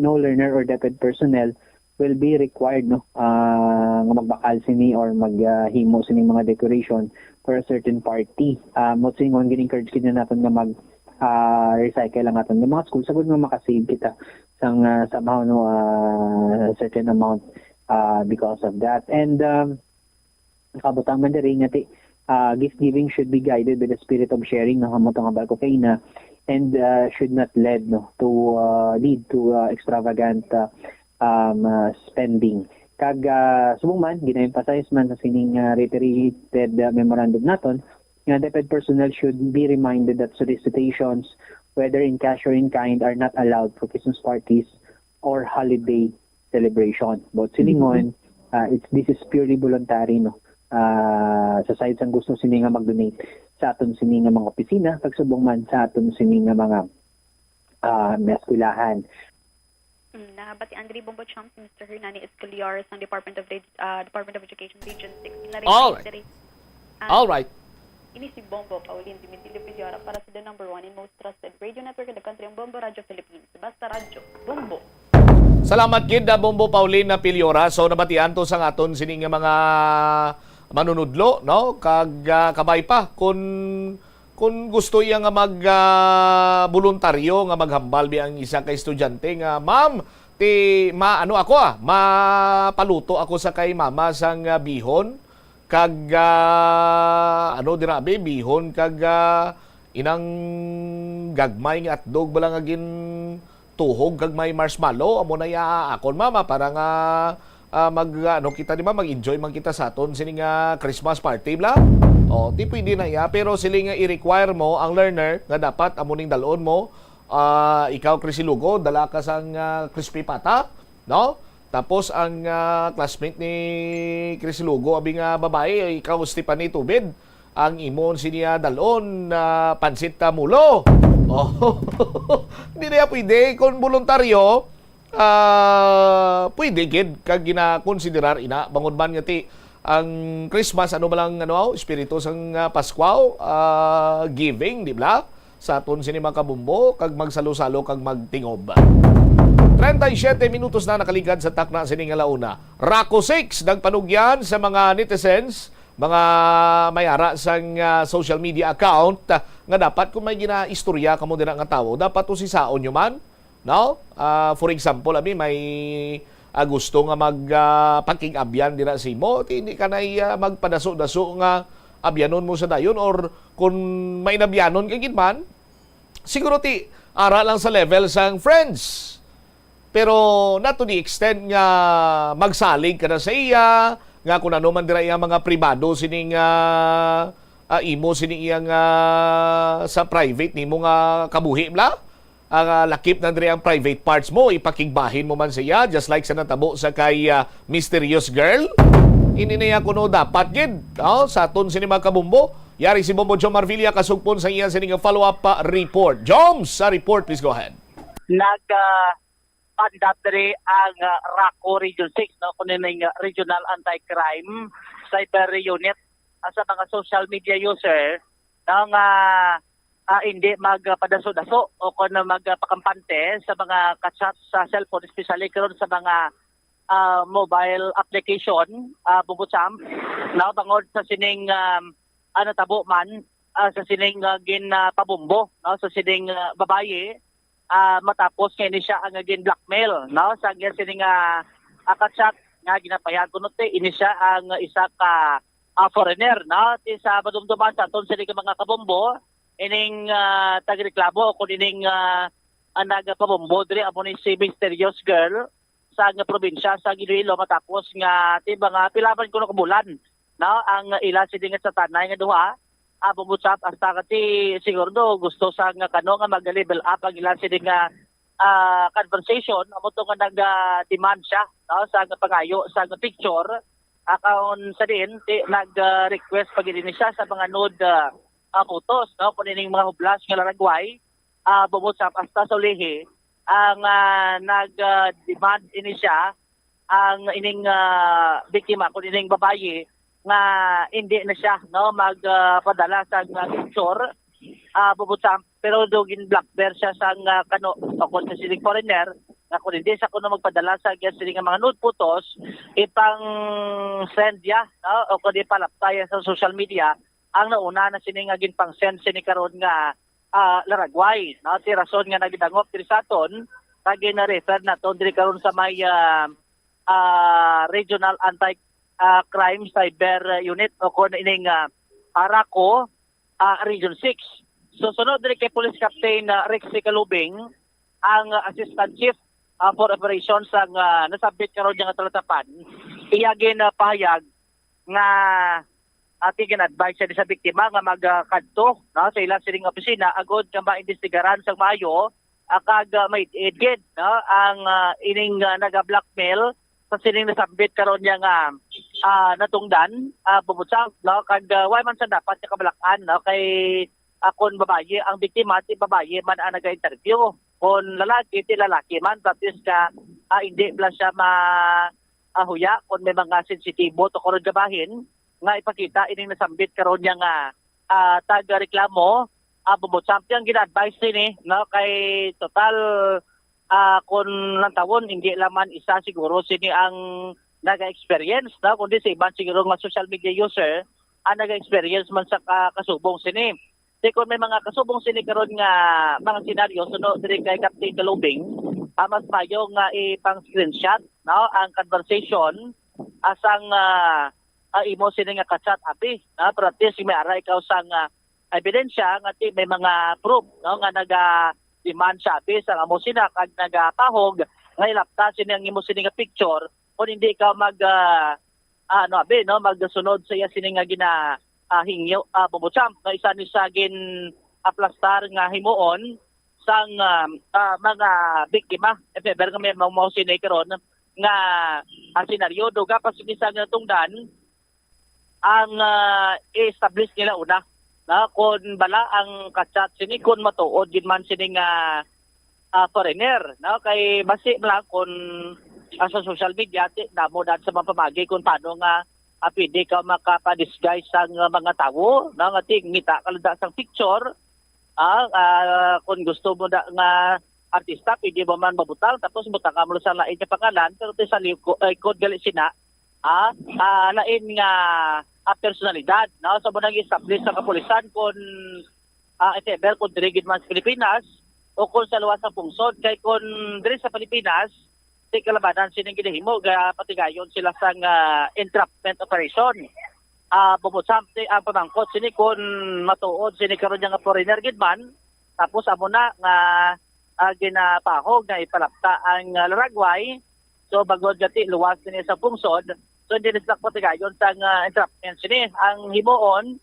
no learner or DepEd personnel will be required no nga magbakal sini or maghimo sini mga decoration for a certain party. Mo singon gin-encourage kid naton nga mag recycle lang aton mga school sagud nga makasave kita sang somehow no certain amount because of that. And kabutang man diri nga gift giving should be guided by the spirit of sharing no hamo nga balko kay na, and should not lead to extravagant spending. Kag subong man gina-emphasize man sa sining reiterated memorandum naton nga DepEd personnel should be reminded that solicitations, whether in cash or in kind, are not allowed for Christmas parties or holiday celebration. But silingon, this is purely voluntary no. Sa side sang gusto sini nga mag-donate sa aton sini nga mga opisina, pagsubong man sa aton sini nga mga eskwelahan. Nabati Andre Bombo Champ, Mr. Hernani Escaliar sa Department of Education Region 6. All right. Ini si Bombo Pauline Dimitri Piliora para sa the number 1 and most trusted radio network in the country, ang Bombo Radio Philippines. Basta Radio Bombo. Salamat gid Bombo Pauline na Piliora. So nabatian to sa aton sining mga manunudlo no kag kabay pa kung gusto iya nga mag voluntaryo nga maghambal biang isa ka estudyante nga ma'am mapaluto ako sa kay mama sang bihon kag bihon kag inang gagmay nga atdog bala nga gin tuhog kag may marshmallow amo na ya akon mama para nga kita di ba mag-enjoy man kita sa aton sining Christmas party bla. O di pwede na ya pero siling nga i-require mo ang learner nga dapat amo ning dalon mo ikaw Crisilugo dala ka sang crispy pata no. Tapos ang classmate ni Crisilugo abi nga babae ikaw Stephanie Tubid ang imon siniya dalon pansit mulo. Hindi na pwede kung voluntaryo pwede gid kag gina-konsiderar ina bangod man nga ti ang Christmas ano ba lang espiritu sang Paskwaw giving di ba sa aton sini mga kabumbo kag magsalo-salo kag magtingob. 37 minutos na nakaligad sa takna sining alauna. Rako 6 nagpanugyan sa mga netizens, mga mayara sang social media account nga dapat kung may ginaistorya kamo dira nga tawo dapat to sisaon nyo man no. For example may gusto nga pagking-abyan dira si mo hindi ka na magpadaso-daso nga abyanon mo sa dayon or kung may nabyanon kagid man siguro ara lang sa level sang friends. Pero not to the extent nga magsalig ka na sa iya, nga kung ano man dira iya mga pribado sining imo sining iya nga sa private nimo nga kabuhi bla. Ang lakip na dira ang private parts mo, ipakigbahin mo man siya just like sa natabo sa kay Mysterious Girl. Ini niya kuno dapat gid sa aton sini mga kabumbo. Yari si Bombo Jom Marvilla kasugpon sa iya sining follow-up report. Joms, sa report please go ahead. Pandat diri ang RACO Region 6 no kunin Regional Anti-Crime Cyber Unit sa mga social media user nga hindi magpadaso-daso o kung magpakampante sa mga kachat sa cellphone especially karon sa mga mobile application bubutsam na bangod sa sining tabo man sa sining ginpabumbo no sa sining babaye matapos kay ni siya ang naging blackmail no sa sining kachat nga ginapayan kuno ini siya ang isa ka foreigner no sa madumduman sa aton sining mga kabombo ining tagreklamo kun ining nagpabombo diri amo ni si Mysterious Girl sa probinsya sa Iloilo matapos nga mga pilaban kuno ka bulan no ang ila sining sa tanay nga duha bumutsap hasta kati siguro gusto sa nga kano nga mag-level up ang ilan sining conversation amo to nga nag-demand siya no sa pangayo sa picture akaon sa din nag-request pag ini siya sa mga nude photos no kun ining mga hublas nga laragway bumot sa hasta sa ulihi ang nag-demand ini siya ang ining biktima kun ining babaye nga hindi na siya no magpadala sa picture bubutang pero dogin blackbear siya sa kano kun sa siling foreigner nga kung hindi sa kuno magpadala sa siling mga nude photos ipang send ya no? O kung di palaptay sa social media ang nauna na sining agin pang send sini karon nga laragway no ti rason nga nagidangop diri sa aton kag na refer na ton diri karon sa may regional anti crime cyber unit o kun ining Araco Region 6. So sunod diri kay Police Captain Rex Calubing ang Assistant Chief for Operations ang nasabit karon nga talatapan. Iyagin pahayag nga ating advice sa biktima nga magkadto no sa ilang siling opisina agod nga maimbestigaran sa maayo kag may edged no ang ining naga-blackmail sa sining nasabit karon nga natungdan bumutsang no kag way man sa dapat nga kabalakan no kay akon babaye ang biktima ti babaye man ang naga-interview kung lalaki ti lalaki man tapos ka hindi bla siya huya kung may mga sensitibo to karon gabahin nga ipakita ining nasambit karon nga taga-reklamo bumutsang ang gina-advise ni no kay total kung lang tawon hindi laman isa siguro sini ang naga-experience no kundi sa ibang siguro nga social media user ang naga-experience man sa kasubong sini. Kung may mga kasubong sini karon nga mga senaryo sunod diri kay Captain Calubing mas mayo nga ipang screenshot no ang conversation asang imo sini nga ka-chat abi no para at least may ara ikaw sang ebidensya nga may mga proof no nga naga-demand siya abi sa amo sina kag nagapahog nga ilapta sini ang imo sini nga picture kung hindi ka abi no magsunod sa iya sini nga hingyo bumutsam nga isa ni sagin aplastar nga himuon sang mga biktima if ever nga may mao sini karon nga senaryo duga pa sinisa nga tungdan ang establish nila una na kun bala ang kachat sini kun matuod gid man sini nga foreigner no kay basi lang kun sa social media namo dad sa mapamagi kung paano nga pwede ka makapadisguise sang mga tao na nga ngita kalada sang picture kung gusto mo da nga artista pwede mo man mabutang tapos butang ka mo sa lain nga pangalan pero sa code gali sina lain nga personalidad no so mo nang establish sa kapulisan kung ever kung diri man sa Pilipinas o kung sa luwas sa pungsod kay kung diri sa Pilipinas di kalabanan sining ginahimo patigayon sila sang entrapment operation bumutsam ang pamangkot sini kun matuod sini karon nga foreigner gid man tapos amo na nga ginapahog nga ipalapta ang laragway so bagod gati luwas sini sa pungsod so hindi na patigayon sang entrapment sini ang himuon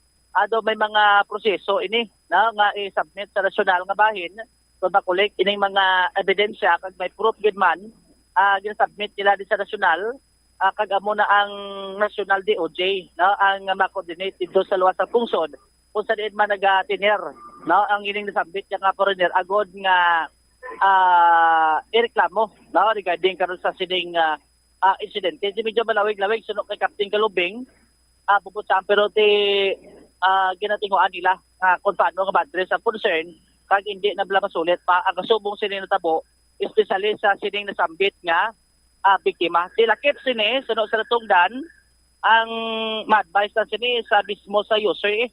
may mga proseso ini na nga i-submit sa nasyonal nga bahin so makulik ining mga ebidensya kag may proof gid man ginasubmit nila di sa nasyonal kag amo na ang national DOJ no ang ma-coordinate dito sa luwas sa pungsod kung sa diin man nagatiner no ang ining nasubmit nga foreigner agod nga ireklamo no regarding karon sa sining insidente di medyo malawig-lawig sunod kay Captain Calubing puputsam pero ginatinguan nila kung paano nga badres ang concern kag hindi na bala masulit pa ang kasubong sila natabo especially sa sining nasambit nga biktima. Dilakip sini sunod sa tungdan ang ma-advise na sini sa mismo sa user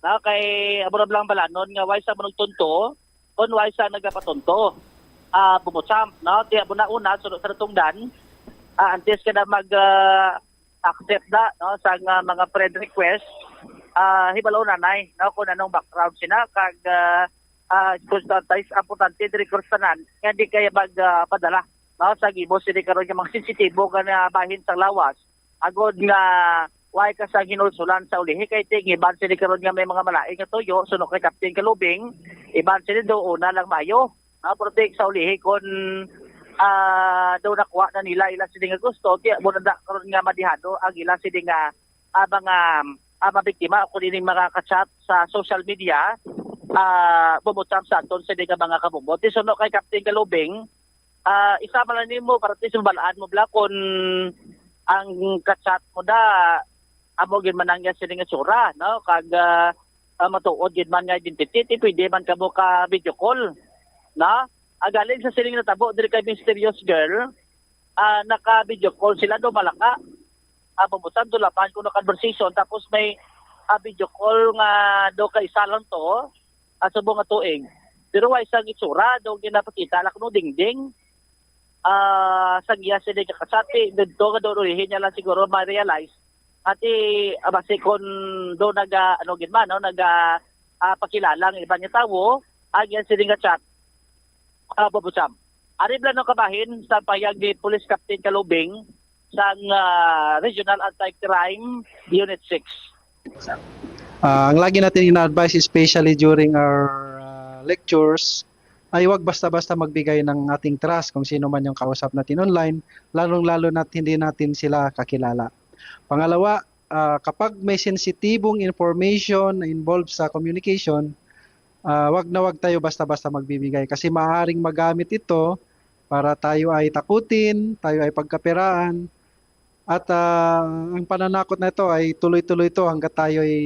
na kay amo lang balanon nga why sa manugtunto on why sa nagapatunto bumutsam no di amo na una sunod sa tungdan antes ka na mag accept na no sa mga friend request hibalo na nay no kung anong background sina kag constantise importante diri kursanan nga di kaya magpadala no sa gibos sini karon nga mga sensitibo nga bahin sa lawas agod nga way ka sa hinulsulan sa ulihi kay iban sini karon nga may mga malaing nga tuyo sunod kay Captain Calubing iban sini do una lang mayo protect sa ulihi kon daw nakuha na nila ila sila nga gusto kaya mo na karon nga madihado ang ila sila nga mga mabiktima kung ining mga kachat sa social media bumutsam sa aton sa nga mga kabumot. So no kay Captain Galubing, isama lang nimo para tisumbalaan mo bla kung ang kachat mo da amo gid man ang sila nga sura no kag matuod gid man nga identity pwede man kamo ka video call na agaling sa siling natabo diri kay Mysterious Girl naka video call sila do malaka bumutan do lapan kuno conversation tapos may video call nga do kay isa lang to subong nga tuig pero wa isang itsura do ginapakita lak no dingding sa giya sila kasati dito nga do niya lang siguro ma-realize ati base kon do naga ano gid man no naga pakilala ang iba nga tawo agyan sila nga chat babusam. Ari bla no kabahin sa payag ni Police Captain Kalubing sa Regional Anti-Crime Unit 6. Ang lagi natin ina-advise especially during our lectures ay wag basta-basta magbigay ng ating trust kung sino man yung kausap natin online, lalong-lalo na hindi natin sila kakilala. Pangalawa, kapag may sensitibong information na involved sa communication, wag na wag tayo basta-basta magbibigay kasi maaaring magamit ito para tayo ay takutin, tayo ay pagkapiraan at ang pananakot na ito ay tuloy-tuloy ito hanggat tayo ay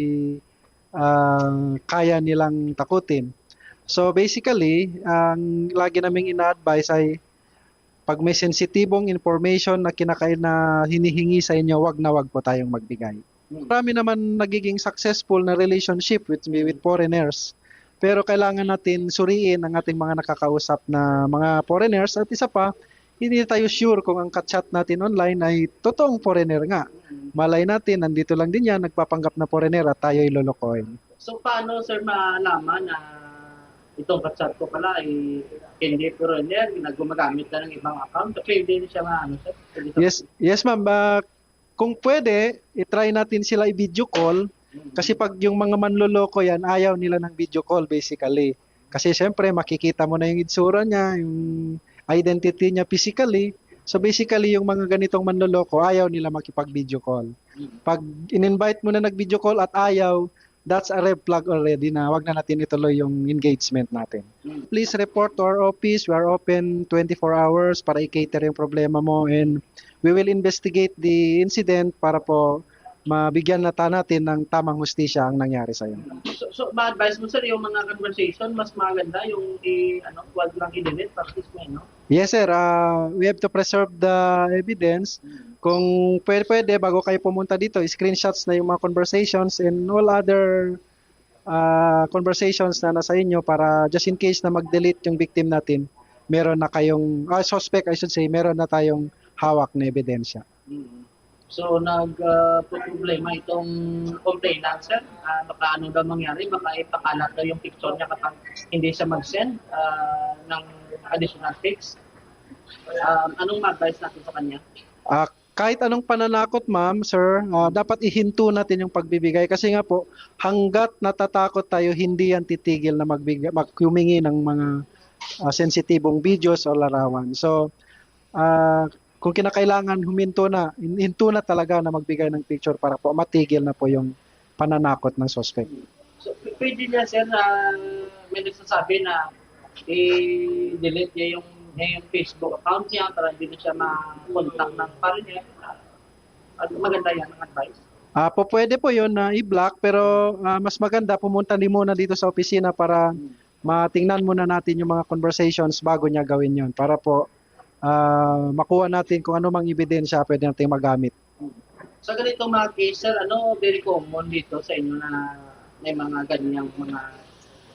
kaya nilang takutin. So basically, ang lagi naming ina-advise ay pag may sensitibong information na hinihingi sa inyo, wag na wag po tayong magbigay. Marami naman nagiging successful na relationship with foreigners. Pero kailangan natin suriin ang ating mga nakakausap na mga foreigners at isa pa, hindi tayo sure kung ang chat natin online ay totoong foreigner nga. Malay natin, nandito lang din yan, nagpapanggap na foreigner at tayo ay lolokohin. So paano sir malaman na itong chat ko pala ay hindi foreigner, gumagamit na ng ibang account? Okay, hindi siya maano sir? Yes ma'am, kung pwede, itry natin sila i-video call. Kasi pag yung mga manloloko yan, ayaw nila ng video call basically. Kasi syempre makikita mo na yung itsura niya, yung identity niya physically. So basically yung mga ganitong manloloko, ayaw nila makipag-video call. Pag in-invite mo na nag-video call at ayaw, that's a red flag already na wag na natin ituloy yung engagement natin. Please report to our office. We are open 24 hours para i-cater yung problema mo and we will investigate the incident para po mabigyan natin ng tamang hustisya ang nangyari sa iyo. So ma-advise mo sir yung mga conversation mas maganda yung wag lang i-delete practice mo, no? Yes sir, we have to preserve the evidence. Kung pwede bago kayo pumunta dito, screenshots na yung mga conversations and all other conversations na nasa inyo para just in case na mag-delete yung victim natin, meron na kayong suspect I should say, meron na tayong hawak na ebidensya. So nag-problema itong complainant sir, baka ano daw mangyari, baka ipakalat daw yung picture niya kapag hindi siya mag-send ng additional pics. Anong ma-advise natin sa kanya? Kahit anong pananakot ma'am, sir, dapat ihinto natin yung pagbibigay kasi nga po, hanggat natatakot tayo, hindi yan titigil na humingi ng mga sensitibong videos o larawan. So, kung kinakailangan hinto na talaga na magbigay ng picture para po matigil na po yung pananakot ng suspect. So, pwede niya sir na may nagsasabi na i-delete niya yung Facebook account niya para hindi na siya ma-contact ng parent niya. Maganda yan ang advice. Pwede po yun na i-block pero mas maganda pumunta din muna dito sa opisina para matingnan muna natin yung mga conversations bago niya gawin yun para po makuha natin kung ano mang ebidensya pwede natin magamit. Sa ganitong mga case, sir, very common dito sa inyo na may mga ganyang mga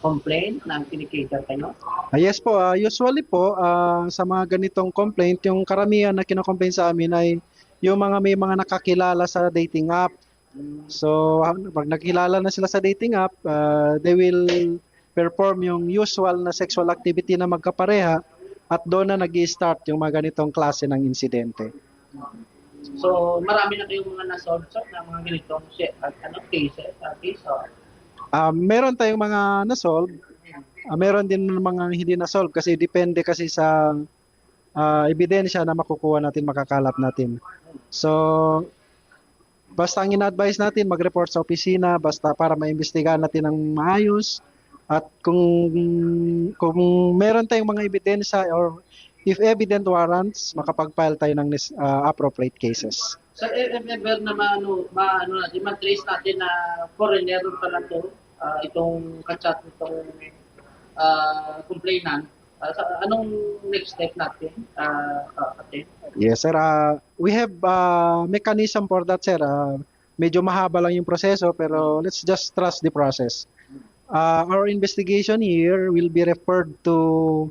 complaint na kinikater kayo? Yes po, usually po sa mga ganitong complaint, yung karamihan na kinocomplain sa amin ay yung may mga nakakilala sa dating app. So, pag nakilala na sila sa dating app, they will perform yung usual na sexual activity na magkapareha at doon na nag-i-start yung mga ganitong klase ng insidente. So, marami na kayong mga na-solve na mga ganitong cases? Meron tayong mga na-solve. Meron din mga hindi na-solve kasi depende kasi sa ebidensya na makukuha natin, makakalap natin. So, basta ang ina-advise natin, mag-report sa opisina, basta para maimbestigahan natin ng maayos. At kung meron tayong mga ebidensya or if evident warrants, makapag-file tayo ng appropriate cases. Sir, if ever na natin, matrace natin na foreigner pala to, itong kachat nitong complainant, anong next step natin? Yes, sir. We have mechanism for that, sir. Medyo mahaba lang yung proseso, pero let's just trust the process. Our investigation here will be referred to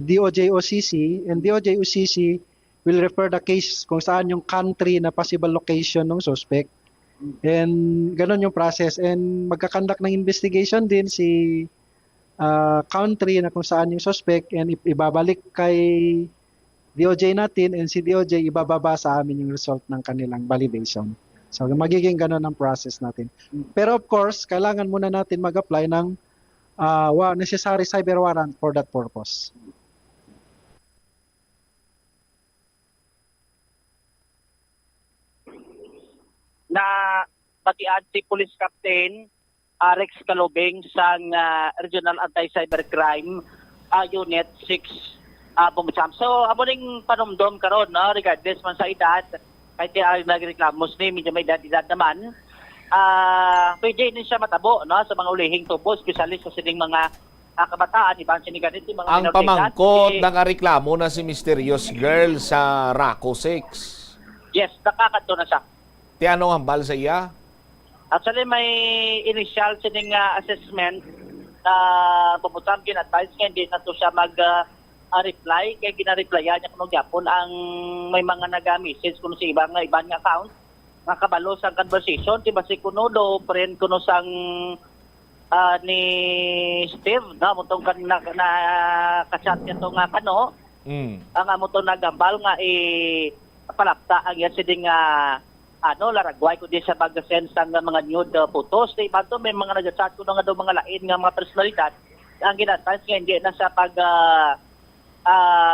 DOJ OCC, and DOJ OCC will refer the case kung saan yung country na possible location ng suspect. And ganun yung process. And magkakandak ng investigation din si country na kung saan yung suspect, and ibabalik kay DOJ natin, and si DOJ ibababa sa amin yung result ng kanilang validation. So magiging ganun ang process natin. Pero of course, kailangan muna natin mag-apply ng necessary cyber warrant for that purpose. Na batian si Police Captain Rex Calobeng sa Regional Anti-Cybercrime Unit 6 Bumitsam. So, amuning panumdom karon, no, regardless man sa edad, kahit ang nagreklamos ni medyo may edad naman, pwede din siya matabo, no, sa mga ulihing tubo, especially sa sining mga kabataan, ibang siniganit, mga ang pamangkot ng reklamo na si Mysterious Girl sa RACO 6. Yes, nakakadto na siya. Ti anong hambal sa iya? Actually, may initial sining assessment na pumutam advice nga hindi na to siya mag-reply, kaya gina-replyan niya kung gyapon ang may mga nag-message kuno sa ibang account nga kabalo sa conversation, di ba si kuno do friend kuno sang ni Steve na mutong na ka-chat niya to nga kano. Ang mutong nagambal nga palapta ang yan siding laragway ko din sa pag-send sa mga nude photos. Di ba to may mga nag-chat ko nga daw mga lain nga mga personalidad. Ang ginadvance nga hindi na sa pag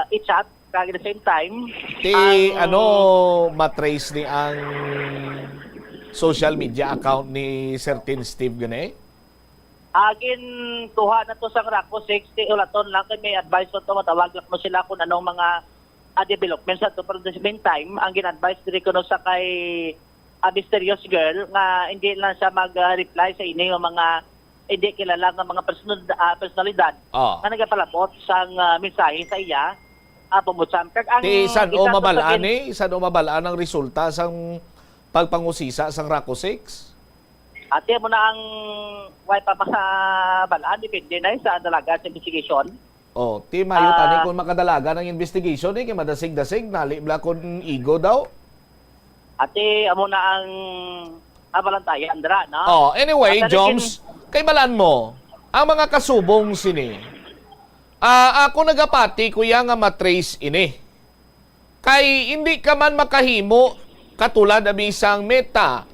i-chat kag the same time. Matrace ni ang social media account ni Certain Steve gani? Agin tuha na to sa RACO 60 ulaton lang kay may advice to matawag lang mo sila kung anong mga developments at for the same time ang gin-advise diri kuno sa kay Mysterious Girl nga hindi lang siya mag-reply sa ini yung mga hindi kilala nga mga personalidad nga nagapalabot sa mensahe sa iya pumutsam kag ang saan o mabalaan ang resulta sang pagpangusisa sang RACO 6? Ate mo na ang way pa masabalaan depende na sa dalaga sa investigation. Ti mayo tani kung makadalaga ng investigation kay madasig-dasig nalibla kon ego daw. Ate amo na ang abalantaya andra no. Anyway, Joms, kay balaan mo ang mga kasubong sini. Ako nagapati kuya nga matrace ini. Kay hindi ka man makahimo katulad ang isang Meta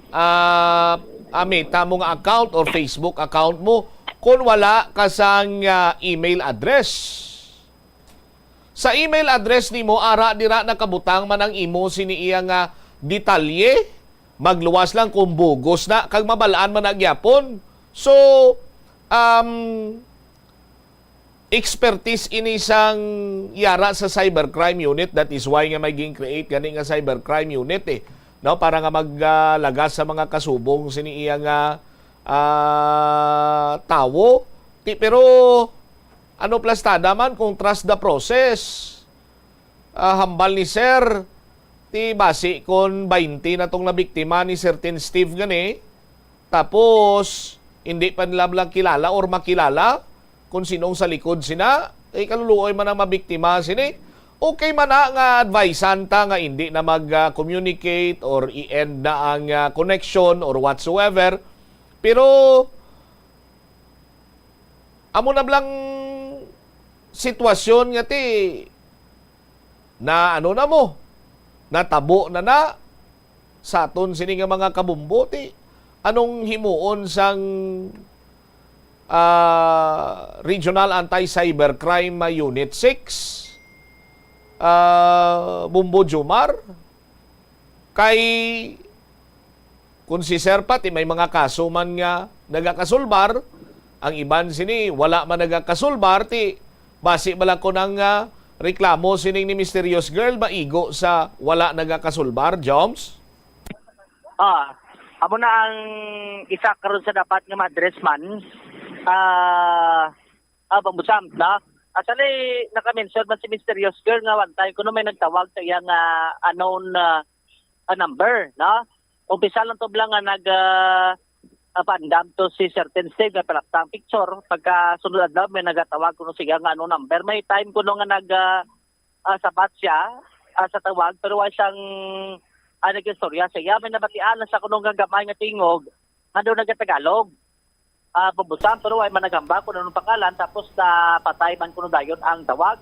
Meta mo nga account or Facebook account mo kung wala ka sang email address. Sa email address nimo ara dira nakabutang man ang imo siniiya nga detalye, magluwas lang kung bugos na kag mabalaan man nagyapon. So expertise ini sang yara sa cybercrime unit, that is why nga may create gani nga cybercrime unit no, para nga maglagas sa mga kasubong siniiya nga tawo. Pero ano plastada man kung trust the process. Hambal ni Sir ti basi kon 20 na tong nabiktima ni Certain Steve gani. Tapos hindi pa nila lang kilala or makilala kung sinong sa likod sina. Kaluluoy man ang mabiktima sini. Okay man nga advisean ta nga hindi na mag-communicate or i-end na ang connection or whatsoever. Pero amo na blang sitwasyon nga ti na ano na mo natabo na sa aton sini nga mga kabumbuti. Anong himuon sang Regional Anti-Cybercrime Unit 6 Bumbo Jomar kay kung si Sir pati may mga kaso man nga nagakasulbar, ang iban sini wala man nagakasulbar, ti basi bala ko ng reklamo sining ni Mysterious Girl maigo sa wala nagakasulbar, Joms? Amo na ang isa karon sa dapat nga ma-address man. Pambusam na. Actually, naka-mention man si Mysterious Girl nga one time kuno may nagtawag sa iyang unknown number, no? Umpisa lang to lang nga pandam to si certain state nga palaktang picture. Pagka sunod adlaw may nagatawag kuno siya nga ano number. May time kuno nga sabat siya sa tawag pero wa siyang nag-istorya siya. May nabatian na sa kuno nga gamay nga tingog nga daw nagatagalog. Pabusam pero ay managamba kuno ng pangalan tapos patay man kuno dayon ang tawag.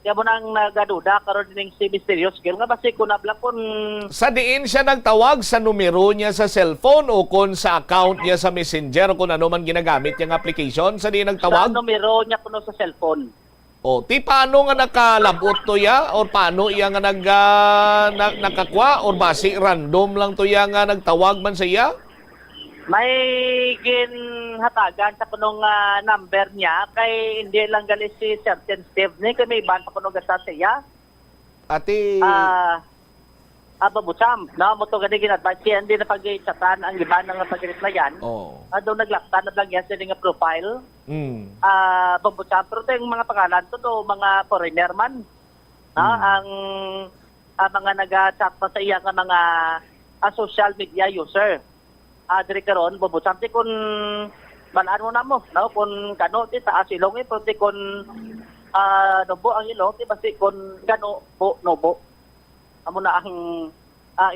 Kaya mo nang nagaduda karon ning si Mysterious Girl nga basi kun ablakon sa diin siya nagtawag sa numero niya sa cellphone o kung sa account niya sa Messenger o kung ano man ginagamit niyang application sa diin nagtawag sa numero niya kuno sa cellphone. O ti paano nga nakalabot to ya or paano iya nga nakakwa or basi random lang to ya nga nagtawag man sa iya? May ginhatagan sa kunong number niya kay hindi lang gali si certain Steve ni kay may iban pa kunong gasta siya. Ati Pabusam, no mo to gani ginadvise siya hindi na pag-chatan ang iban nga pag-replyan. Daw naglaktan na lang yan sa nga profile. Pabusam pero yung mga pangalan to mga foreigner man. Ang mga nag-chat pa sa iya nga mga social media user. Diri karon bubusam ti kun balaan mo na mo no kun kano ti taas ilong pero ti kun nobo ang ilong ti basi kun kano po nobo amo na ang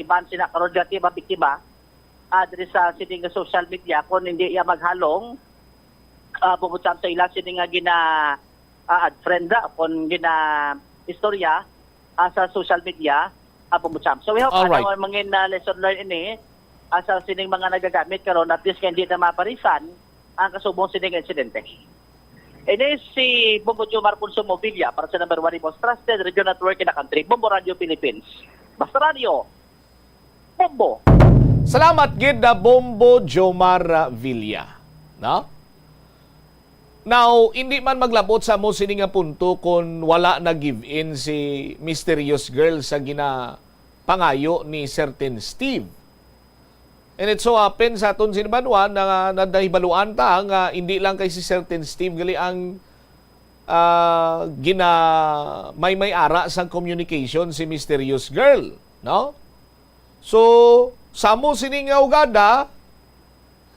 iban sina karon gati ba biktima diri sa sining social media kun hindi iya maghalong bubusam sa ila sining nga gina ad friend kun gina istorya sa social media bubusam so we hope ano mangin lesson learned ini sa sining mga nagagamit karon at least hindi na maparisan ang kasubong sining insidente. Ini si Bumbo Jomar Consumo Villa para sa number 1 most trusted radio network in the country, Bombo Radio Philippines. Basta Radio, Bombo. Salamat gid na Bombo Jomar Villa. No? Now, hindi man maglabot sa mo sining nga punto kung wala na give in si Mysterious Girl sa pangayo ni certain Steve. And it so happens sa aton sinabanuan na nadahibaluan ta nga hindi lang kay si certain Steve gali ang may ara sang communication si Mysterious Girl, no? So, samo sining nga ugada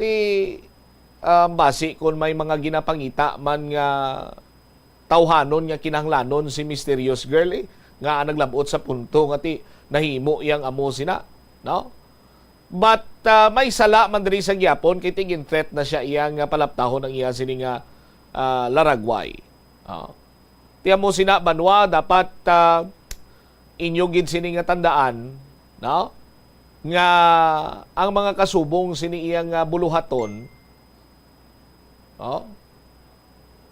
ti basi kung may mga ginapangita man nga tawhanon nga kinahanglanon si Mysterious Girl nga naglabot sa punto nga ti nahimo yang amo sina, no? But may sala man diri sa gyapon kay tigin threat na siya iyang palaptahon ang iya sini nga laragway. Tiyan mo sina banwa dapat inyo gid sini nga tandaan, no? Nga ang mga kasubong sini iyang buluhaton, no?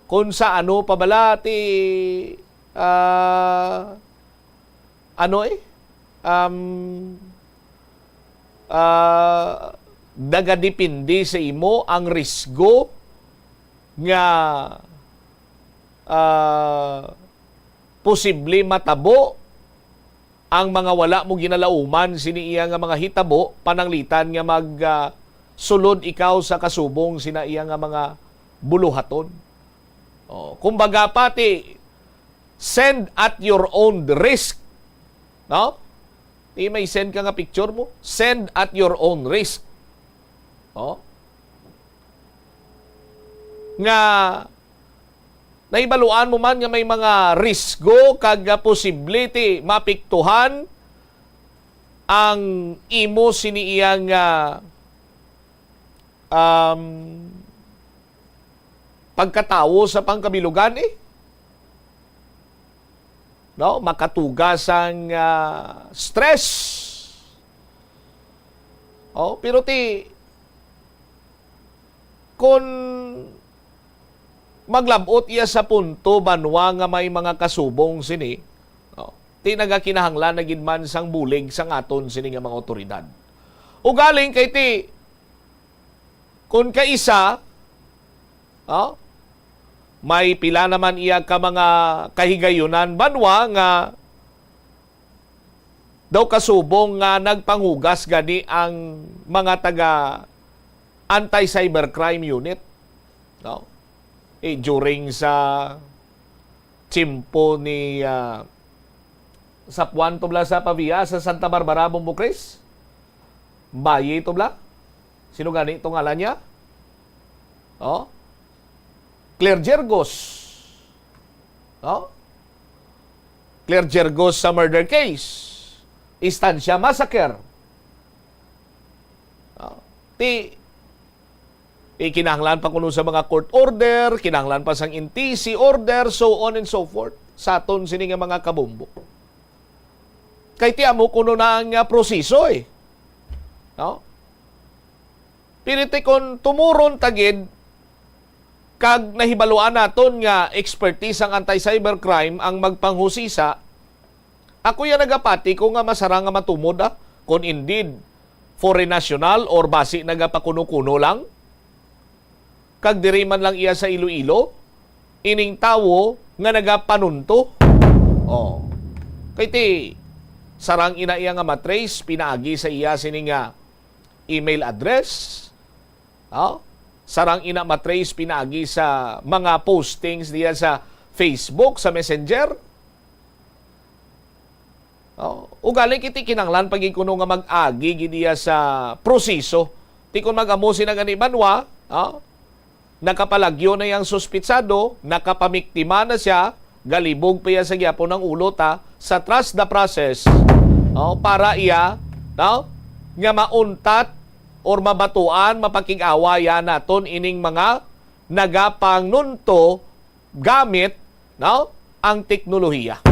Kung sa ano pabala ti dagadipindi sa imo ang risgo nga posible matabo ang mga wala mo ginalauman sini iya nga mga hitabo pananglitan nga sulod ikaw sa kasubong sina iya nga mga buluhaton. Kumbaga pati send at your own risk, no? Di may send ka nga picture mo, send at your own risk. Nga naibaluan mo man nga may mga risgo kag posibility mapiktuhan ang imo sini iyang pagkatawo sa pangkabilugan no, makatugas ang stress. Pero kung maglabot iya sa punto banwa nga may mga kasubong sini, ti nagakinahanglan na ginman sang bulig sang aton sini nga mga otoridad. O galing kay ti kun kaisa may pila naman iya ka mga kahigayunan banwa nga daw kasubong nga nagpanghugas gani ang mga taga anti-cybercrime unit. During sa tsimpo ni Sapuan tubla sa Pavia sa Santa Barbara, Bumbukris. Bayi tubla. Sino gani itong ngalan niya? Claire Gergos. Claire Gergos sa murder case. Estancia massacre. Kinahanglan pa kuno sa mga court order, kinahanglan pa sang NTC order, so on and so forth. Sa aton sini nga mga kabumbo. Kay ti amo kuno na ang proseso eh. Piriti kon tumuron tagid kag nahibaluan naton nga expertise ang anti-cybercrime ang magpanghusisa, ako yan nagapati ko nga masara nga matumod kung indeed foreign national or basi nagapakuno-kuno lang. Kag diri man lang iya sa Iloilo, ining tawo nga nagapanunto. Kay ti sarang ina iya nga matrace, pinaagi sa iya sini nga email address. Sarang ina matrace, pinaagi sa mga postings diya sa Facebook, sa Messenger. Ugali kiti kinanglan pag ikuno nga mag-agi gidiya sa proseso. Ti kon mag-amusin na gani banwa, nakapalagyo na yang suspitsado, nakapamiktima na siya, galibog pa iya sa gyapon ng ulo sa trust the process para iya nga mauntat or mabatuan, mapakig-awaya naton ining mga nagapangnunto gamit ang teknolohiya.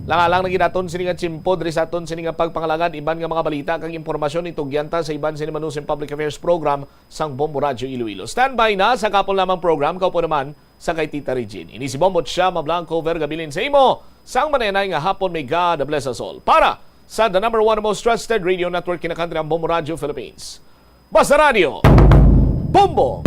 Langalang na ginaton sini nga tsimpo diri sa aton sini nga pagpangalangan iban nga mga balita kag impormasyon itugyanta sa iban sini Manusin Public Affairs Program sang Bombo Radio Iloilo. Standby na sa kapon lamang program kaupo naman sa kay Tita Regine. Ini si Bombo Chama Blanco Vergabilin sa imo sang manenay nga hapon may God bless us all. Para sa the number one most trusted radio network in the country ang Bombo Radio Philippines. Basta Radio Bombo!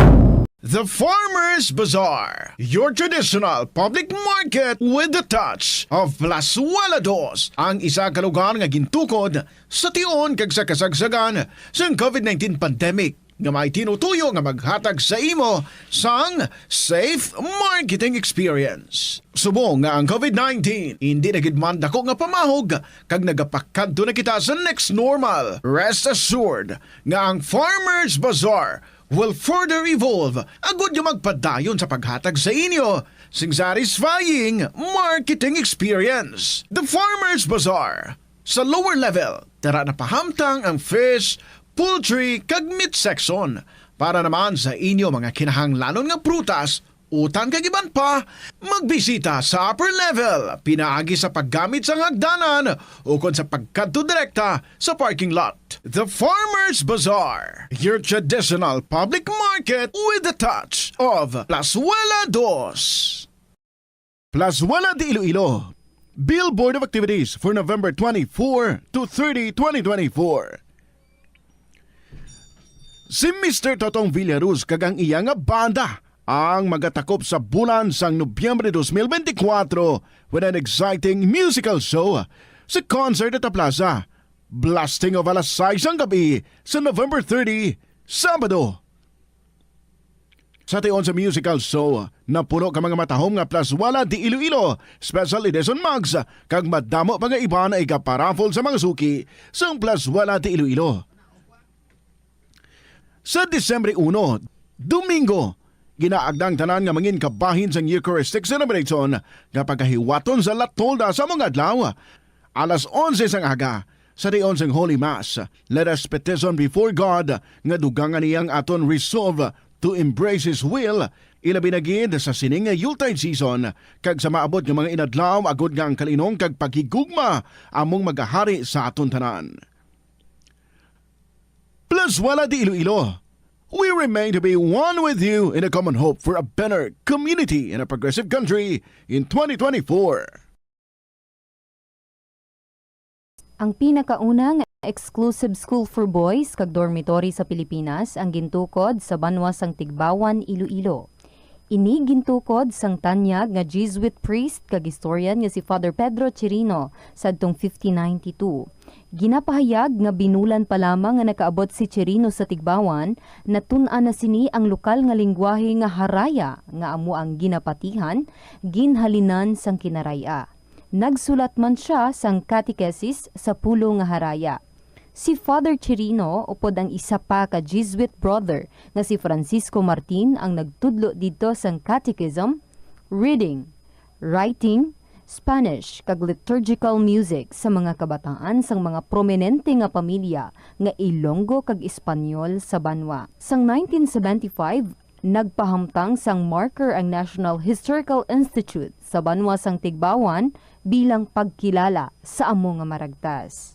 The Farmers Bazaar, your traditional public market with the touch of Plazuela Dos, ang isa ka lugar nga gintukod sa tion kag sa kasagsagan sa COVID-19 pandemic nga may tinutuyo nga maghatag sa imo sang safe marketing experience. Subong nga ang COVID-19 hindi na gid man dako nga pamahog kag nagapakadto na kita sa next normal. Rest assured nga ang Farmers Bazaar will further evolve agud yung magpadayon sa paghatag sa inyo sing satisfying marketing experience. The Farmers Bazaar. Sa lower level, tara na pahamtang ang fish, poultry, kag meat section para naman sa inyo mga kinahanglanon nga prutas, utang kag iban pa, magbisita sa upper level, pinaagi sa paggamit sa hagdanan o kon sa pagkadto direkta sa parking lot. The Farmers Bazaar, your traditional public market with the touch of Plazuela Dos. Plazuela de Iloilo, Billboard of Activities for November 24 to 30, 2024. Si Mr. Totong Villaruz kag ang iya nga banda ang magatakop sa bulan sang Nobyembre 2024 with an exciting musical show sa concert at Plaza. Blasting of alas 6 ang gabi sa November 30, Sabado. Sa tion sa musical show, napuno ka mga matahom nga Plazuela de Iloilo, special edition mugs, kag madamo pa nga iba na ikaparafol sa mga suki sa Plazuela de Iloilo. Sa Disyembre 1, Domingo, ginaagdang tanan nga mangin kabahin sa Eucharistic celebration nga pagkahiwaton sa Latolda sa mga adlaw. Alas 11 sang aga, sa diyon sang Holy Mass, let us petition before God nga dugangan niyang aton resolve to embrace His will, ilabi na gid sa sining nga Yuletide season, kag sa maabot nga mga inadlaw agud nga ang kalinong kag paghigugma among magahari sa aton tanan. Plazuela de Iloilo, We remain to be one with you in a common hope for a better community and a progressive country in 2024. Ang pinakaunang exclusive school for boys kag dormitory sa Pilipinas ang gintukod sa banwa sang Tigbawan, Iloilo. Ini gintukod sang tanyag nga Jesuit priest kag historian nga si Father Pedro Chirino sadtong 1592. Ginapahayag nga binulan pa lamang nga nakaabot si Chirino sa Tigbawan, natun-an na sini ang lokal nga lingwahe nga Haraya nga amo ang ginapatihan, ginhalinan sang Kinaraya. Nagsulat man siya sang catechesis sa pulo nga Haraya. Si Father Chirino upod ang isa pa ka Jesuit brother nga si Francisco Martin ang nagtudlo dito sang catechism, reading, writing, Spanish kag liturgical music sa mga kabataan sang mga prominente nga pamilya nga Ilonggo kag Espanyol sa banwa. Sang 1975, nagpahamtang sang marker ang National Historical Institute sa banwa sang Tigbawan bilang pagkilala sa amo nga maragtas.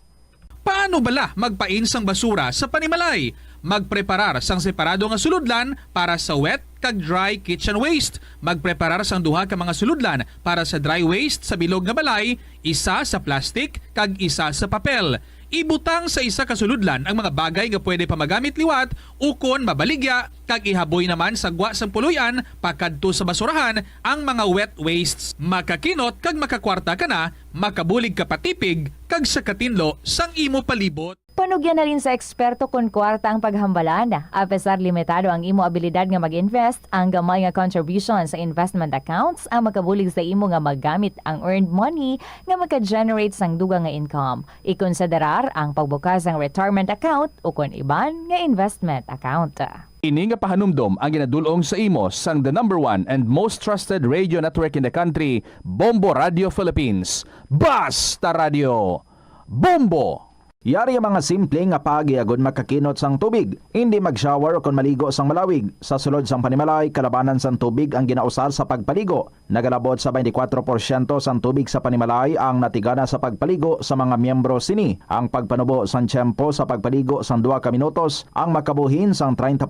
Paano bala magpain sang basura sa panimalay? Magpreparar sang separado nga suludlan para sa wet kag dry kitchen waste. Magpreparar sang duha ka mga suludlan para sa dry waste sa bilog nga balay, isa sa plastic kag isa sa papel. Ibutang sa isa ka suludlan ang mga bagay nga pwede pa magamit liwat ukon mabaligya kag ihaboy naman sa gwa sang puluyan pakadto sa basurahan ang mga wet wastes. Makakinot kag makakwarta ka na, makabulig ka patipig kag sa katinlo sang imo palibot. Panugyan na rin sa eksperto kung kwarta ang paghambalan. Apesar limitado ang imo abilidad nga mag-invest, ang gamay nga contribution sa investment accounts ang makabulig sa imo nga magamit ang earned money nga maka-generate sang dugang nga income. Ikonsiderar ang pagbukas ng retirement account o kung iban nga investment account. Ini nga pahanumdom ang ginadulong sa imo sang the #1 and most trusted radio network in the country, Bombo Radio Philippines. Basta Radio! Bombo! Yari ang mga simple nga pagiagon makakinot sang tubig. Hindi mag-shower o kung maligo sang malawig. Sa sulod sang panimalay, kalabanan sang tubig ang ginausar sa pagpaligo. Nagalabot sa 24% sang tubig sa panimalay ang natigana sa pagpaligo sa mga miyembro sini. Ang pagpanubo sang tiyempo sa pagpaligo sang 2 ka minutos ang makabuhin sang 30%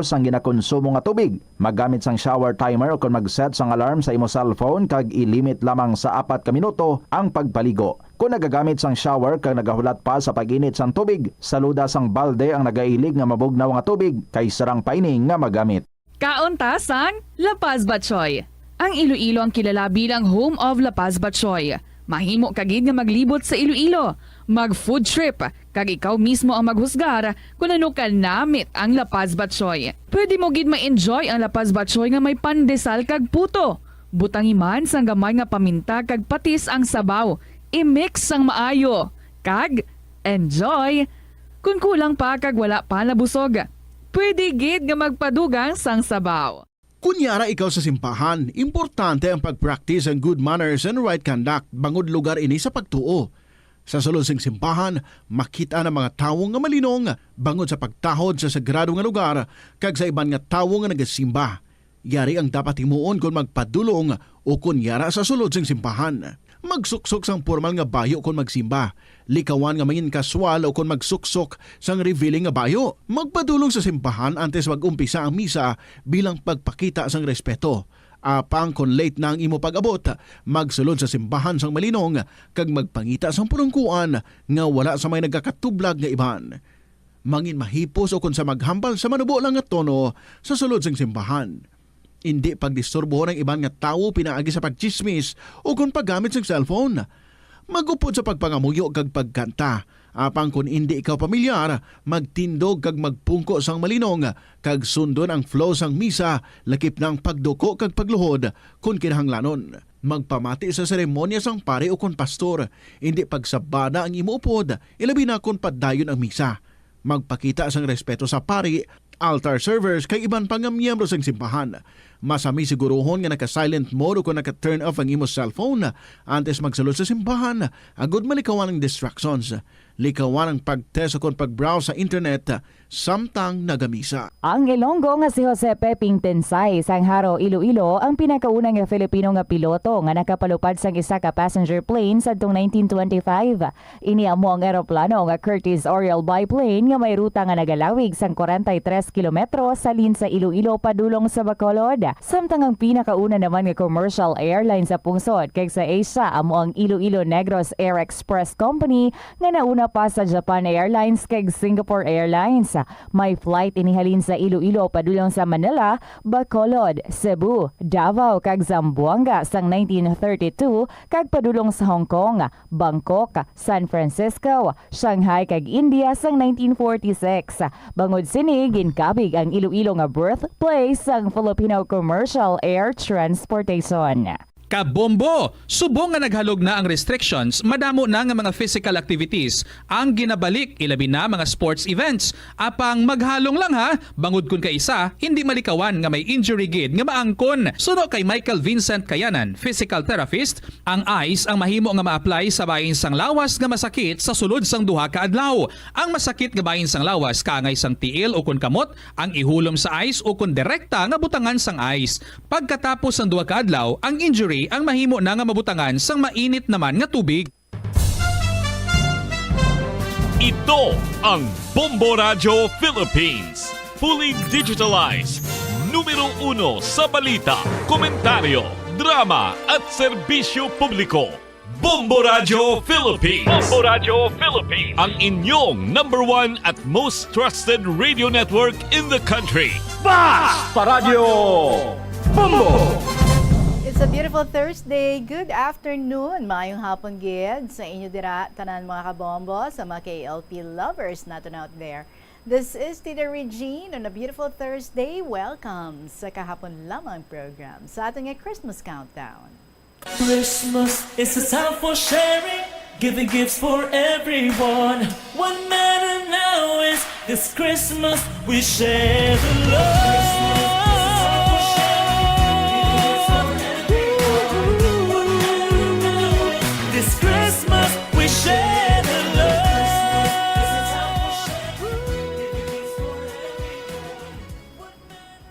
sang ginakonsumo nga tubig. Maggamit sang shower timer o kung mag-set sang alarm sa imo cellphone kag ilimit lamang sa 4 ka minuto ang pagpaligo. Kung nagagamit sang shower kag nagahulat pa sa pag-init sang tubig, saluda sang balde ang nagailig nga mabugnaw nga tubig kay sarang paining nga magamit. Kaunta sang La Paz Batchoy. Ang Iloilo ang kilala bilang home of La Paz Batchoy. Mahimo kagid nga maglibot sa Iloilo, mag-food trip, kag ikaw mismo ang maghusgar kung ano ka namit ang La Paz Batchoy. Pwede mo gid ma-enjoy ang La Paz Batchoy nga may pandesal kag puto. Butangi man sang gamay nga paminta kag patis ang sabaw. I-mix ang maayo, kag enjoy. Kung kulang pa kag wala pa nabusog, pwede gid nga magpadugang sang sabaw. Kunyara ikaw sa simbahan, importante ang pag-practice ang good manners and right conduct bangod lugar ini sa pagtuo. Sa sulod sing simbahan, makita ng mga tawo nga malinong bangod sa pagtahod sa sagrado nga lugar kag sa iban nga tawo nga nagasimba. Yari ang dapat himuon kung magpadulong o kunyara sa sulod sing simbahan. Magsuksok sang formal nga bayo kung magsimba. Likawan nga mangin kaswal o kung magsuksok sang revealing nga bayo. Magpadulong sa simbahan antes mag-umpisa ang misa bilang pagpakita sang respeto. Apang kung late na ang imo pag-abot, magsulod sa simbahan sang malinong kag magpangita sang purungkuan nga wala sa may nagkakatublag nga iban. Mangin mahipos o kung sa maghambal sa manubo lang nga tono sa sulod sang simbahan. Hindi pagdisturbo ng ibang nga tao pinaagi sa pagchismis o kung paggamit ng cellphone. Magupod sa pagpangamuyo kag pagkanta. Apang kung hindi ikaw pamilyar, magtindog kag magpungko sang malinong kag sundon ang flow sang misa lakip ng pagduko kag pagluhod kung kinahanglanon. Magpamati sa seremonya sang pare o kung pastor. Hindi pagsabada ang imuupod, ilabi na kung padayon ang misa. Magpakita sang respeto sa pari, altar servers kay iban pang miyembro sang simbahan. Masami siguruhon nga naka-silent mode o kung naka-turn off ang imo cellphone antes magsulod sa simbahan. Agud malikawan ang distractions. Likawan ang pag-test o kung pag-browse sa internet samtang nagamisa. Ang Ilonggo nga si Jose Peping Tensay sang Haro, Iloilo ang pinakaunang nga Filipino nga piloto nga nakapalupad sang isa ka passenger plane sadtong 1925. Ini amo ang eroplano nga Curtiss Oriole biplane nga may ruta nga nagalawig sang 43 kilometro sa lin sa Iloilo padulong sa Bacolod. Samtang ang pinakauna naman nga commercial airline sa pungsod kay sa Asia amo ang Iloilo Negros Air Express Company nga nauna pa sa Japan Airlines kay Singapore Airlines. May flight inihalin sa Iloilo padulong sa Manila, Bacolod, Cebu, Davao kag Zamboanga sang 1932 kag padulong sa Hong Kong, Bangkok, San Francisco, Shanghai kag India sang 1946. Bangod sini ginkabig ang Iloilo nga birthplace sang Filipino Commercial Air Transportation. Kabombo! Subong nga naghalog na ang restrictions, madamo na nga mga physical activities ang ginabalik ilabi na mga sports events. Apang maghalong lang ha, bangod kun ka isa, hindi malikawan nga may injury gid nga maangkon. Suno kay Michael Vincent Kayanan, physical therapist, ang ice ang mahimo nga ma-apply sa bahin sang lawas nga masakit sa sulod sang duha ka adlaw. Ang masakit nga bahin sang lawas kaangay sang tiil o kun kamot, ang ihulom sa ice o kun direkta nga butangan sang ice. Pagkatapos sang duha ka adlaw, ang injury ang mahimo na nga mabutangan sang mainit naman nga tubig. Ito ang Bombo Radio Philippines. Fully digitalized. Numero 1 sa balita, komentaryo, drama at serbisyo publiko. Bombo Radio Philippines. Bombo Radio Philippines. Ang inyong number 1 at most trusted radio network in the country. Basta Radio Bombo! It's a beautiful Thursday. Good afternoon. Maayong hapon gid sa inyo dira tanan mga kabombo sa mga KLP lovers natin out there. This is Tita Regine on a beautiful Thursday. Welcome sa kahapon lamang program sa ating Christmas countdown. Christmas is a time for sharing, giving gifts for everyone. What matters now is this Christmas we share the love.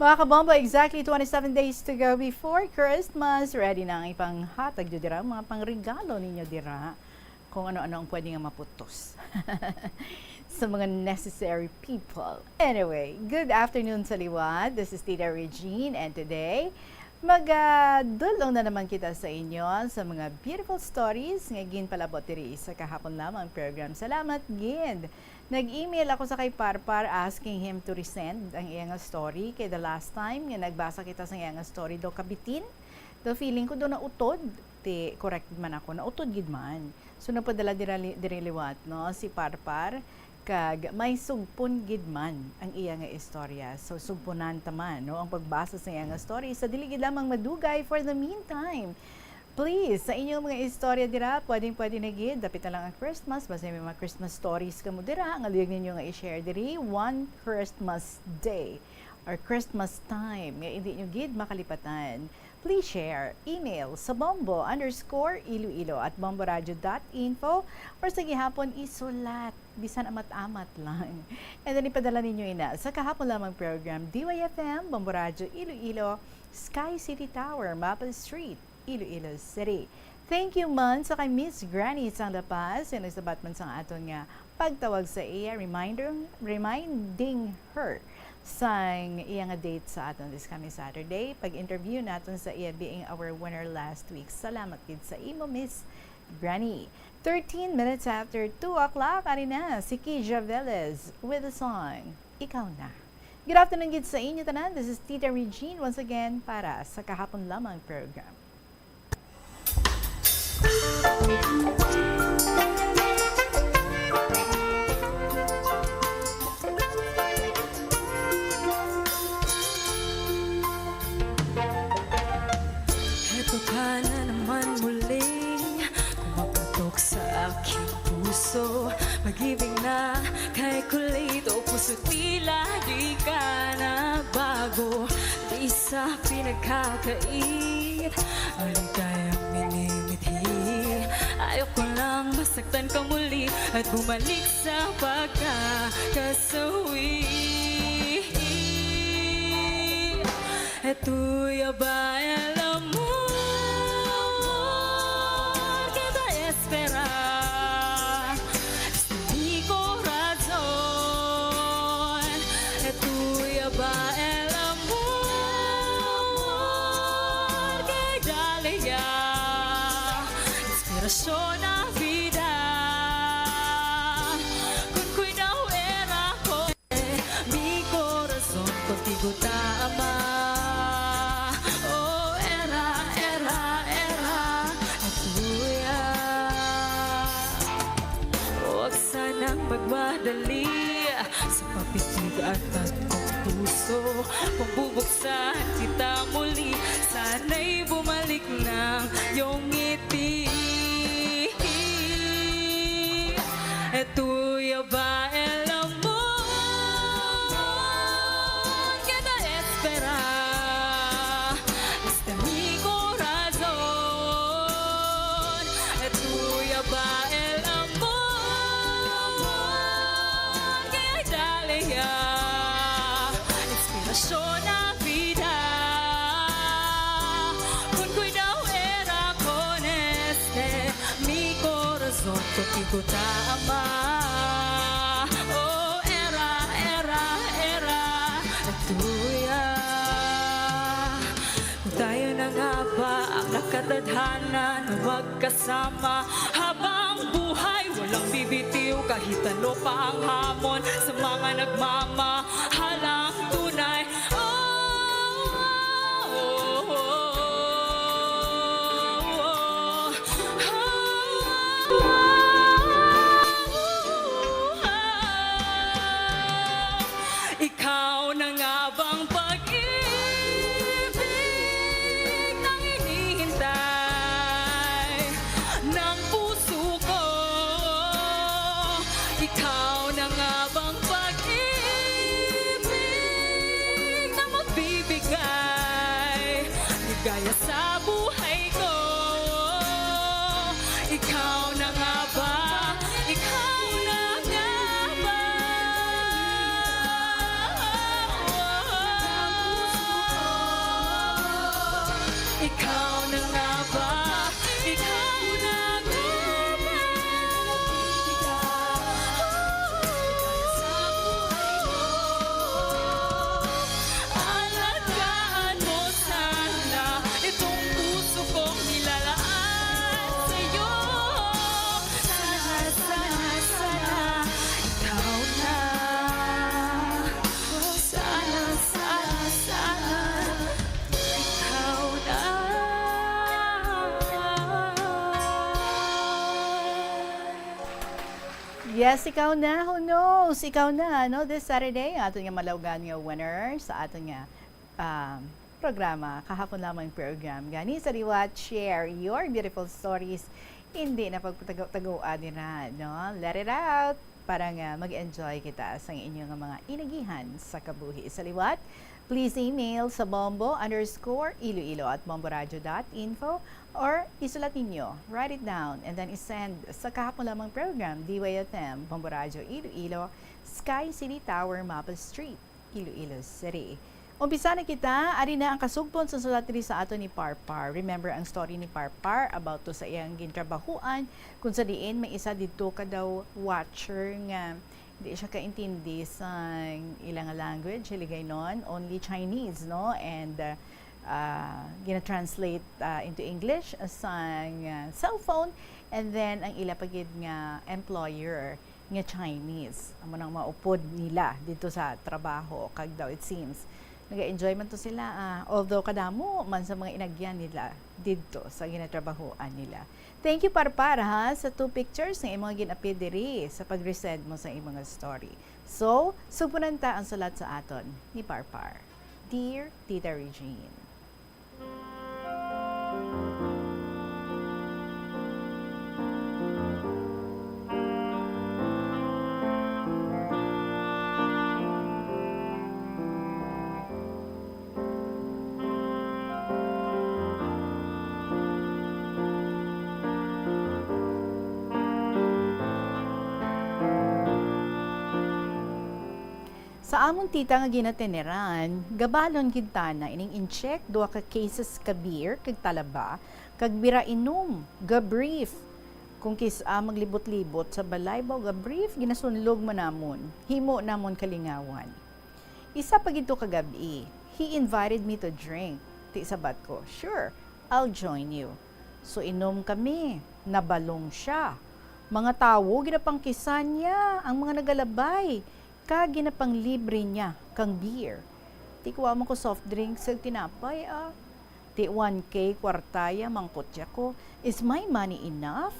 Mga kabombo, exactly 27 days to go before Christmas. Ready na ang ipanghatag nyo dira, mga pangregalo ninyo dira. Kung ano-ano ang pwede nga maputos sa mga necessary people. Anyway, good afternoon sa liwat. This is Tita Regine and today, magdulong na naman kita sa inyo sa mga beautiful stories nga ginpalabot diri sa kahapon lamang program. Salamat gid. Nag-email ako sa kay Parpar asking him to resend ang iyang story kay the last time nga nagbasa kita sa iyang story do kabitin. Do feeling ko do na utod, ti correct man ako na utod gid man. So napadala diri liwat no si Parpar kag may sugpon gid man ang iyang istorya. So sugpunan ta man no ang pagbasa sa iyang story sa dili gid lamang madugay for the meantime. Please, sa inyong mga istorya dira, pwede na gid, dapit na lang ang Christmas, basta may mga Christmas stories ka mo dira, ang aliyag ninyo nga i-share diri, one Christmas day or Christmas time, nga hindi nyo gid makalipatan. Please share, email sa bombo_iloilo@bomboradio.info or sa gihapon isulat, bisan amat-amat lang. And then ipadala ninyo ina sa kahapon lamang program, DYFM, Bombo Radio Iloilo, Sky City Tower, Maple Street, Iloilo City. Thank you man sa kay Miss Granny sang Lapas, yung nagsabat man sa aton nga pagtawag sa iya, reminding her sang iya nga date sa aton this coming Saturday. Pag-interview natin sa iya being our winner last week. Salamat gid sa imo, Miss Granny. 13 minutes after 2 o'clock, ari na si Kija Velez with the song Ikaw Na. Good afternoon gid sa inyo tanan. This is Tita Regine once again para sa kahapon lamang program. Heto ka na naman muling kumaputok sa aking puso. Pag-ibig na kay kulito, puso tila di ka na bago. Di isa pinagkakait, maligayang minimithi. Ayoko lang masaktan ka muli at bumalik sa pagkakasawi. Eto'y ba alam mo, kita espera. Di ko razon. Eto'y ba alam mo, kay Dalia. Inspirasyon na vida. Kung ko'y nawera ko, mi corazon contigo tama. Magmadali sa papitig at tatlong puso. Kung bubuksan kita muli, sana'y bumalik ng iyong ngiti. Eto'y ba alam mo, kita espera. Este mi corazon. Eto'y ba alam mo, inspirasyon na vida. Kung ko'y daw era con este mi corazon contigo tama. Oh, era tuya. Kung tayo na nga ba ang nakatadhana na magkasama habang buhay, walang bibitiw kahit ano pa ang hamon sa mga nagmamahalang tunay. Ikaw na nga bang pag-ibig nang hinihintay ng puso ko? Ikaw na nga bang pag-ibig na magbibigay ligaya sa buhay ko? Ikaw na nga ba? Ikaw na nga ba? Ikaw na nga ba? Ikaw na nga ba? Alagaan mo sana itong puso kong nilalaan sa'yo. Sana, sana, sana, ikaw na. Sana, sana, sana, ikaw na. Yes, ikaw na. Who knows? Ikaw na. No? This Saturday, ato nga malawgan nga winner sa ato nga programa. Kahapon lamang program. Gani sa Liwat, share your beautiful stories. Hindi na pagtagaw-tagawaan nila. No? Let it out para nga mag-enjoy kita sa inyong mga inagihan sa kabuhi. Sa Liwat, please email sa bombo_iloilo@bomboradio.info or isulat ninyo, write it down, and then isend sa kahapon lamang program, DYFM, Bombo Radio Iloilo, Sky City Tower, Maple Street, Iloilo City. Umpisa na kita, ari na ang kasugpon sa sulatri sa ato ni Parpar. Remember ang story ni Parpar about to sa iyang gintrabahuan, kung sa diin may isa dito ka daw watcher nga hindi siya kaintindi sa ilang language, hiligay nun, only Chinese, no? And gina-translate into English sa cellphone, and then ang ila pagid nga employer nga Chinese. Amo nang maupod nila dito sa trabaho, kag daw it seems naga-enjoy man to sila, although kadamo man sa mga inagyan nila dito sa ginatrabahoan nila. Thank you Parpar ha sa 2 pictures ng imong gin-appear diri sa pag-resend mo sa imong story. So, supunan ta ang sulat sa aton ni Parpar. Dear Tita Regine. Sa among tita nga ginateneran, gabalon gintana ining incheck duha ka cases ka beer kag talaba kag bira inom, ga brief. Kung maglibot-libot sa balay ba ga brief ginasunlog manamon. Himo namon kalingawan. Isa pa gito kagabi, he invited me to drink. Ti sabat ko, sure, I'll join you. So inom kami, nabalong siya. Mga tawo ginapangkisan niya, ang mga nagalabay, kag ginapang libre niya kang beer. Ti kuha mo ko soft drinks sa tinapay Ti 1K kwartaya mangkotya ko. Is my money enough?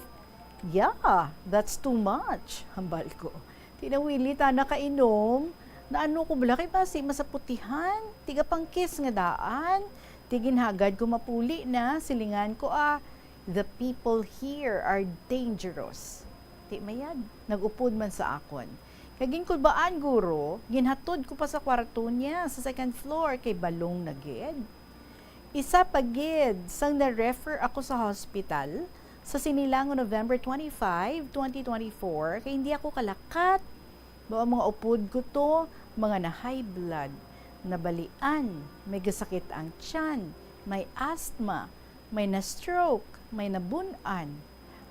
Yeah, that's too much. Hambal ko. Tinawili ta nakainom. Na ano ko bala kay basi masaputihan. Tiga pangkis nga daan. Tiginhagad ko mapuli na. Silingan ko the people here are dangerous. Ti mayad. Nagupod man sa akon. Kaging kulbaan guro, ginhatod ko pa sa kwarto niya sa second floor kay balong na gid. Isa pa gid, sang na-refer ako sa hospital sa sinilang November 25, 2024, kay hindi ako kalakat. Mga upod ko to, mga na high blood, nabalian, may gasakit ang tiyan, may asthma, may na-stroke, may nabunan.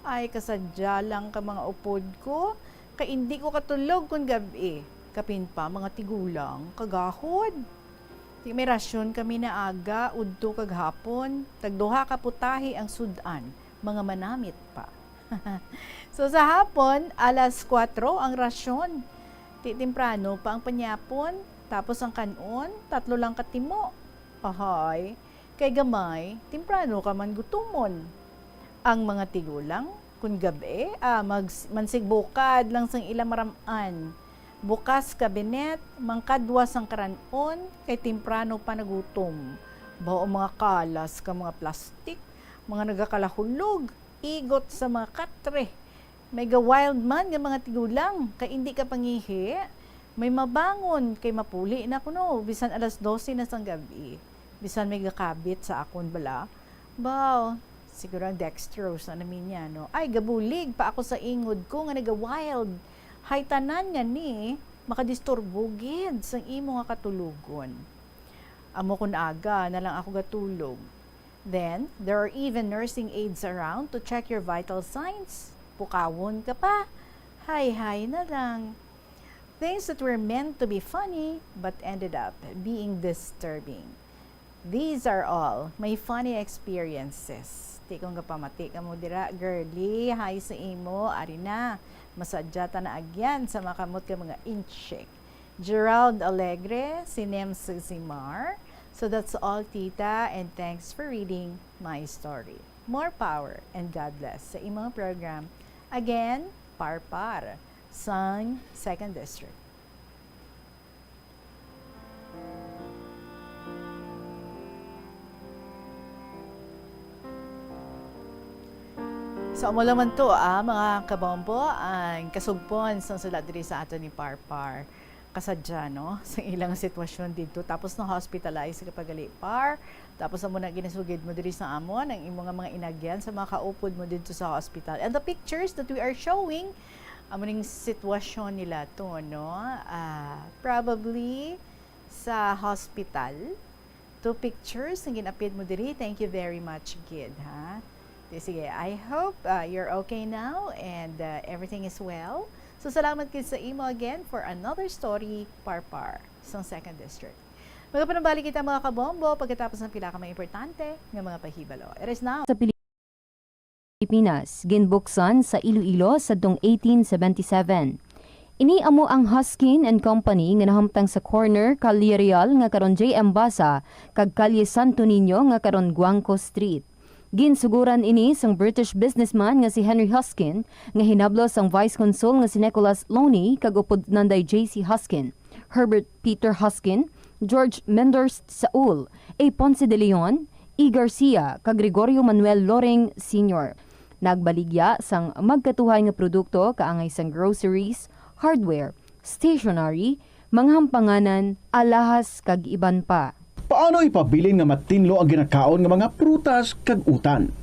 Ay, kasadya lang ka mga upod ko, kay hindi ko katulog kung gabi. Kapin pa mga tigulang, kagahod. Di may rasyon kami na aga, udto kaghapon, tagduha ka putahi ang sudan, mga manamit pa. So sa hapon, alas 4 ang rasyon. Temprano pa ang panyapon, tapos ang kanon, 3 lang katimo. Ahay, kay gamay, temprano ka man gutumon. Ang mga tigulang, kung gabi, mansigbukad lang sang ilang maraman. Bukas kabinet, mangkadwa sang karanon, kay temprano pa nagutom. Bao mga kalas ka mga plastik, mga nagakalahulog, igot sa mga katre. May wild man ng mga tigulang, kay hindi ka pangihi. May mabangon, kay mapuli na kuno, bisan alas 12 na sang gabi. Bisan may gakabit sa akon bala. Bao, siguro ang dextrose na namin niya, no? Ay, gabulig pa ako sa ingod ko nga naga-wild. Hay tanan nga ni, makadisturbo gid sang imo nga katulugon. Amo kun aga na lang ako gatulog. Then, there are even nursing aides around to check your vital signs. Pukawon ka pa. Hay na lang. Things that were meant to be funny but ended up being disturbing. These are all my funny experiences. Tikong kapamati ka mo dira, girly. Hi sa imo, ari na. Masadyata na agyan sa makamot ka mga incheck. Gerald Alegre, Sinem Sigmar. So that's all, tita, and thanks for reading my story. More power and God bless sa imong program. Again, Parpar, Sang 2nd District. So, amo naman to, mga kabombo, ang kasugpon sa sulat diri sa ato ni Parpar. Kasadya, no? Sa ilang sitwasyon dito. Tapos na hospitalize ka pagali par. Tapos amo na ginasugid mo diri sa amon ang imong mga inagyan sa mga kaupod mo dito sa hospital. And the pictures that we are showing, amo ning sitwasyon nila to, no? Probably sa hospital. 2 pictures ang ginapid mo diri. Thank you very much, kid, ha? Sige, I hope you're okay now and everything is well. So, salamat kid sa imo again for another story, Parpar, sa 2nd District. Magapanambalik kita mga kabombo pagkatapos ng pila ka mga importante ng mga pahibalo. It is now. Sa Pilipinas, ginbuksan sa Iloilo sa 1877. Ini amo ang Huskin and Company nga nahamtang sa corner Calle Real nga karon J.M. Basa kag Calle Santo Niño nga karon Guangco Street. Ginsuguran ini sang British businessman nga si Henry Huskin nga hinablo sang Vice Consul nga si Nicholas Loney kag upod nanday J.C. Huskin, Herbert Peter Huskin, George Menders Saul, A. Ponce de Leon, E. Garcia kag Gregorio Manuel Loring Sr. Nagbaligya sang magkatuhay nga produkto kaangay sang groceries, hardware, stationery, mga hampanganan, alahas kag iban pa. Paano ipabilin nga matinlo ang ginakaon nga mga prutas kag utan?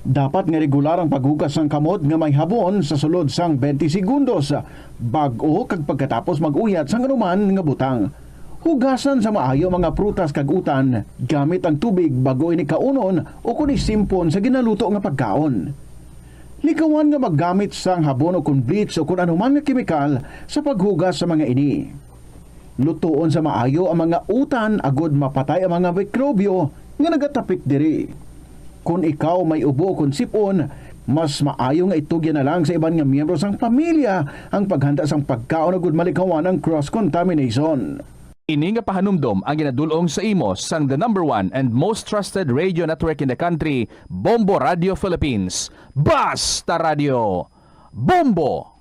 Dapat nga regular ang paghugas ng kamot nga may habon sa sulod sang 20 segundos bag-o kag pagkatapos mag-uyat sang anuman nga butang. Hugasan sa maayo mga prutas kag utan gamit ang tubig bago ini kaunon o kun isimpon sa ginaluto nga pagkaon. Likawan nga maggamit sang habon o kun bleach o kun anuman nga kemikal sa paghugas sa mga ini. Lutoon sa maayo ang mga utan agod mapatay ang mga mikrobyo nga nagatapik diri. Kung ikaw may ubo o kung sipon, mas maayo nga itugyan na lang sa iban nga miyembro sang pamilya ang paghanda sang pagkaon agud malikawan ang cross-contamination. Ini nga pahanumdom ang ginadulong sa imo sang the #1 and most trusted radio network in the country, Bombo Radio Philippines. Basta Radio! Bombo!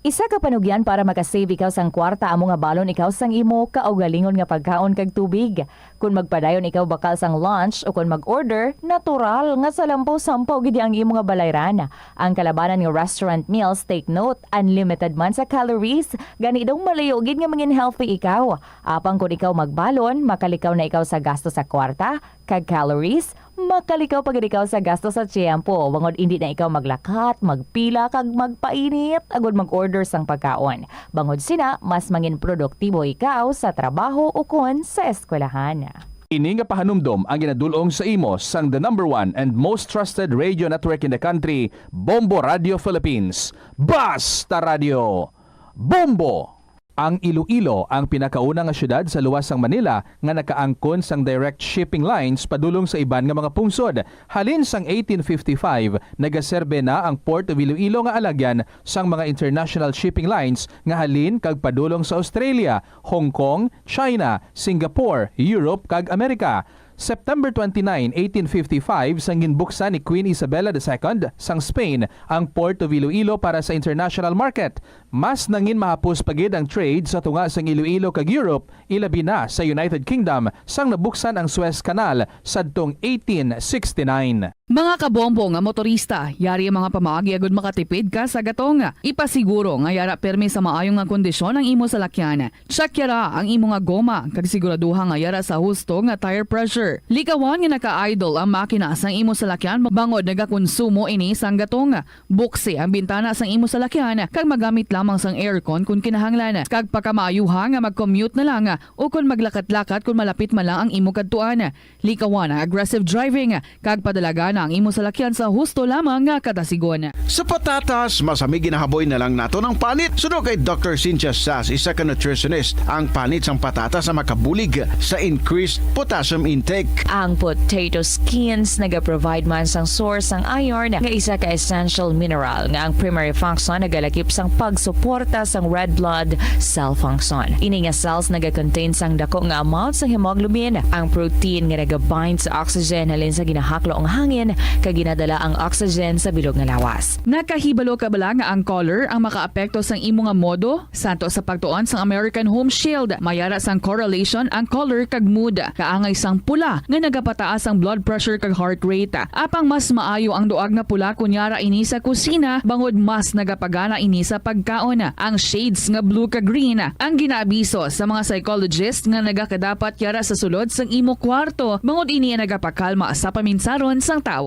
Isa ka panugyan para makasave ikaw sang kwarta amo nga balon ikaw sang imo kaugalingon nga pagkaon kag tubig. Kung magpadayon ikaw bakal sang lunch o kung mag-order, natural nga sa lampaw-sampaw gidi ang imo nga balayran. Ang kalabanan nga restaurant meals, take note, unlimited man sa calories, gani daw malayo gid nga mangin healthy ikaw. Apang kung ikaw magbalon, makalikaw na ikaw sa gasto sa kwarta, kag calories, makalikaw pag ikaw sa gasto sa tiyempo. Bangod hindi na ikaw maglakat, magpila, kag magpainit, agod mag-order sang pagkaon. Bangod sina, mas mangin produktibo ikaw sa trabaho o kon sa eskwelahan. Ini nga pahanumdom ang ginadulong sa imo sang the #1 and most trusted radio network in the country, Bombo Radio Philippines. Basta Radio! Bombo! Ang Iloilo ang pinakauna nga syudad sa luwas sang Manila nga nakaangkon sang direct shipping lines padulong sa iban nga mga pungsod. Halin sang 1855, nagaserbe na ang Port of Iloilo nga alagyan sang mga international shipping lines nga halin kag padulong sa Australia, Hong Kong, China, Singapore, Europe kag Amerika. September 29, 1855, sang ginbuksan ni Queen Isabella II sang Spain ang Port of Iloilo para sa international market. Mas nangin mahapos pagid ang trade sa tunga sang Iloilo kag Europe, ilabi na sa United Kingdom sang nabuksan ang Suez Canal sadtong 1869. Mga kabombo nga motorista, yari ang mga pamaagi agud makatipid ka sa gatong. Ipasiguro nga yara permi sa maayong nga kondisyon ang imo salakyan. Check yara ang imo nga goma kag siguraduha nga yara sa husto nga tire pressure. Likawan nga naka-idle ang makina sang imo salakyan bangod nagakonsumo ini sang gatong. Buksi ang bintana sang imo salakyan kag magamit lamang sang aircon kung kinahanglan. Kag pagkamaayuha nga mag-commute na lang o kung maglakat-lakat kung malapit man lang ang imo kadtuan. Likawan ang aggressive driving kag padalaga ang imo salakyan sa husto lamang nga katasigon. Sa patatas, masami ginahaboy na lang nato ng panit. Suno kay Dr. Cynthia Sass, isa ka nutritionist, ang panit sang patatas sa makabulig sa increased potassium intake. Ang potato skins nagaprovide man sang source sang iron nga isa ka essential mineral nga ang primary function nagalakip sang pagsuporta sang red blood cell function. Ini nga cells nagakontain sang dako nga amount sang hemoglobin. Ang protein nga nagabind sa oxygen halin sa ginahaklo ang hangin kag ginadala ang oxygen sa bilog nga lawas. Nakahibalo ka bala nga ang color ang makaapekto sang imo nga modo? Santo sa pagtuon sang American Home Shield, mayara sang correlation ang color kag mood. Kaangay sang pula nga nagapataas ang blood pressure kag heart rate. Apang mas maayo ang duag nga pula kunyara ini sa kusina bangod mas nagapagana ini sa pagkaon. Ang shades nga blue kag green ang ginaabiso sa mga psychologist nga nagakadapat yara sa sulod sang imo kwarto bangod ini nagapakalma sa paminsaron sang tao.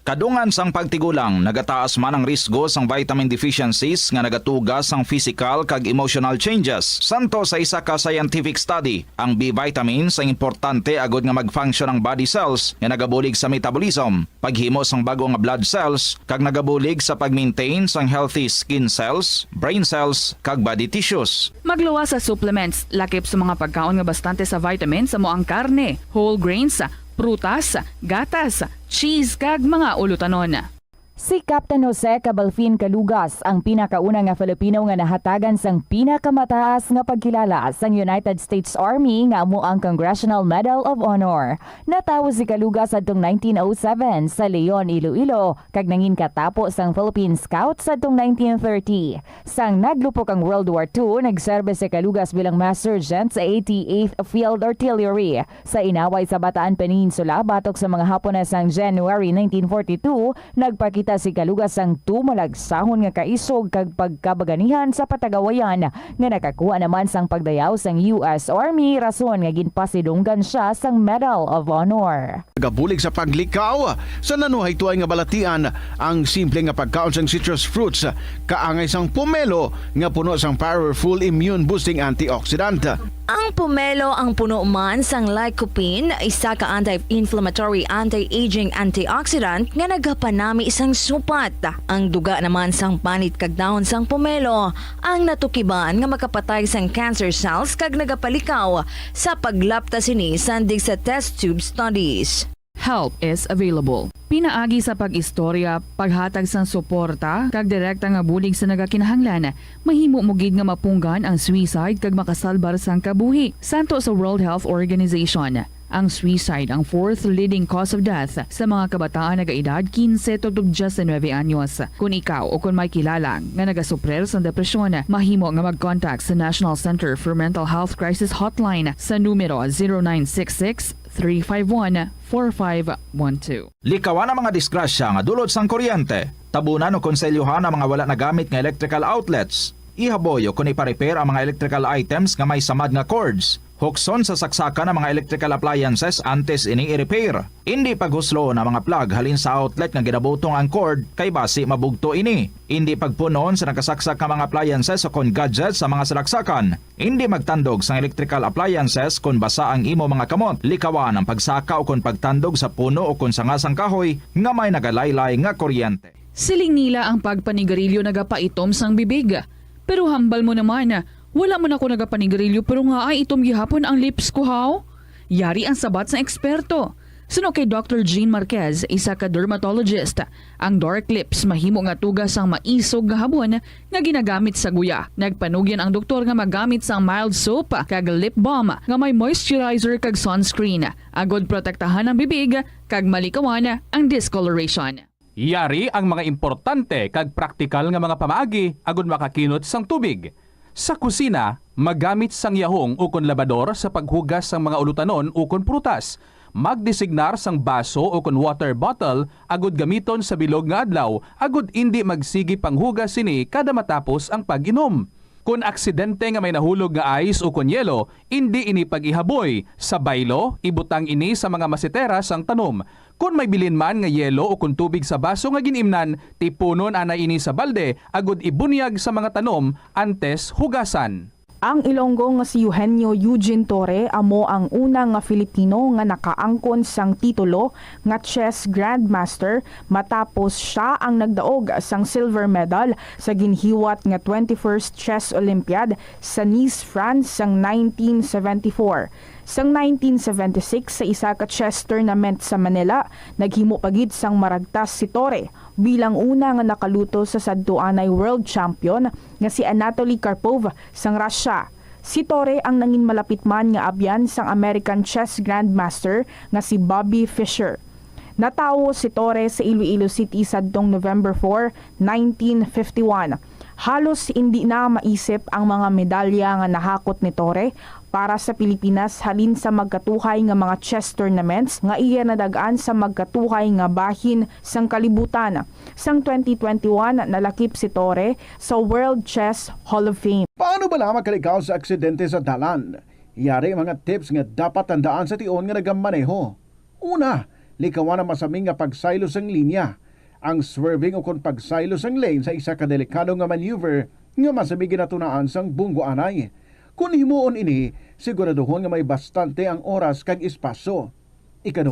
Kadungan sang pagtigulang, nagataas man ang risgo sang vitamin deficiencies nga nagatugas sang physical kag emotional changes. Santo sa isa ka scientific study, ang B vitamins ang importante agod nga mag-function ang body cells nga nagabulig sa metabolism, paghimo sang bago nga blood cells kag nagabulig sa pag-maintain sang healthy skin cells, brain cells kag body tissues. Magluwa sa supplements, lakip sa mga pagkaon nga bastante sa vitamins sa moang karne, whole grains, prutas, gatas, cheese kag mga ulutanon. Si Captain Jose Cabalfin Calugas ang pinakauna nga Filipino nga nahatagan sang pinakamataas nga pagkilala sang United States Army nga amo ang Congressional Medal of Honor. Natawo si Calugas adtong 1907 sa Leon, Iloilo kag nangin katapo sang Philippine Scouts adtong 1930. Sang naglupok ang World War II, nagserbe si Calugas bilang Master Sergeant sa 88th Field Artillery. Sa inaway sa Bataan Peninsula batok sa mga Hapon sang January 1942, nagpakita Makita si kalugas ang tumalagsahon nga kaisog kag pagkabaganihan sa patagawayan nga nakakuha naman sang pagdayaw sang US Army rason nga ginpasidunggan siya sang Medal of Honor. Gabulig sa paglikaw sa nanuhay tuay nga balatian ang simple nga pagkaon sang citrus fruits kaangay sang pomelo nga puno sang powerful immune boosting antioxidant. Ang pomelo ang puno man sang lycopene, isa ka anti-inflammatory, anti-aging antioxidant nga nagapanami isang supat. Ang duga naman sang panit kag dahon sang pomelo ang natukiban nga makapatay sang cancer cells kag nagapalikaw sa paglapta sini sandig sa test tube studies. Help is available. Pinaagi sa pag-istorya, paghatag sang suporta, kag direkta nga bulig sa nagakinahanglan, mahimo mo gid nga mapunggan ang suicide kag makasalbar sang kabuhi. Santo sa World Health Organization, ang suicide ang fourth leading cause of death sa mga kabataan na edad 15 to 19 anyos. Kung ikaw o kung may kilala nga nagasuprer sa depresyon, mahimo nga mag-contact sa National Center for Mental Health Crisis Hotline sa numero 0966-351-4512. Likawan ang mga disgrasya nga dulot sang kuryente. Tabunan o konselyuhan ang mga wala nagamit nga electrical outlets. Ihaboyo kung ipa-repair ang mga electrical items nga may samad nga cords. Hukson sa saksakan ng mga electrical appliances antes ini i-repair. Hindi paghuslo na mga plug halin sa outlet nga ginabutong ang cord kay basi mabugto ini. Hindi pagpunon sa nakasaksak nga mga appliances o kon gadgets sa mga salaksakan. Hindi magtandog sa electrical appliances kung basa ang imo mga kamot. Likawan ang pagsaka o kon pagtandog sa puno o kon sangasang kahoy nga may nagalaylay nga kuryente. Siling nila ang pagpanigarilyo nagapaitom sang bibig. Pero hambal mo naman, wala mo na ako nagapanigarilyo pero nga ay itom gihapon ang lips ko haw. Yari ang sabat sa eksperto. Suno kay Dr. Jean Marquez, isa ka dermatologist, ang dark lips mahimo nga tugas ang maisog nga habon nga ginagamit sa guya. Nagpanugyan ang doktor nga magamit sang mild soap kag lip balm nga may moisturizer kag sunscreen. Agod protektahan ang bibig kag malikawan ang discoloration. Yari ang mga importante kag praktikal nga mga pamaagi agud makakinot sang tubig. Sa kusina, magamit sang yahong ukon labador sa paghugas sang mga ulutanon ukon prutas. Magdesignar sang baso ukon water bottle agud gamiton sa bilog nga adlaw agud indi magsigi panghugas sini kada matapos ang pag-inom. Kung aksidente nga may nahulog nga ice o kon yelo, hindi ini pag-ihaboy. Sa baylo, ibutang ini sa mga masitera sang tanom. Kung may bilin man nga yelo o kung tubig sa baso nga ginimnan, tipunon ana ini sa balde, agud ibunyag sa mga tanom antes hugasan. Ang Ilonggo nga si Eugenio Eugene Torre amo ang unang nga Filipino nga nakaangkon sang titulo nga chess grandmaster matapos siya ang nagdaog sang silver medal sa ginhiwat nga 21st Chess Olympiad sa Nice, France sang 1974. Sang 1976 sa isa ka chess tournament sa Manila, naghimo pagid sang maragtas si Torre bilang una nga nakaluto sa sadtuanay world champion nga si Anatoly Karpov sang Russia. Si Torre ang nangin malapit man nga abyan sang American chess grandmaster nga si Bobby Fischer. Natawo si Torre sa Iloilo City sadtong November 4, 1951. Halos hindi na maisip ang mga medalya nga nahakot ni Torre para sa Pilipinas halin sa magkatuhay nga mga chess tournaments nga iya nadagaan sa magkatuhay nga bahin sang kalibutan. Sang 2021 nalakip si Torre sa World Chess Hall of Fame. Paano ba lamang kalikaw sa aksidente sa dalan? Yari mga tips nga dapat tandaan sa tion nga nagamaneho. Una, likawan ang masaming nga pagsaylo sang linya. Ang swerving o kung pagsaylo sang lane sa isa ka delikado nga maneuver nga masabi ginatunaan sang bunggo anay. Kung himuon ini, siguraduhon nga may bastante ang oras kag espasyo.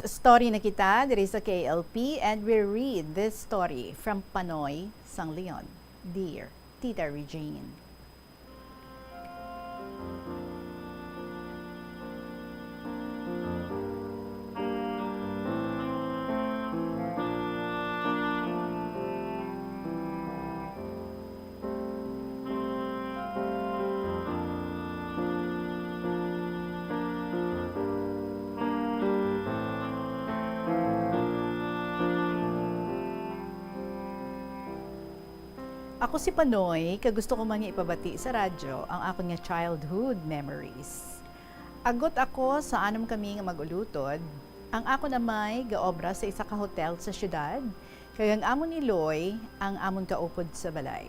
Story na kita diri sa KLP and we read this story from Panoy, Sang Leon. Dear Tita Regine. Ako si Panoy, kagusto ko man nga ipabati sa radyo ang akong nga childhood memories. Agot ako sa anom kami nga magulutod, ang ako na may gaobra sa isa ka hotel sa syudad, Kaya ang amon ni Loy, ang amon kaupod sa balay.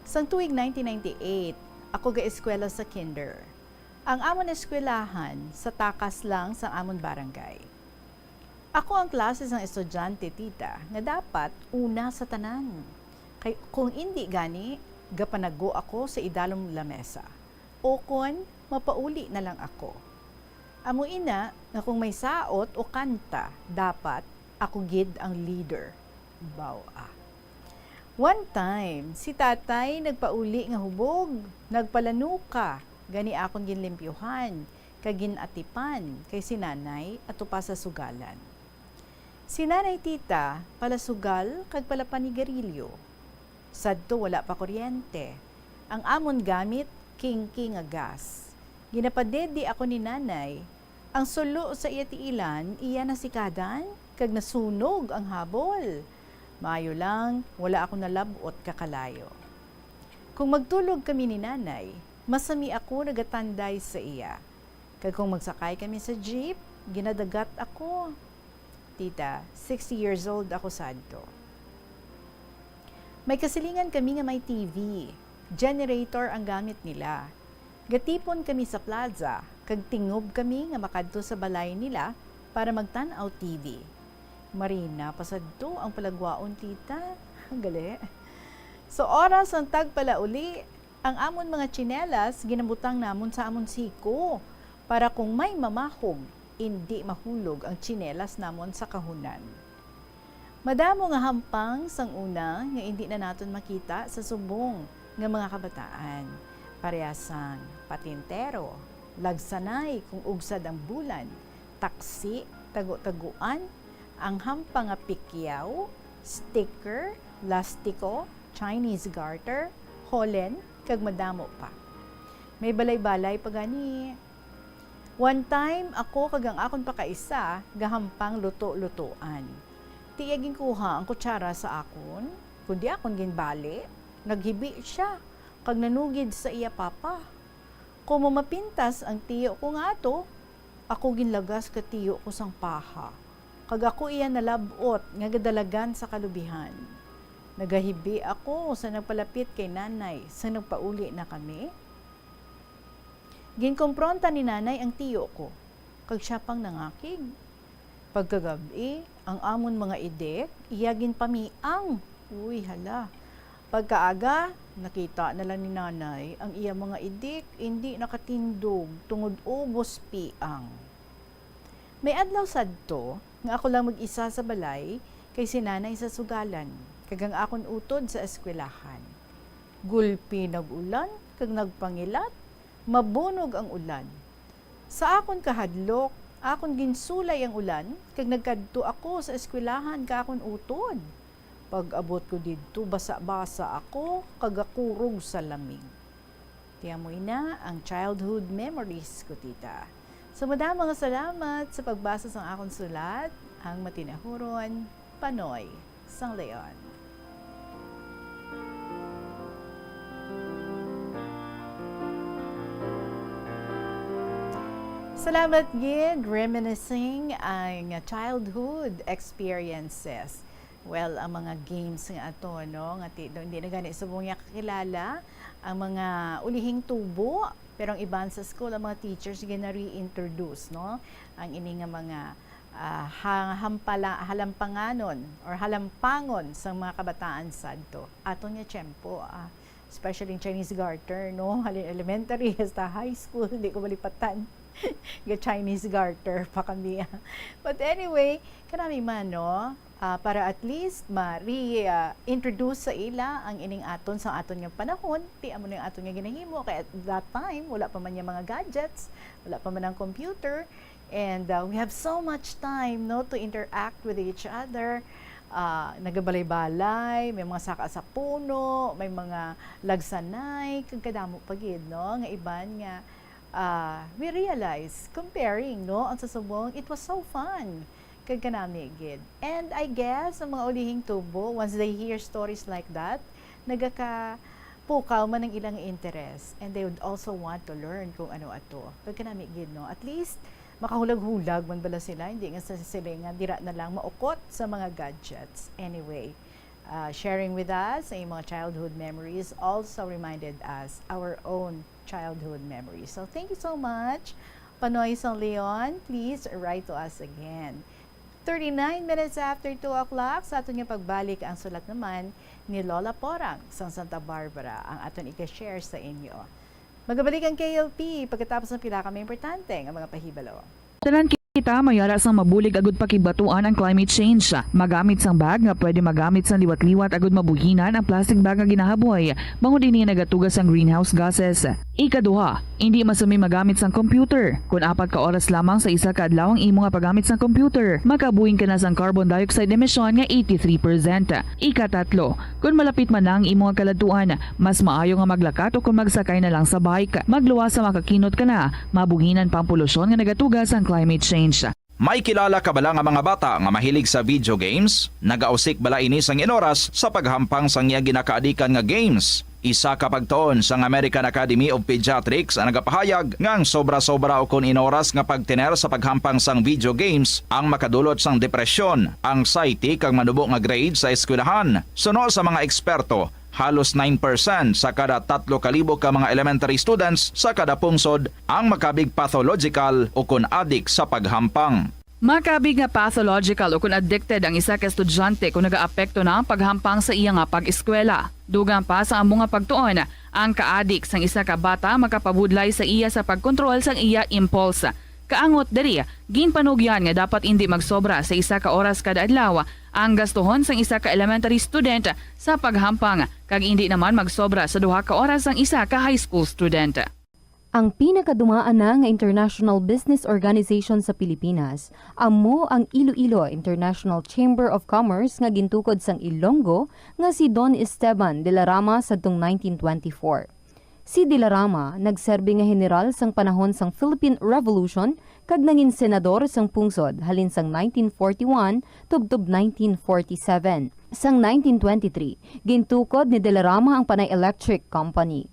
Sang tuig 1998, ako ga-eskwela sa kinder. Ang amon eskwelahan sa takas lang sa amon barangay. Ako ang klase ng estudyante, tita, nga dapat una sa tanan. Kay, kung hindi gani, gapanago ako sa idalom lamesa. O kon, mapauli na lang ako. Amo ina, nga kung may saot o kanta, dapat ako gid ang leader. Bawa. One time, si tatay nagpauli nga hubog, nagpalanuka, gani akong ginlimpyuhan, kaginatipan, kay si nanay at pa sa sugalan. Si nanay tita, pala sugal, kag pala panigarilyo. Sadto wala pa kuryente. Ang amon gamit, king nga gas. Ginapadedi ako ni nanay, ang sulo sa iya tiilan, iya nasikadan, kag nasunog ang habol. Maayo lang, wala ako nalabot kakalayo. Kung magtulog kami ni nanay, masami ako nagatanday sa iya. Kag kung magsakay kami sa jeep, ginadagat ako. Tita, 60 years old ako sadto. May kasilingan kami nga may TV. Generator ang gamit nila. Gatipon kami sa plaza, kag tingob kami nga makadto sa balay nila para magtan-aw TV. Marina, pasadto ang palagwaon, tita. Ang gali. So oras ang tagpala uli, ang amon mga tsinelas ginabutang namon sa amon siko para kung may mamahog, hindi mahulog ang tsinelas namon sa kahunan. Madamo nga hampang sang una nga hindi na naton makita sa subong nga mga kabataan. Parehasang patintero, lagsanay kung ugsad ang bulan, taksi, tagu-taguan, ang hampang nga pikyaw, sticker, lastiko, Chinese garter, holen, kag madamo pa. May balay-balay pa gani. One time, ako kag ang akon pa kaisa, gahampang luto-lutoan. Tiyaging kuha ang kutsara sa akon, kundi akon ginbali, naghibi siya, kag nanugid sa iya papa. Kung mamapintas ang tiyo ko nga to, ako ginlagas ka tiyo ko sang paha. Kag ako iya nalabot nga gadalagan sa kalubihan. Nagahibi ako sa nagpalapit kay nanay sa nagpauli na kami. Ginkompronta ni nanay ang tiyo ko, kag siya pang nangakig. Pagkagabi, ang amon mga idek, iyagin pamiang. Uy, hala. Pagkaaga, nakita na lang ni nanay ang iya mga idik hindi nakatindog tungod ubos piang. May adlaw sadto nga ako lang mag-isa sa balay kay si nanay sa sugalan kagang akon utod sa eskwelahan. Gulpi nag-ulan kag nagpangilat, mabunog ang ulan. Sa akon kahadlok, akon ginsulay ang ulan kag nagkadto ako sa eskwelahan ka akon utod. Pag-abot ko dito, basa-basa ako, kagakurog sa lamig. Tiyamoy na ang childhood memories ko, tita. So, madamang salamat sa pagbasa sa akong sulat, ang matinahuron, Panoy, Sang Leon. Salamat gid, reminiscing ang childhood experiences. Well, ang mga games nga ato, no? Nga hindi na gani subong niya kakilala ang mga ulihing tubo, pero ang iban sa school, ang mga teachers gina reintroduce, no? Ang ini nga mga halampanganon or halampangon sa mga kabataan sadto. Ato niya tiyempo, especially in Chinese garter, no? Elementary hasta high school, hindi ko malipatan. Chinese garter pa kami. But anyway, kanami man, no? Para at least ma-introduce sa ila ang ining aton sa aton nga panahon, ti amo na yung aton nga ginahimo kay at that time wala pa man yung mga gadgets, wala pa man ang computer, and we have so much time, no, to interact with each other. Nagabalay-balay, may mga saka sa puno, may mga lagsanay, kagkadamo pagid, no, nga iban nga we realize comparing, no, ang sasubong, it was so fun kagkanami gid. And I guess ang mga ulihing tubo, once they hear stories like that, nagaka-pukaw man ang ilang interest, and they would also want to learn kung ano ato. Kagkanami gid, no, at least makahulag-hulag man bala sila, hindi nga sa sila nga dira na lang maukot sa mga gadgets. Anyway, sharing with us ay mga childhood memories also reminded us our own childhood memories. So thank you so much. Panoy San Leon, please write to us again. 39 minutes after 2 o'clock, sa aton nga pagbalik ang sulat naman ni Lola Porang sa Santa Barbara ang aton i-share sa inyo. Magabalik ang KLP pagkatapos ng pila kami importante ang mga pahibalo. Tanan kita mayara sang mabulig agud pakibatuan ang climate change. Magamit sang bag nga pwede magamit sang liwat-liwat agud mabuhinan ang plastic bag nga ginahaboy. Bangod dinhi nagatugas ang greenhouse gases. Ikaduha, hindi masumi magamit sang computer. Kung 4 ka oras lamang sa isa ka adlaw ang imo nga paggamit sang computer, makabuhin ka na sang carbon dioxide emission nga 83%. Ikatatlo, kung malapit man lang imo nga kaladuan, mas maayo nga maglakat o kung magsakay na lang sa bike. Magluwas sa makakinot ka na, mabuhinan pang polusyon nga nagatugas ang climate change. May kilala ka bala nga mga bata nga mahilig sa video games? Nagausik bala ini sang inoras sa paghampang sang iya ginakaadikan nga games. Isa ka pagtuon sang American Academy of Pediatrics ang nagapahayag nga ang sobra-sobra o kun inoras nga pagtiner sa paghampang sang video games ang makadulot sang depresyon, anxiety kag manubo nga grade sa eskwelahan. Suno sa mga eksperto, halos 9% sa kada 3,000 ka mga elementary students sa kada pungsod ang makabig pathological o kun addict sa paghampang. Makabig nga pathological o kung addicted ang isa ka estudyante kung nagaapekto na ang paghampang sa iya nga pag-eskwela. Dugang pa sa among nga pagtuon, ang ka-addict sang isa ka bata makapabudlay sa iya sa pagkontrol sang iya impulse. Kaangot diri, ginpanugyan nga dapat hindi magsobra sa isa ka oras kada adlaw ang gastuhon sang isa ka elementary student sa paghampang kag hindi naman magsobra sa 2 ka oras ang isa ka high school student. Ang pinakadumaan na nga international business organization sa Pilipinas, amo ang Iloilo International Chamber of Commerce nga gintukod sang Ilonggo nga si Don Esteban de la Rama sadtong 1924. Si de la Rama nagserbi nga general sang panahon sang Philippine Revolution kag nangin senador sang pungsod halin sang 1941 tubtob 1947. Sang 1923, gintukod ni de la Rama ang Panay Electric Company.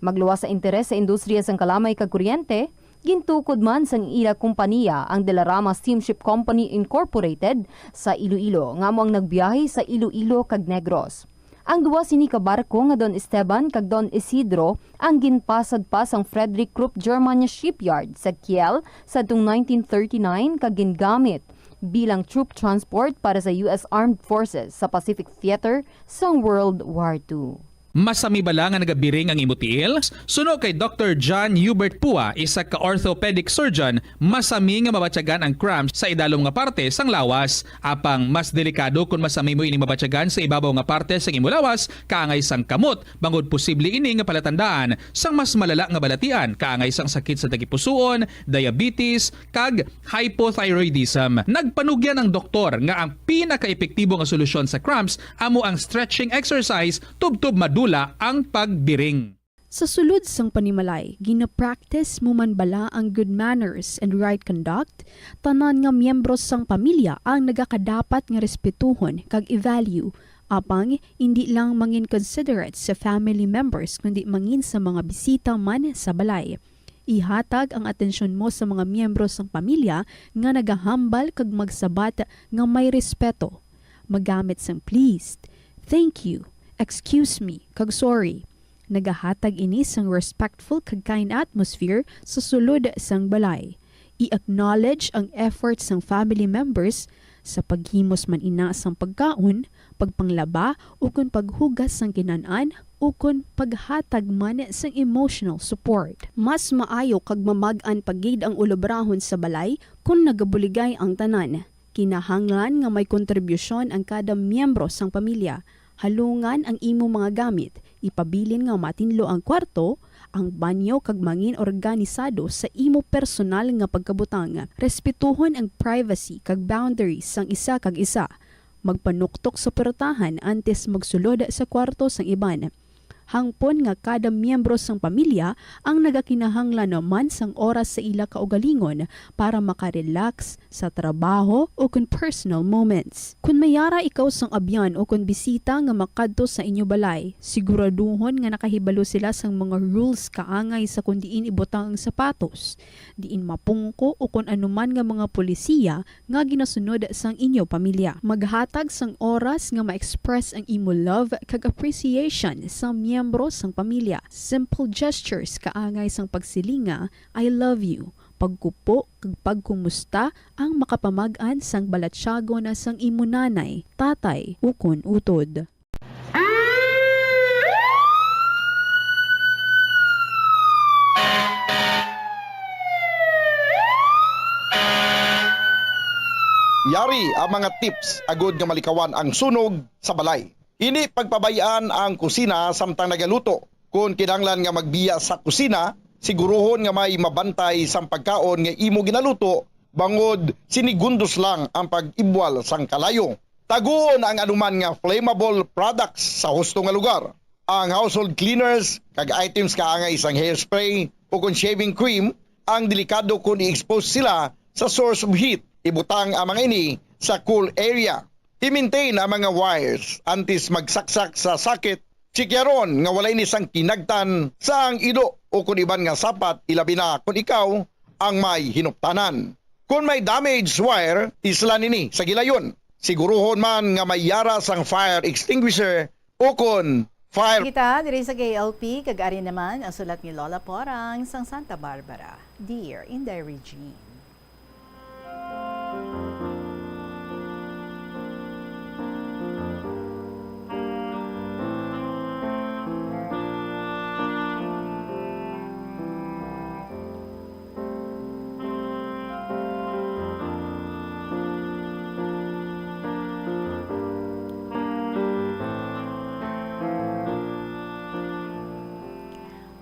Magluwas sa interes sa industriya sang kalamay kag kuryente, gintukod man sang ila kompanya ang De La Rama Steamship Company Incorporated sa Iloilo nga mo ang nagbiyahe sa Iloilo kag Negros. Ang duwa sini ka barko nga Don Esteban kag Don Isidro ang ginpasad pa sang Frederick Krupp Germania Shipyard sa Kiel sadtong 1939 kag gingamit bilang troop transport para sa US Armed Forces sa Pacific Theater sang World War II. Masami bala nga nagabiring ang imutiil? Suno kay Dr. John Hubert Pua, isa ka orthopedic surgeon, masami nga mabatyagan ang cramps sa idalom nga parte sang lawas. Apang mas delikado kung masami mo ini mabatyagan sa ibabaw nga parte sang imo lawas, kaangay sang kamot, bangod posible ini nga palatandaan sang mas malala nga balatian, kaangay sang sakit sa tagipusoon, diabetes, kag hypothyroidism. Nagpanugyan ang doktor nga ang pinaka-epektibo nga solusyon sa cramps amo ang stretching exercise tubtob madula ang pagbiring. Sa sulod sang panimalay, gina-practice mo man bala ang good manners and right conduct, tanan nga miyembro sang pamilya ang nagakadapat nga respetuhon kag i-value, apang hindi lang mangin considerate sa family members kundi mangin sa mga bisita man sa balay. Ihatag ang atensyon mo sa mga miyembro sang pamilya nga nagahambal kag magsabat nga may respeto. Magamit sang pleased, thank you, excuse me, kag sorry. Nagahatag ini sang respectful kag kind atmosphere sa sulod sang balay. I-acknowledge ang efforts sang family members sa paghimos man ina sang pagkaon, pagpanglaba o kun paghugas sang kinan-an o kun paghatag man sang emotional support. Mas maayo kag mamag-an pagid ang ulobrahon sa balay kung nagabuligay ang tanan. Kinahanglan nga may kontribusyon ang kada miyembro sang pamilya. Halungan ang imo mga gamit, ipabilin nga matinlo ang kwarto, ang banyo kag mangin organisado sa imo personal nga pagkabutang. Respetuhon ang privacy kag boundaries sang isa kag isa. Magpanuktok sa portahan antes magsulod sa kwarto sang iban. Hangpon nga kada miyembro sang pamilya ang nagakinahanglan naman sang oras sa ila kaugalingon para makarelax sa trabaho o kun personal moments. Kung mayara ikaw sang abyan o kun bisita nga makadto sa inyo balay, siguraduhon nga nakahibalo sila sang mga rules kaangay sa kung diin ibutang ang sapatos, diin mapungko o kung anuman nga mga polisiya nga ginasunod sang inyo pamilya. Maghatag sang oras nga ma-express ang imo love kag appreciation sa miyembro sang pamilya. Simple gestures kaangay sang pagsilinga, I love you, pagkupo kag pagkumusta ang makapamag-an sang balatsyago na sang imo nanay, tatay, ukon utod. Yari ang mga tips agud nga malikawan ang sunog sa balay. Ini pagpabayaan ang kusina samtang nagaluto. Kung kinahanglan nga magbiya sa kusina, siguruhon nga may mabantay sang pagkaon nga imo ginaluto bangod sinigundos lang ang pag-ibwal sang kalayo. Taguon ang anuman nga flammable products sa husto nga lugar. Ang household cleaners kag items kaangay sang hairspray o kung shaving cream ang delikado kung i-expose sila sa source of heat. Ibutang ang mga ini sa cool area. I-maintain ang mga wires antes magsaksak sa sakit. Sikyaron nga walay ni sang kinagtan sa ang ido o kung iban nga sapat ilabi na kung ikaw ang may hinuptanan. Kung may damaged wire, isla nini sa gilayon. Siguruhon man nga may yara sang fire extinguisher o kung fire... Kita, diri sa KLP, kag-ari naman ang sulat ni Lola Porang sang Santa Barbara. Dear Inday Regine.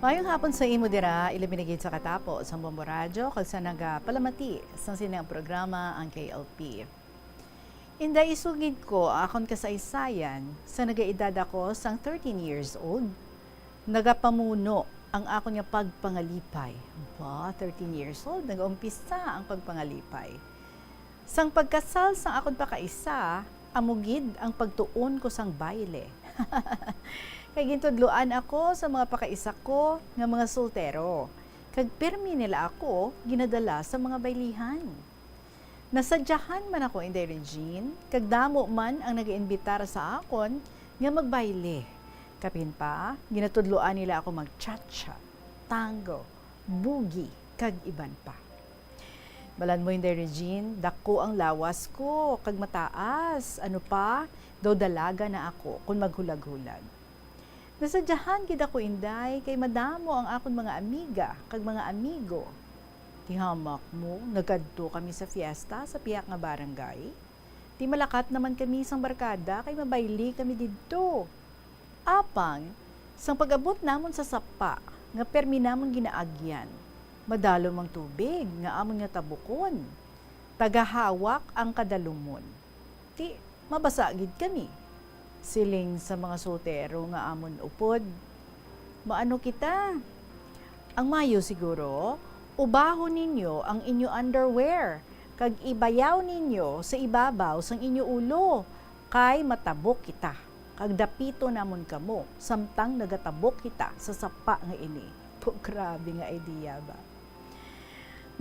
Mayong hapon sa imo dira, ilibinigid sa katapo sa Bombo Radyo kag sa nagapalamati sa sinang programa ang KLP. Inday isugid ko akon kasaysayan sa nagaedad ako sang 13 years old. Nagapamuno ang akon nga pagpangalipay. Ba, 13 years old, nagaumpisa ang pagpangalipay. Sang pagkasal sang akon pa kaisa, amugid ang pagtuon ko sang baile. Kay gintudloan ako sa mga pakaisa ko nga mga soltero. Kag permi nila ako ginadala sa mga baylihan. Nasadyahan man ako Inday Regine, kag damo man ang nag-iimbitar sa akon nga magbayle. Kapin pa, ginatudloan nila ako mag-cha-cha, tango, boogie, kag iban pa. Balan mo Inday Regine, dako ang lawas ko, kag mataas, ano pa, daw dalaga na ako kung maghulag-hulag. Nasadyahan gid ako Inday kay madamo ang akon mga amiga kag mga amigo. Tihamak mo, nagkadto kami sa fiesta sa piyak nga barangay. Ti malakat naman kami sang barkada kay mabayli kami didto. Apang, sang pag-abot namon sa sapa nga permi namon ginaagyan. Madalo mang tubig nga amon nga tabukon. Tagahawak ang kadalumon. Ti mabasa gid kami. Siling sa mga soltero nga amon upod. Maano kita? Ang mayo siguro, ubahon ninyo ang inyo underwear, kag ibayaw ninyo sa ibabaw sang inyo ulo, kay matabok kita. Kag dapito namon kamo, samtang nagatabok kita sa sapa nga ini. Po, grabe nga idea ba?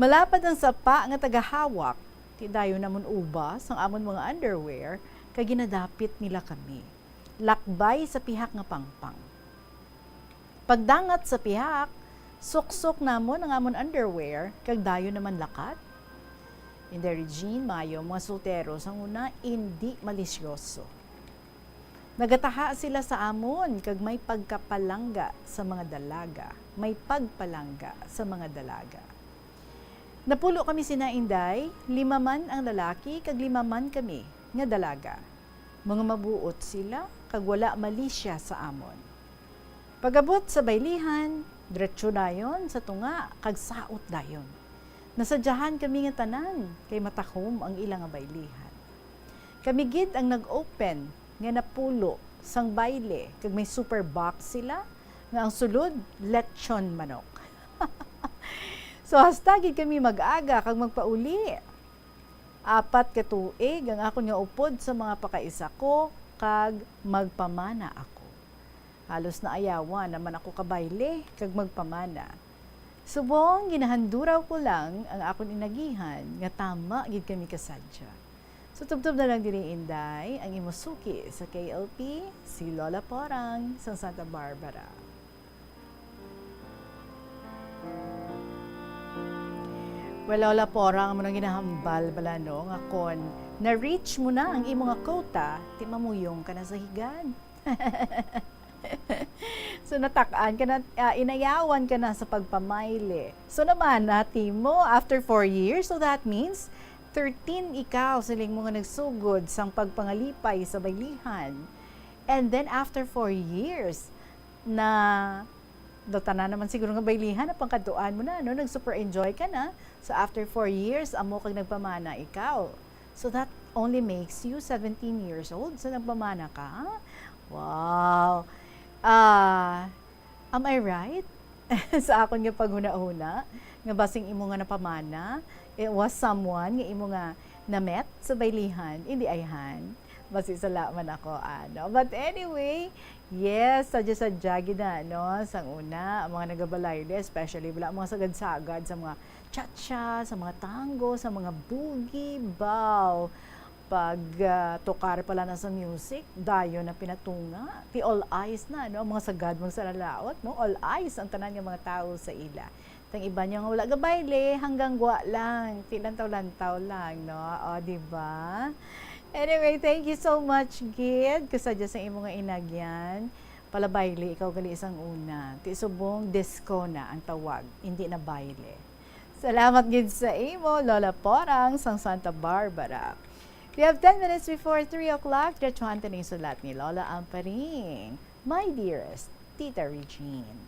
Malapad ang sapa nga tagahawak, ti dayo namon uba sang amon mga underwear, kag ginadapit nila kami. Lakbay sa pihak nga pangpang. Pagdangat sa pihak, suksok namon ang amon underwear, kag dayo naman lakat. Inday Regine, mayo, mga soltero sang una, hindi malisyoso. Nagataha sila sa amon, kag may pagkapalangga sa mga dalaga. May pagpalangga sa mga dalaga. Napulo kami sina Inday, 5 man ang lalaki, kag 5 man kami nga dalaga. Mga mabuot sila, kag wala malisya sa amon. Pagabot sa baylihan, diretso dayon sa tunga, kag saot dayon. Nasadyahan kami nga tanan, kay matakom ang ilang baylihan. Kami gid ang nag-open nga napulo sang baile. Kag may super box sila, nga ang sulod, lechon manok. So hasta gid kami mag-aga kag magpauli. 4 ka tuig ang ako nga upod sa mga pakaisa ko kag magpamana ako. Halos na ayawan naman ako kabayle kag magpamana. Subong ginahanduraw ko lang ang akong inagihan nga tama gid kami kasadya. So tubtob na lang diri Inday ang imusuki sa KLP si Lola Porang sa Santa Barbara. Well, Lola Porang, mo nang ginahambal bala no, nga kon na-reach mo na ang imong quota, ti mamuyong ka na sa higad. So natakaan ka na, inayawan ka na sa pagpamayle. So naman, natin mo, after 4 years, so that means 13 ikaw siling mo nga nagsugod sang pagpangalipay sa baylihan. And then after 4 years, na tanan naman siguro nga baylihan na pangkaduan mo na, no? Nag-super enjoy ka na. So after 4 years, amo kag nagpamana ikaw. So that only makes you 17 years old. So nagpamana ka. Wow. Am I right? Sa akon nga paghuna-huna, nga basing imo nga napamana, it was someone nga imo nga na-met sa baylihan, hindi ayhan. Basi salaman ako, ano. But anyway, yes, sadya-sadya gina, no? Sang una, ang mga nagabalayde, especially wala mga sagad-sagad sa mga cha-cha, sa mga tango, sa mga boogie, bow. Pag tukar pala na sa music, dayo na pinatunga. Ti all eyes na, no? Mga sagad mong saralaot, no? All eyes ang tanan ng mga tao sa ila. Tang iba niya nga wala gabayle, hanggang gwa lang. Ti lantaw-lantaw lang, no? O, diba? Anyway, thank you so much, Gid. Kasadya sa imo nga inagyan. Palabayle, ikaw gali isang una. Ti subong disco na ang tawag, hindi na baile. Salamat, Gid, sa imo, Lola Porang, sang Santa Barbara. We have 10 minutes before 3 o'clock. Diretsuhan ta ning sulat ni Lola Amparing. My dearest, Tita Regine.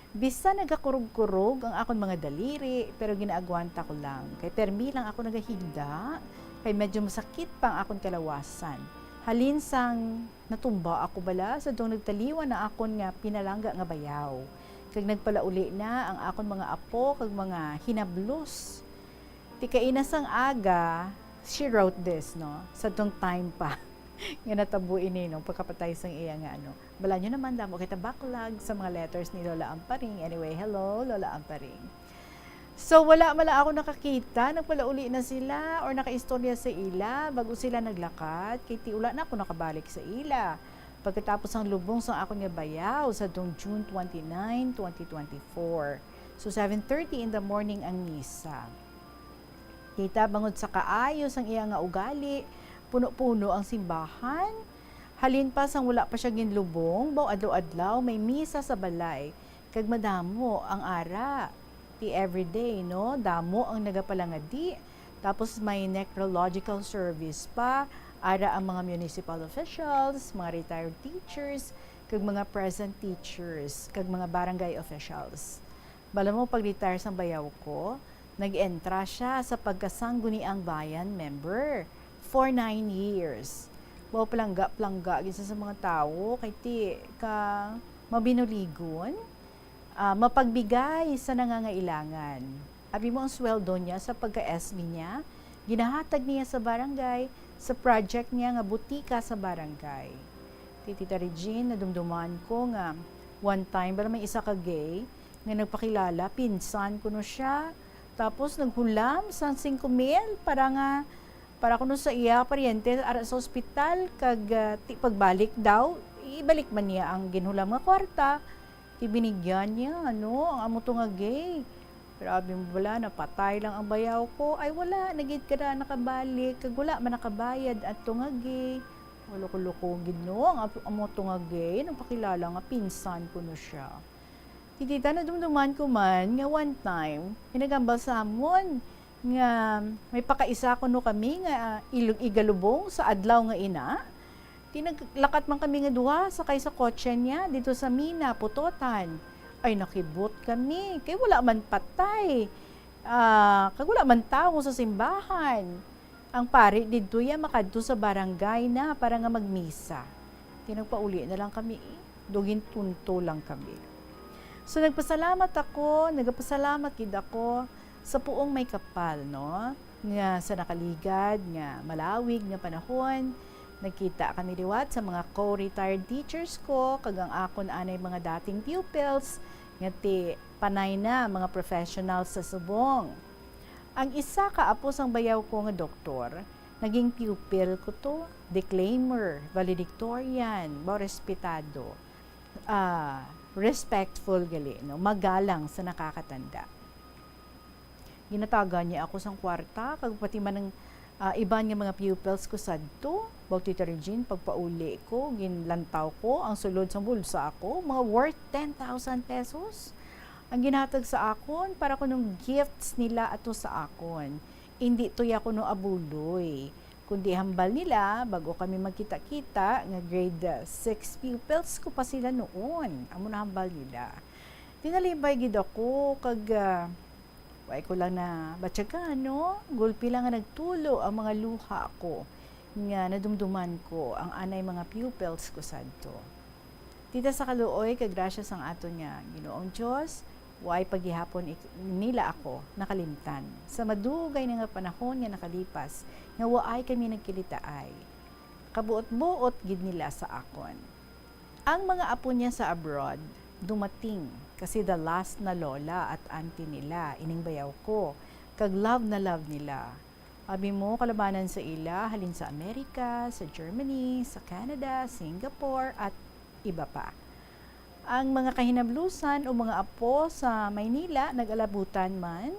Bisa nagakurog-kurog ang akong mga daliri, pero ginaagwanta ko lang. Kay permi lang ako nagahigda, kay medyo masakit pang akong kalawasan. Halin sang natumba ako bala sa dong nagtaliwan na akon nga pinalangga nga bayaw. Kag nagpalauli na ang akon mga apo kag mga hinablos. Ti kainasang aga, she wrote this, no? Sa dong time pa. Nga natabuin ni no pagkapatay sang iya nga ano. Bala nyo naman damo kita backlog sa mga letters ni Lola Amparing. Anyway, hello Lola Amparing. So, wala ako nakakita, nagpalauli na sila or nakaistorya sa ila bago sila naglakad. Kaya tiula na ako nakabalik sa ila. Pagkatapos ang lubong sa ako nga bayaw sa dong June 29, 2024. So, 7:30 in the morning ang misa. Kita bangod sa kaayos ang iya nga ugali, puno-puno ang simbahan. Halin pa sang wala pa siya ginlubong, baw adlaw-adlaw may misa sa balay. Kag madamo ang ara. Ti everyday, no? Damo ang nagapalangadi. Tapos may necrological service pa. Ara ang mga municipal officials, mga retired teachers, kag mga present teachers, kag mga barangay officials. Bala mo, pag-retire sa bayaw ko, nag-entra siya sa pagkasangguniang bayan member for 9 years. Bawa palangga, gisa sa mga tao, kay ti ka mabinuligon, mapagbigay sa nangangailangan. Abi mo ang sweldo niya sa pagka-SB niya, ginahatag niya sa barangay, sa project niya nga butika sa barangay. Tita Regine, nadumduman ko nga, one time, bala may isa ka gay, nga nagpakilala, pinsan ko no siya, tapos naghulam sa 5,000 para kuno sa iya paryente ara sa ospital kag pagbalik daw ibalik man niya ang ginhulam nga kwarta. Ibinigyan niya, ano, ang amo to nga gay. Grabe mo wala, napatay lang ang bayaw ko. Ay wala, nagit ka na nakabalik. Kag wala man nakabayad at to nga gay. Walo-kulukugid no, ang amo to nga gay. Nagpakilala nga, pinsan ko no siya. Titita na dumduman ko man, nga one time, pinagambal sa amon, nga may pakaisa ko no kami, nga igalubong sa adlaw nga ina. Tinaglakat man kami nga duha sakay sa kotse niya dito sa Mina, Putotan. Ay nakibot kami, kay wala man patay. Kay wala man tao sa simbahan. Ang pari dito ya makadto sa barangay na para nga magmisa. Tinagpauli na lang kami, dugin tunto lang kami. So nagpasalamat gid ako sa puong may kapal, no? Nga sa nakaligad, nga malawig nga panahon, nagkita kami liwat sa mga co-retired teachers ko, kagang akon anay mga dating pupils, nga ti panay na mga professionals sa subong. Ang isa ka apo sang bayaw ko nga doktor, naging pupil ko to, declaimer, valedictorian, respetado, respectful gali, no? Magalang sa nakakatanda. Ginataga niya ako sang kwarta, kag pati man ng iban nga mga pupils ko sadto, baw Tita Regine, pagpauli ko, ginlantaw ko, ang sulod sa bulsa ako, mga worth 10,000 pesos. Ang ginatag sa akon, para ko nung gifts nila ato sa akon. Hindi to ya ko no abuloy, kundi hambal nila, bago kami magkita-kita, nga grade 6 pupils ko pa sila noon. Amo na hambal nila. Tinalibay gid ako, kag way ko lang na batyaga, no? Gulpi lang nga nagtulo ang mga luha ko, nga nadumduman ko ang anay mga pupils ko sadto. Tita sa kaluoy, kag grasya sang ato niya, Ginoong Diyos, way paghihapon nila ako nakalimtan. Sa madugay na nga panahon nga nakalipas, nga waay kami nagkilitaay. Kabuot-buot gid nila sa akon. Ang mga apo niya sa abroad, dumating kasi the last na lola at auntie nila, ining bayaw ko, kag love na love nila. Abi mo, kalabanan sa ila, halin sa Amerika, sa Germany, sa Canada, Singapore, at iba pa. Ang mga kahinablusan o mga apo sa Maynila, nag-alabutan man,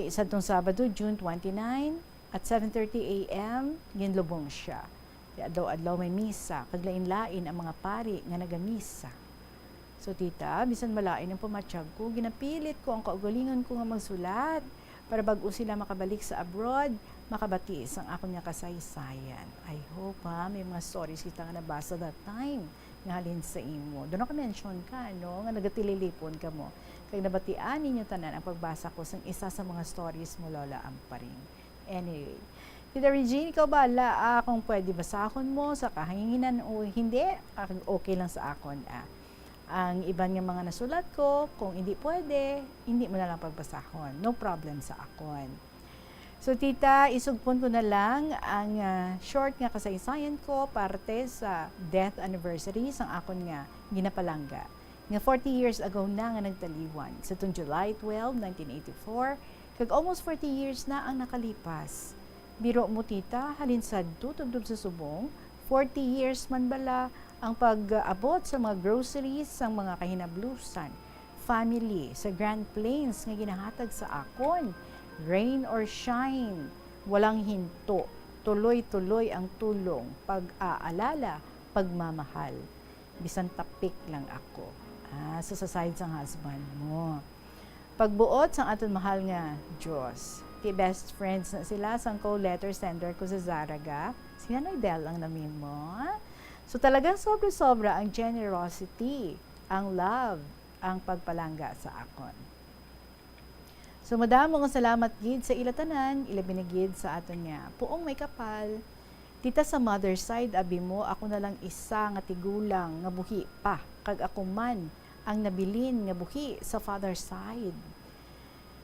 sa itong Sabado, June 29, at 7:30 a.m., ginlubong siya. Adlaw may misa, kaglain-lain ang mga pari nga nagamisa. So tita, bisan malain ang pumatsyag ko, ginapilit ko ang kaugalingon ko nga magsulat para bago sila makabalik sa abroad, makabatis ang ako niya kasaysayan. I hope may mga stories kita nga nabasa that time nga halin sa imo. Doon ako mention ka, no? Nga nagatililipon ka mo. Kaya nabatian ninyo tanan ang pagbasa ko sa isa sa mga stories mo, Lola Amparing. Anyway, Tita Regine, ikaw bala kung pwede basahon mo sa kahanginan o hindi, okay lang sa akon. Ang ibang nga mga nasulat ko, kung hindi pwede, hindi mo na lang pagbasahon. No problem sa akon. So tita, isugpon ko na lang ang short nga kasaysayan ko parte sa death anniversary sang akon nga ginapalangga. Nga 40 years ago na nga nagtaliwan. Sa itong July 12, 1984, kag almost 40 years na ang nakalipas. Biro mo tita, halin sadto tugtog sa subong, 40 years man bala ang pag-abot sa mga groceries sang mga kahinablusan, family sa Grand Plains nga ginahatag sa akon. Rain or shine, walang hinto, tuloy-tuloy ang tulong, pag-aalala, pagmamahal. Bisan tapik lang ako. Sa side sang husband mo. Pagbuot sang aton mahal nga Diyos. Ti best friends na sila sang co-letter sender ko sa Zaraga. Si Nanay Del ang namin mo. So talagang sobra-sobra ang generosity, ang love, ang pagpalangga sa akon. So madamo kong salamat gid sa ilatanan, ilabinigid sa aton nga puong may kapal. Tita sa mother side, abi mo, ako na lang isa nga tigulang nga buhi pa, kag ako man ang nabilin nga buhi sa father side.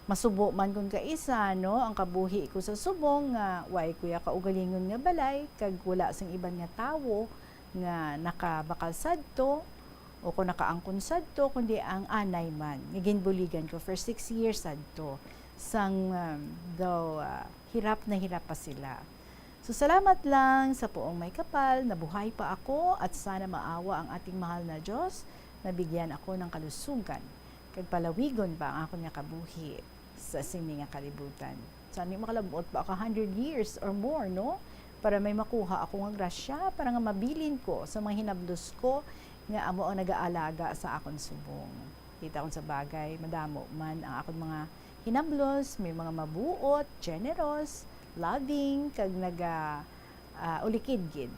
Masubo man kung kaisa, no, ang kabuhi ko sa subong nga way kuya kaugalingon nga balay, kag wala sang iban nga tawo nga nakabakal sadto o kung nakaangkon sadto, kundi ang anay man. Ginbuligan ko for 6 years sadto. Sang hirap na hirap pa sila. So salamat lang sa puong may kapal, nabuhay pa ako at sana maawa ang ating mahal na Diyos, nabigyan ako ng kalusugan. Kagpalawigon pa ang ako niya kabuhi sa sini nga kalibutan. Sana makalabuot pa ako 100 years or more, no? Para may makuha ako nga grasya, para nga mabilin ko sa mga hinablos ko, nga amo ang nag-aalaga sa akon subong. Kita akon sa bagay, madamo man ang akon mga hinablos, may mga mabuot, generous, loving, kag ulikid-gid.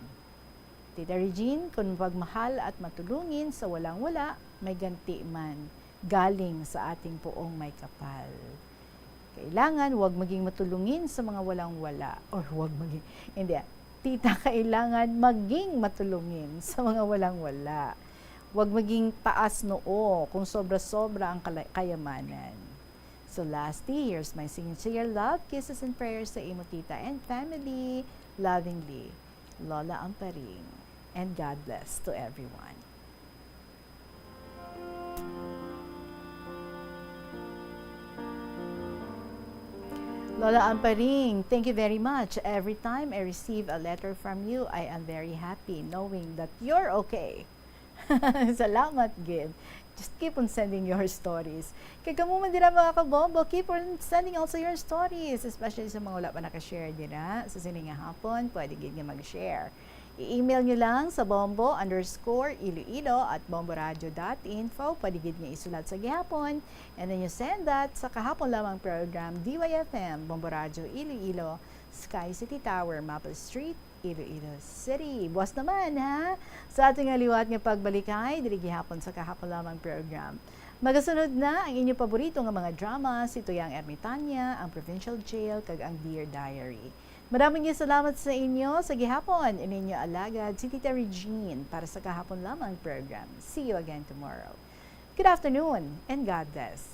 Tita Regine, kung pagmahal at matulungin sa walang-wala, may ganti man galing sa ating puong may kapal. Kailangan huwag maging matulungin sa mga walang-wala or huwag maging, hindi, tita, kailangan maging matulungin sa mga walang-wala. Huwag maging taas noo kung sobra-sobra ang kayamanan. So lastly, here's my sincere love, kisses and prayers sa imo tita and family. Lovingly, Lola Amparing. And God bless to everyone. Lola Amparing, thank you very much. Every time I receive a letter from you, I am very happy knowing that you're okay. Salamat, Gid. Just keep on sending your stories. Kaya kamo man dira mga kabombo, keep on sending also your stories, especially sa mga wala pa nakashare dira sa sininga hapon, pwede gid nga mag-share. I-email nyo lang sa bombo_iloilo@bomboradio.info. Pwede gid nga isulat sa gihapon. And then you send that sa kahapon lamang program, DYFM, Bombo Radio Iloilo, Sky City Tower, Maple Street, Iloilo City. Buwas naman ha? Sa ating aliwat nga pagbalikay, diri gihapon sa kahapon lamang program. Magasunod na ang inyong paborito nga mga drama, si Tuyang Ermitanya, ang Provincial Jail, kag ang Dear Diary. Maraming salamat sa inyo sa gihapon. Ininyo alagad si Tita Regine para sa kahapon lamang program. See you again tomorrow. Good afternoon and God bless.